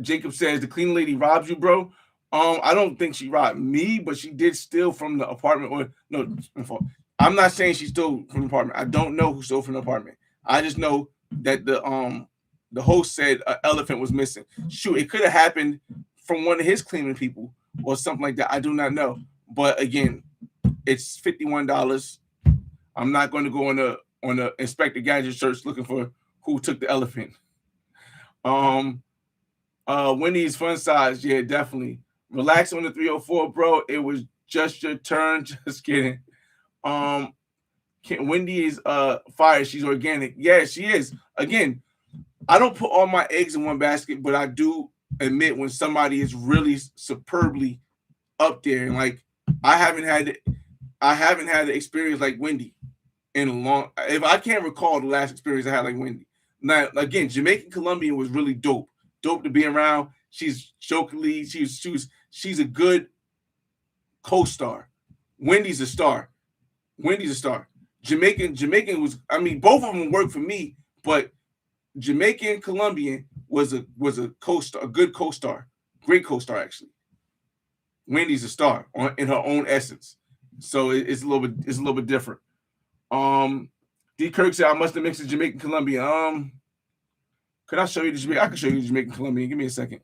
S1: Jacob says the cleaning lady robs you, bro. I don't think she robbed me, but she did steal from the apartment. Or no, I'm not saying she stole from the apartment. I don't know who stole from the apartment. I just know that the host said an elephant was missing. Shoot, it could have happened from one of his cleaning people or something like that. I do not know. But again, it's $51. I'm not going to go on the Inspector Gadget search looking for who took the elephant. Wendy's fun size, yeah, definitely. Relax on the 304, bro. It was just your turn. Just kidding. Wendy is fire. She's organic. Yeah, she is. Again, I don't put all my eggs in one basket, but I do admit when somebody is really superbly up there, and like I haven't had the experience like Wendy in a long. If I can't recall the last experience I had like Wendy. Now again, Jamaican Colombian was really dope to be around. She's jokingly, she's a good co-star. Wendy's a star. Jamaican was, I mean, both of them worked for me, but Jamaican Colombian was a co-star, a good co-star, great co-star actually. Wendy's a star in her own essence. So it's a little bit different. D Kirk said I must have mixed the Jamaican Colombian. Could I show you the Jamaican? I can show you the Jamaican Colombian. Give me a second.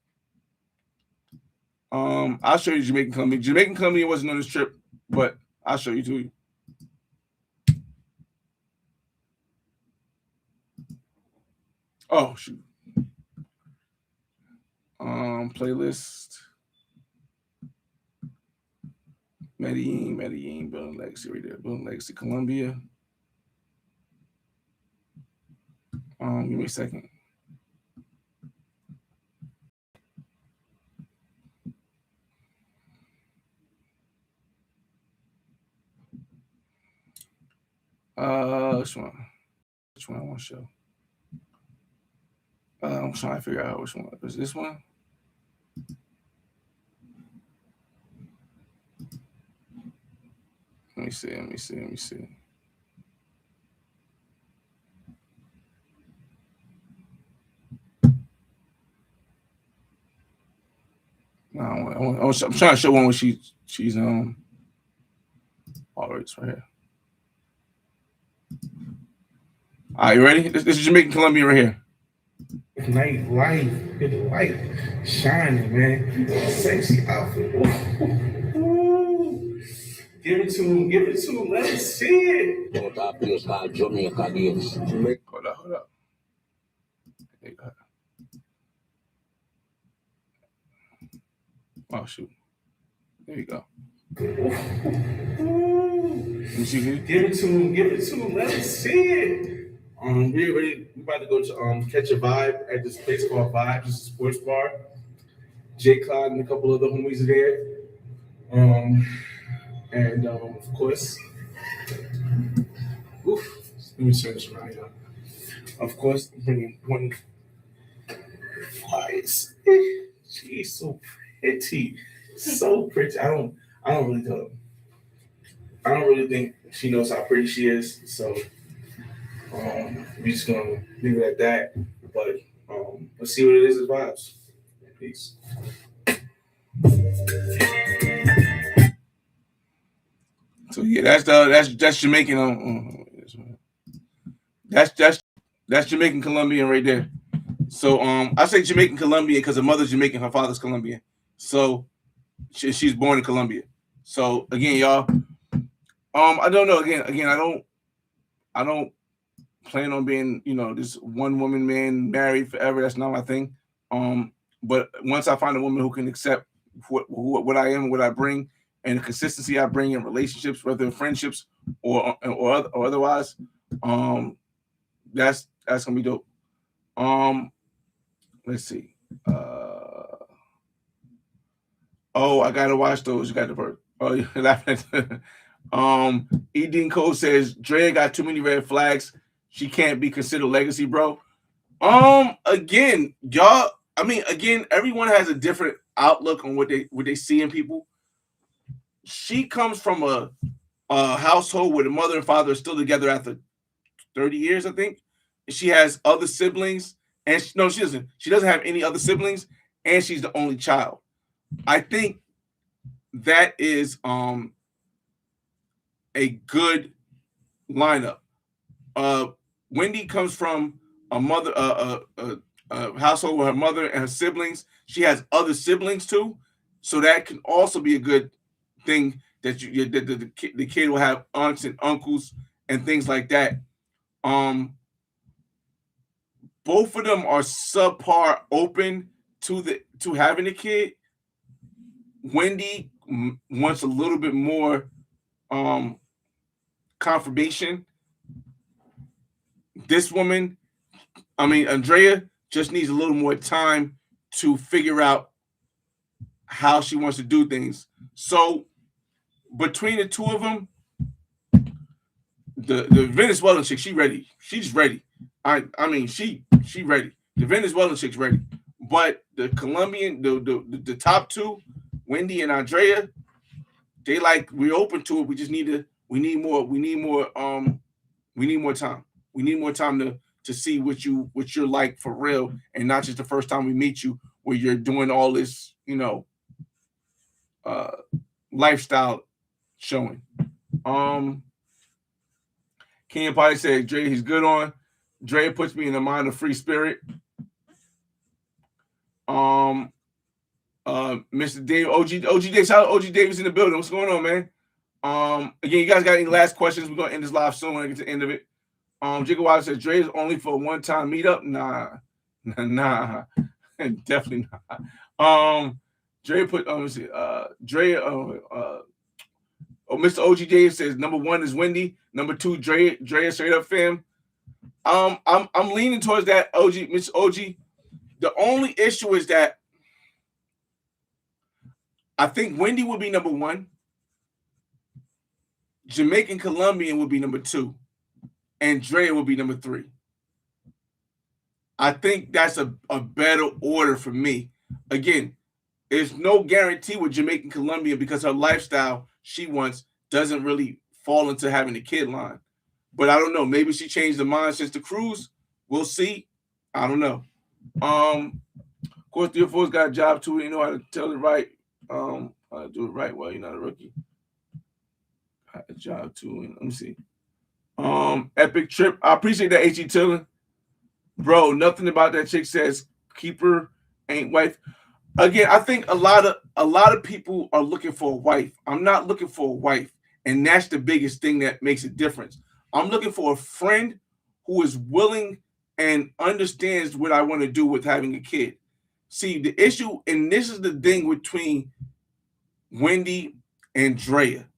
S1: I'll show you the Jamaican Colombian. Jamaican Colombian wasn't on this trip, but I'll show you to you. Oh shoot. Playlist. Medellin, Building Legacy right there. Building Legacy, Colombia. Give me a second. Which one? Which one I want to show? I'm trying to figure out which one. Is this one? Let me see. No, I'm trying to show one where she's all right, it's right here. All right, you ready? This is Jamaican Colombia right here.
S5: Night light, get the light shining, man. Sexy outfit. Ooh. Give it to him. Let us see it.
S6: Hold up. There
S1: you go. Oh shoot. There you go. You see here?
S5: Give it to him. Let us see it. We about to go to catch a vibe at this place called Vibe. It's a sports bar. Jay Clyde and a couple other homies are there. And of course, let me turn this around here. Of course, bringing one. She's so pretty, so pretty. I don't really think she knows how pretty she is. So we're just gonna leave it at that. But let's see what it is. Vibes. Peace.
S1: So yeah, that's Jamaican. That's Jamaican Colombian right there. So I say Jamaican Colombian because her mother's Jamaican, her father's Colombian. So she's born in Colombia. So again, y'all, I don't know. Again, I don't plan on being, this one woman man married forever. That's not my thing. But once I find a woman who can accept what I am, what I bring, and the consistency I bring in relationships, whether friendships or otherwise, that's gonna be dope. Let's see. I gotta watch those. You got the bird. Oh, you're laughing at Edine Cole says Drea got too many red flags. She can't be considered legacy, bro. Again, y'all. I mean, everyone has a different outlook on what they see in people. She comes from a household where the mother and father are still together after 30 years, I think. She has other siblings, and she doesn't. She doesn't have any other siblings, and she's the only child. I think that is a good lineup. Wendy comes from a mother, a household with her mother and her siblings. She has other siblings too, so that can also be a good thing that the kid will have aunts and uncles and things like that. Both of them are subpar open to having a kid. Wendy wants a little bit more confirmation. This woman, Andrea, just needs a little more time to figure out how she wants to do things. So between the two of them, the Venezuelan chick, she ready. She's ready. She ready. The Venezuelan chick's ready. But the Colombian, the top two, Wendy and Andrea, they we're open to it. We just need more time. We need more time to see what you're like for real, and not just the first time we meet you where you're doing all this, lifestyle showing. King Party said Dre, he's good on. Dre puts me in the mind of free spirit. Mr. Dave, OG Dave, shout out OG Davis in the building. What's going on, man? Again, you guys got any last questions? We're gonna end this live soon when I get to the end of it. Jacob Wilder says Dre is only for a one-time meetup. Nah, definitely not. Dre put let me see. Dre Mr. OG Dave says number 1 is Wendy, number 2 Dre straight up fam. I'm leaning towards that OG, Mr. OG. The only issue is that I think Wendy would be number 1. Jamaican Colombian would be number 2. And Dre would be number 3. I think that's a better order for me. Again, there's no guarantee with Jamaican Colombian because her lifestyle she wants doesn't really fall into having a kid line. But I don't know. Maybe she changed her mind since the cruise. We'll see. I don't know. Of course, 304's got a job too. You know how to tell it right. How to do it right. Well, you're not a rookie. Got a job too. Let me see. Epic Trip. I appreciate that, H.E. Tillin. Bro, nothing about that chick says keeper ain't wife. Again, I think a lot of people are looking for a wife. I'm not looking for a wife, and that's the biggest thing that makes a difference. I'm looking for a friend who is willing and understands what I want to do with having a kid. See, the issue, and this is the thing between Wendy and Drea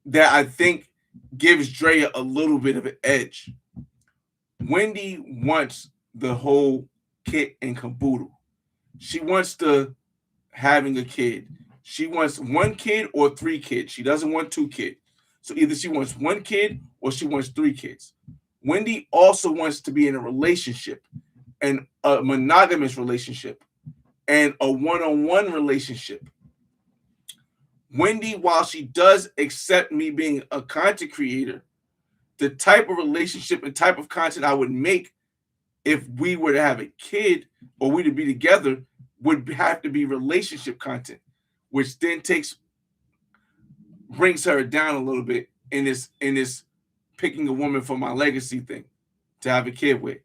S1: that I think gives Drea a little bit of an edge. Wendy wants the whole kit and caboodle. She wants having a kid. She wants 1 kid or 3 kids. She doesn't want 2 kids. So either she wants 1 kid or she wants 3 kids. Wendy also wants to be in a relationship, and a monogamous relationship, and a one-on-one relationship. Wendy, while she does accept me being a content creator, the type of relationship and type of content I would make if we were to have a kid or we to be together would have to be relationship content, which then brings her down a little bit in this picking a woman for my legacy thing to have a kid with.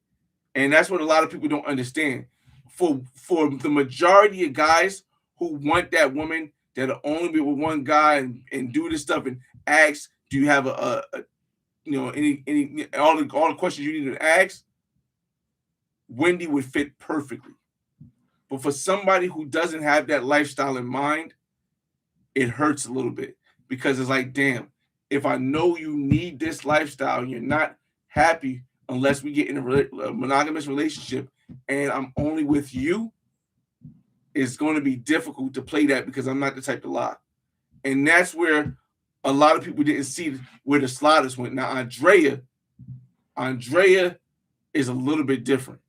S1: And that's what a lot of people don't understand. For the majority of guys who want that woman that'll only be with one guy and do this stuff and ask, do you have any all the questions you need to ask, Wendy would fit perfectly. But for somebody who doesn't have that lifestyle in mind, it hurts a little bit because it's like, damn, if I know you need this lifestyle and you're not happy unless we get in a monogamous relationship and I'm only with you, it's going to be difficult to play that because I'm not the type to lie. And that's where a lot of people didn't see where the sliders went. Now, Andrea is a little bit different.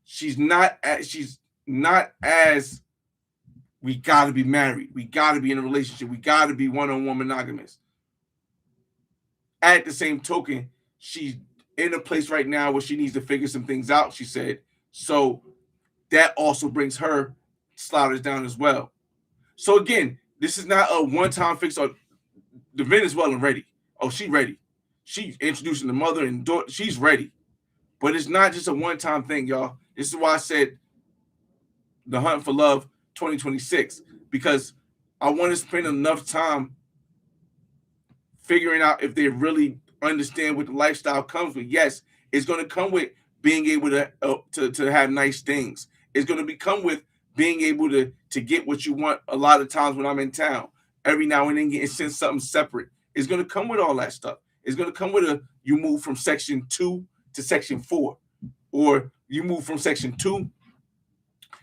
S1: She's not as we got to be married. We got to be in a relationship. We got to be one-on-one monogamous. At the same token, she's in a place right now where she needs to figure some things out, she said. So that also brings her sliders down as well. So again, this is not a one-time fix on the Venezuelan ready. Oh, she's ready. She's introducing the mother and daughter. She's ready. But it's not just a one-time thing, y'all. This is why I said the Hunt for Love 2026, because I want to spend enough time figuring out if they really understand what the lifestyle comes with. Yes, it's going to come with being able to have nice things. It's going to come with being able to get what you want a lot of times when I'm in town. Every now and then getting sent something separate. It's going to come with all that stuff. It's going to come with you move from section 2 to section 4, or you move from section 2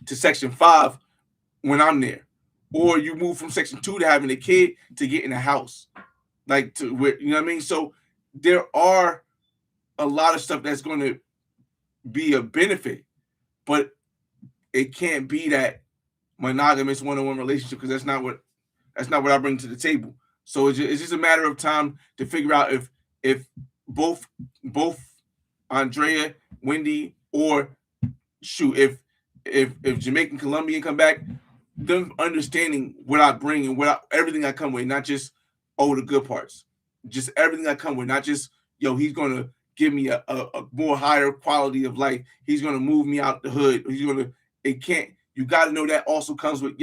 S1: to section 5 when I'm there, or you move from section 2 to having a kid to getting a house, like to where, you know what I mean? So there are a lot of stuff that's going to be a benefit, but it can't be that monogamous one-on-one relationship because that's not what I bring to the table. So it's just a matter of time to figure out if both Andrea, Wendy, or shoot, if Jamaican Colombian come back, them understanding what I bring and everything I come with, not just, over the good parts. Just everything that come with, not just he's gonna give me a more higher quality of life. He's gonna move me out the hood. He's gonna it can't you gotta know that also comes with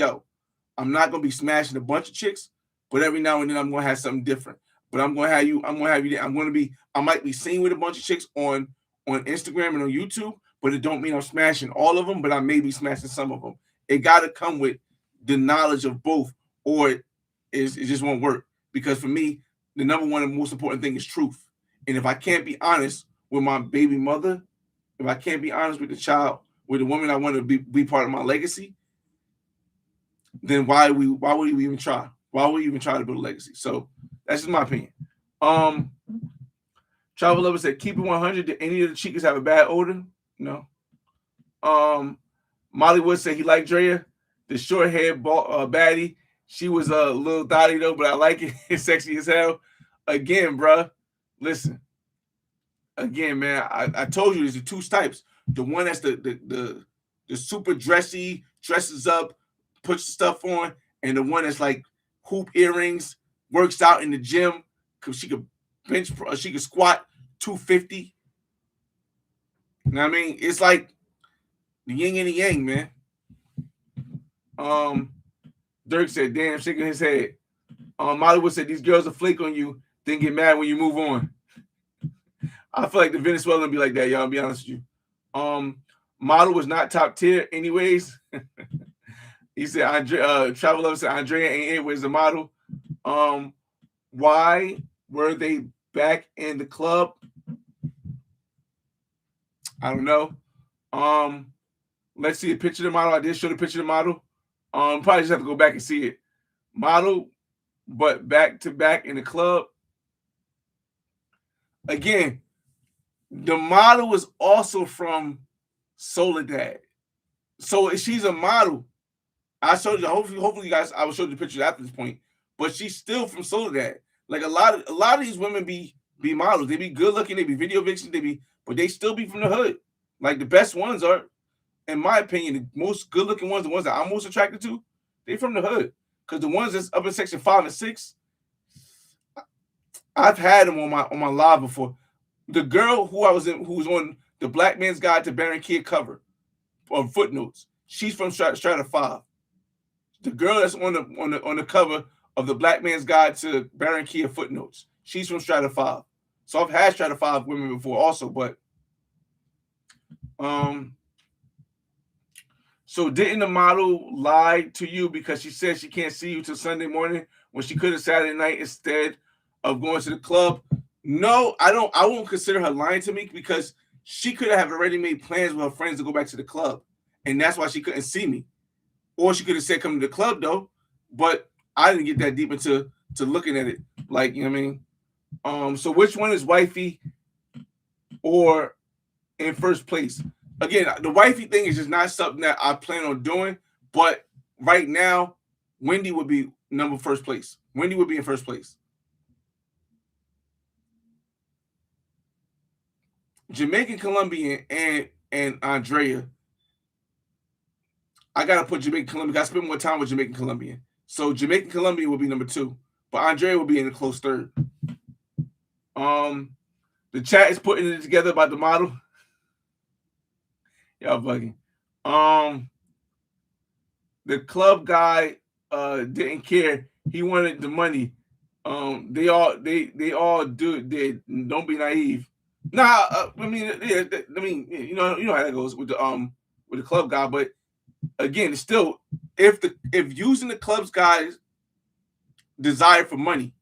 S1: I'm not gonna be smashing a bunch of chicks, but every now and then I'm gonna have something different. But I'm gonna have you there. I might be seen with a bunch of chicks on Instagram and on YouTube, but it don't mean I'm smashing all of them, but I may be smashing some of them. It gotta come with the knowledge of both, or it just won't work. Because for me, the number one and most important thing is truth. And if I can't be honest with my baby mother, if I can't be honest with the child, with the woman I want to be part of my legacy, then why would we even try? Why would we even try to build a legacy? So that's just my opinion. Travel Lover said, keep it 100. Did any of the chicas have a bad odor? No. Molly Wood said he liked Drea, the short haired baddie. She was a little thotty though, but I like it. It's sexy as hell. Again, bruh, listen. Again, man, I told you there's the two types. The one that's the super dressy, dresses up, puts stuff on, and the one that's like hoop earrings, works out in the gym, because she could squat 250. You know what I mean? It's like the yin and the yang, man. Dirk said, damn, shaking his head. Mollywood said, these girls will flake on you, then get mad when you move on. I feel like the Venezuelan would be like that, y'all, I'll be honest with you. Model was not top tier anyways. He said, Travel Lover said, Andrea ain't it, where's the model? Why were they back in the club? I don't know. Let's see a picture of the model. I did show the picture of the model. Probably just have to go back and see it. Model, but back to back in the club. Again, the model is also from Soledad. So she's a model. I showed you, hopefully you guys, I will show you the pictures after this point. But she's still from Soledad. Like a lot of these women be models. They be good looking, they be video vixens, but they still be from the hood. Like the best ones are, in my opinion, the most good looking ones, the ones that I'm most attracted to, they from the hood. Because the ones that's up in section 5 and 6, I've had them on my live before. The girl who was on the Black Man's Guide to Barranquilla cover of Footnotes, she's from Strata 5. The girl that's on the cover of the Black Man's Guide to Barranquilla Footnotes, she's from Strata 5. So I've had Strata 5 women before also, but so didn't the model lie to you because she said she can't see you till Sunday morning when she could have Saturday night instead of going to the club? No, I won't consider her lying to me because she could have already made plans with her friends to go back to the club. And that's why she couldn't see me. Or she could have said come to the club though. But I didn't get that deep into looking at it. Like, you know what I mean? So which one is wifey or in first place? Again, the wifey thing is just not something that I plan on doing. But right now, Wendy would be first place. Wendy would be in first place. Jamaican Colombian and Andrea. I gotta put Jamaican Colombian. I spend more time with Jamaican Colombian. So Jamaican Colombian will be number 2, but Andrea will be in a close third. The chat is putting it together about the model. Y'all bugging. The club guy didn't care. He wanted the money. They all did. Don't be naive. Nah, I mean, you know how that goes with the club guy. But again, it's still if using the club's guy's desire for money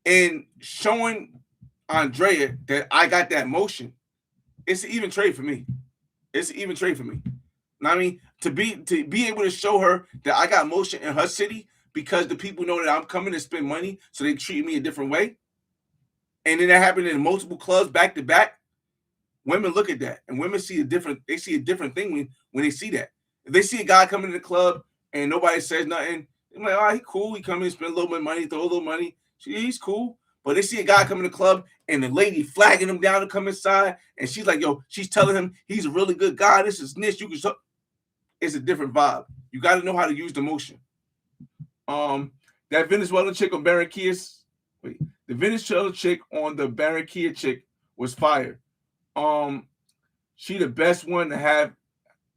S1: and showing Andrea that I got that motion, it's an even trade for me. It's an even trade for me. Know what I mean, to be able to show her that I got motion in her city because the people know that I'm coming to spend money, so they treat me a different way. And then that happened in multiple clubs back to back. Women look at that, and women see a different thing when they see that. If they see a guy coming to the club and nobody says nothing, they're like, oh, he cool. He come in, spend a little bit of money, throw a little money. He's cool. But they see a guy come in the club and the lady flagging him down to come inside, and she's like, yo, she's telling him he's a really good guy. This is niche. You can show. It's a different vibe. You got to know how to use the motion. That Venezuelan chick on Barranquilla's the Venezuelan chick on the Barranquilla chick was fire. She the best one to have,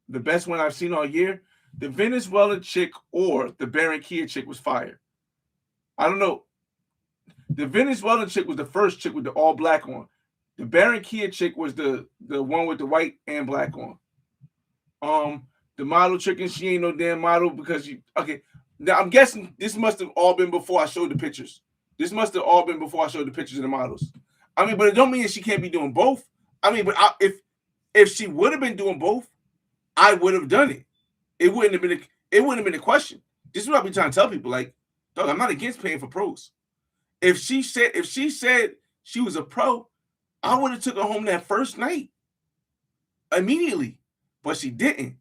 S1: the best one I've seen all year. The Venezuelan chick or the Barranquilla chick was fire. I don't know. The Venezuelan chick was the first chick with the all black on. The Barranquilla chick was the one with the white and black on. The model chicken, she ain't no damn model because you okay. Now I'm guessing this must have all been before I showed the pictures. This must have all been before I showed the pictures of the models. I mean, but it don't mean that she can't be doing both. I mean, but if she would have been doing both, I would have done it. It wouldn't have been a question. This is what I be trying to tell people. Like, dog, I'm not against paying for pros. If she said she was a pro, I would have took her home that first night immediately. But she didn't.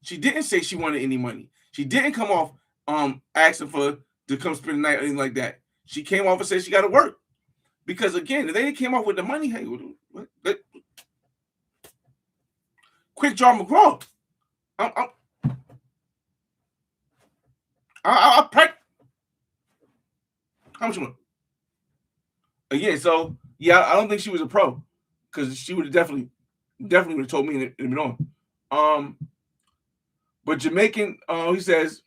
S1: She didn't say she wanted any money. She didn't come off asking for to come spend the night or anything like that. She came off and said she got to work. Because again, if they came off with the money, hey, what? Quick draw McGraw. I how much you want? Again, so yeah, I don't think she was a pro because she would have definitely would have told me and been on. But Jamaican, he says,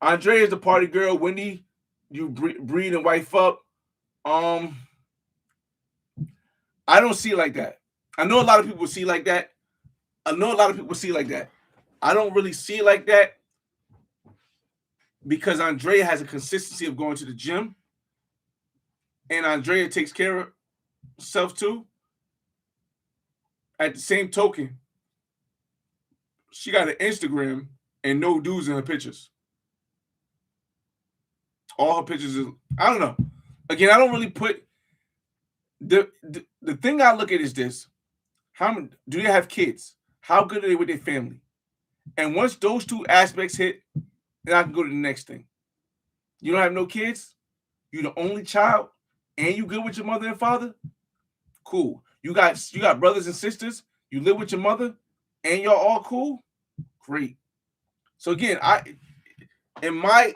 S1: Andrea is the party girl. Wendy, you breed and wife up. I don't see it like that. I know a lot of people see it like that. I don't really see it like that because Andrea has a consistency of going to the gym, and Andrea takes care of herself too. At the same token, she got an Instagram and no dudes in her pictures. All her pictures is, I don't know. Again, I don't really put the thing I look at is this: how many do they have kids? How good are they with their family? And once those two aspects hit, then I can go to the next thing. You don't have no kids, you're the only child, and you good with your mother and father. Cool. You got brothers and sisters. You live with your mother, and y'all all cool. Great. So again, in my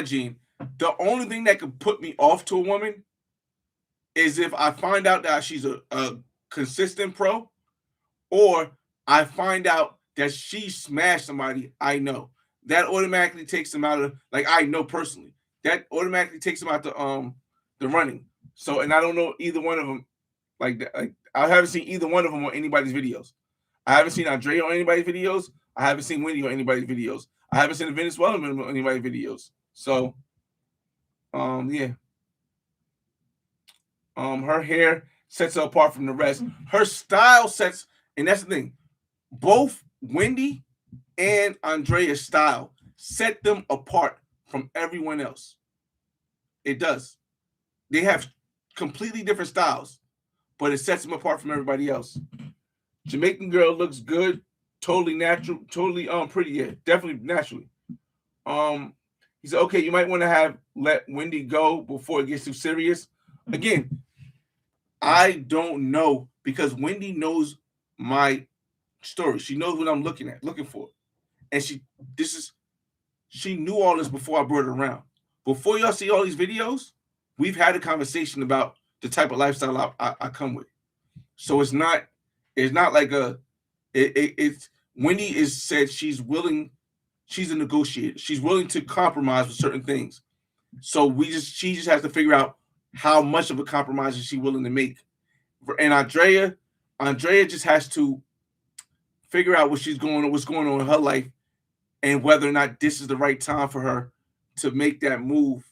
S1: gene, the only thing that could put me off to a woman is if I find out that she's a consistent pro, or I find out that she smashed somebody I know. That automatically takes them out of, like, I know personally. That automatically takes them out the running. So, and I don't know either one of them like that. Like, I haven't seen either one of them on anybody's videos. I haven't seen Andrea on anybody's videos. I haven't seen Wendy on anybody's videos. I haven't seen a Venezuelan on anybody's videos. So, yeah. Her hair sets her apart from the rest. Her style sets, and that's the thing. Both Wendy and Andrea's style set them apart from everyone else. It does. They have completely different styles, but it sets them apart from everybody else. Jamaican girl looks good, totally natural, totally pretty. Yeah, definitely naturally. He said, okay, you might want to let Wendy go before it gets too serious. Again, I don't know because Wendy knows my story. She knows what I'm looking for. And she knew all this before I brought her around. Before y'all see all these videos, we've had a conversation about the type of lifestyle I come with. So it's not like it's Wendy is said she's a negotiator. She's willing to compromise with certain things. So she just has to figure out how much of a compromise is she willing to make. And Andrea just has to figure out what's going on in her life and whether or not this is the right time for her to make that move.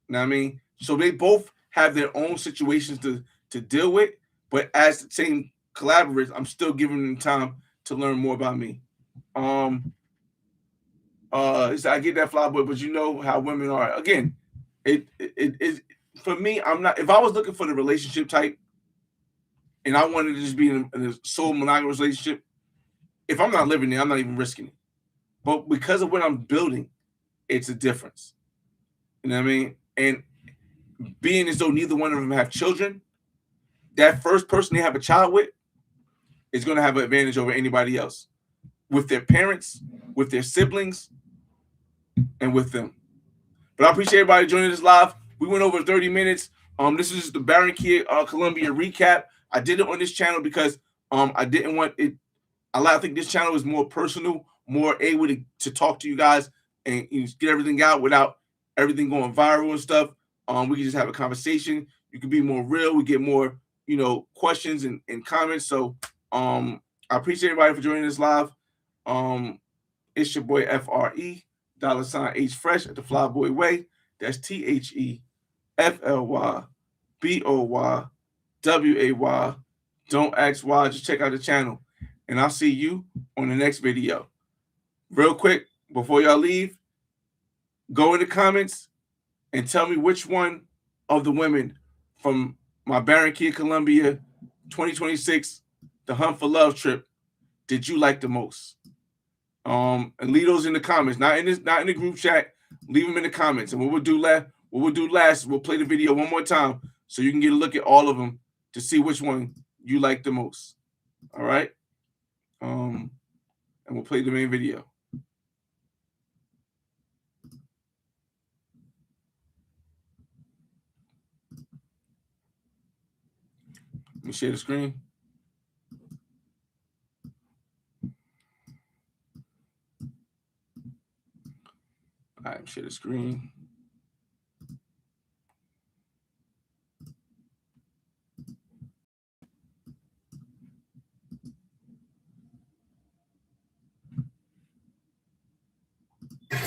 S1: You know what I mean? So they both have their own situations to deal with, but as the same collaborators, I'm still giving them time to learn more about me. I get that fly boy, but you know how women are. Again, it is for me. I'm not. If I was looking for the relationship type, and I wanted to just be in a sole monogamous relationship, if I'm not living there, I'm not even risking it. But because of what I'm building, it's a difference. You know what I mean? And being as though neither one of them have children, that first person they have a child with is going to have an advantage over anybody else. with their parents, with their siblings, and with them. But I appreciate everybody joining us live. We went over 30 minutes. This is the Barranquilla, Colombia recap. I did it on this channel because I didn't want it. I think this channel is more personal, more able to talk to you guys and get everything out without everything going viral and stuff. We can just have a conversation. You can be more real. We get more, questions and comments. So I appreciate everybody for joining us live. It's your boy FRE $H Fresh at the Flyboy Way. That's THEFLYBOYWAY. Don't ask why. Just check out the channel, and I'll see you on the next video. Real quick before y'all leave, go in the comments and tell me which one of the women from my Barranquilla, Colombia 2026 The Hunt for Love trip did you like the most? And leave those in the comments, not in the group chat. Leave them in the comments. And what we'll do last, we'll play the video one more time so you can get a look at all of them to see which one you like the most. All right. And we'll play the main video. Let me share the screen. All right, share the screen.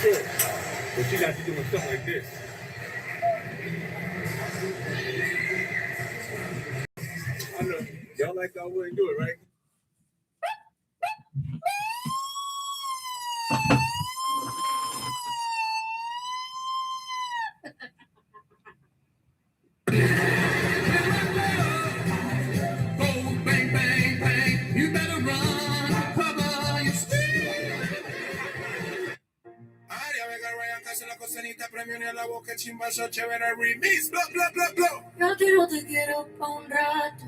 S5: Sure. But she got to doing stuff like this. I know. Y'all like I wouldn't do it, right?
S3: Yo a ti no te quiero pa' un rato,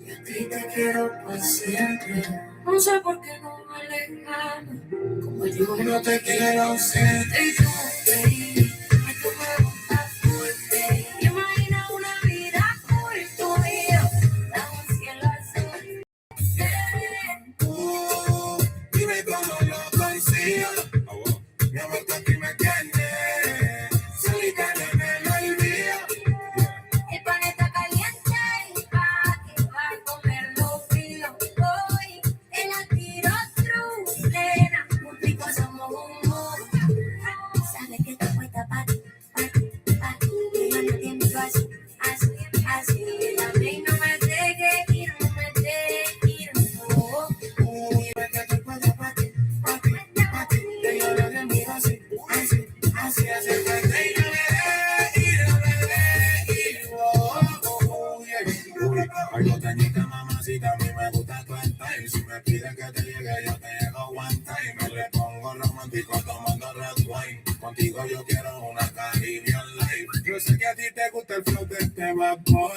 S3: y a ti te quiero pa' siempre. No sé por qué no me alejamos, como yo no te quiero siempre. Y tú, baby, y tú me gustas fuerte. Imagina una vida full tuyo, bajo un cielo azul.
S2: Dime cómo lo consigo. Mi amor, tú aquí me tienes. Solitario en el olvido.
S3: El planeta caliente y pa' que va a comerlo frío. Hoy el tiro true, nena, un pico somos un mundo. Sabes que te cuesta pa' ti. Y yo no tiempo así. A mí no me dejes ir, no me dejes ir, no.
S2: Dime que tú puedes pa' ti. Que yo lo que miro así. Que no me dejes ir. Ay, no te niegues, mamacita, a mí me gusta tu style. Si me pides que te llegue, yo te llego one time. Me le pongo romántico tomando red wine. Contigo yo quiero una Caribbean life. Yo sé que a ti te gusta el flow de este bad boy.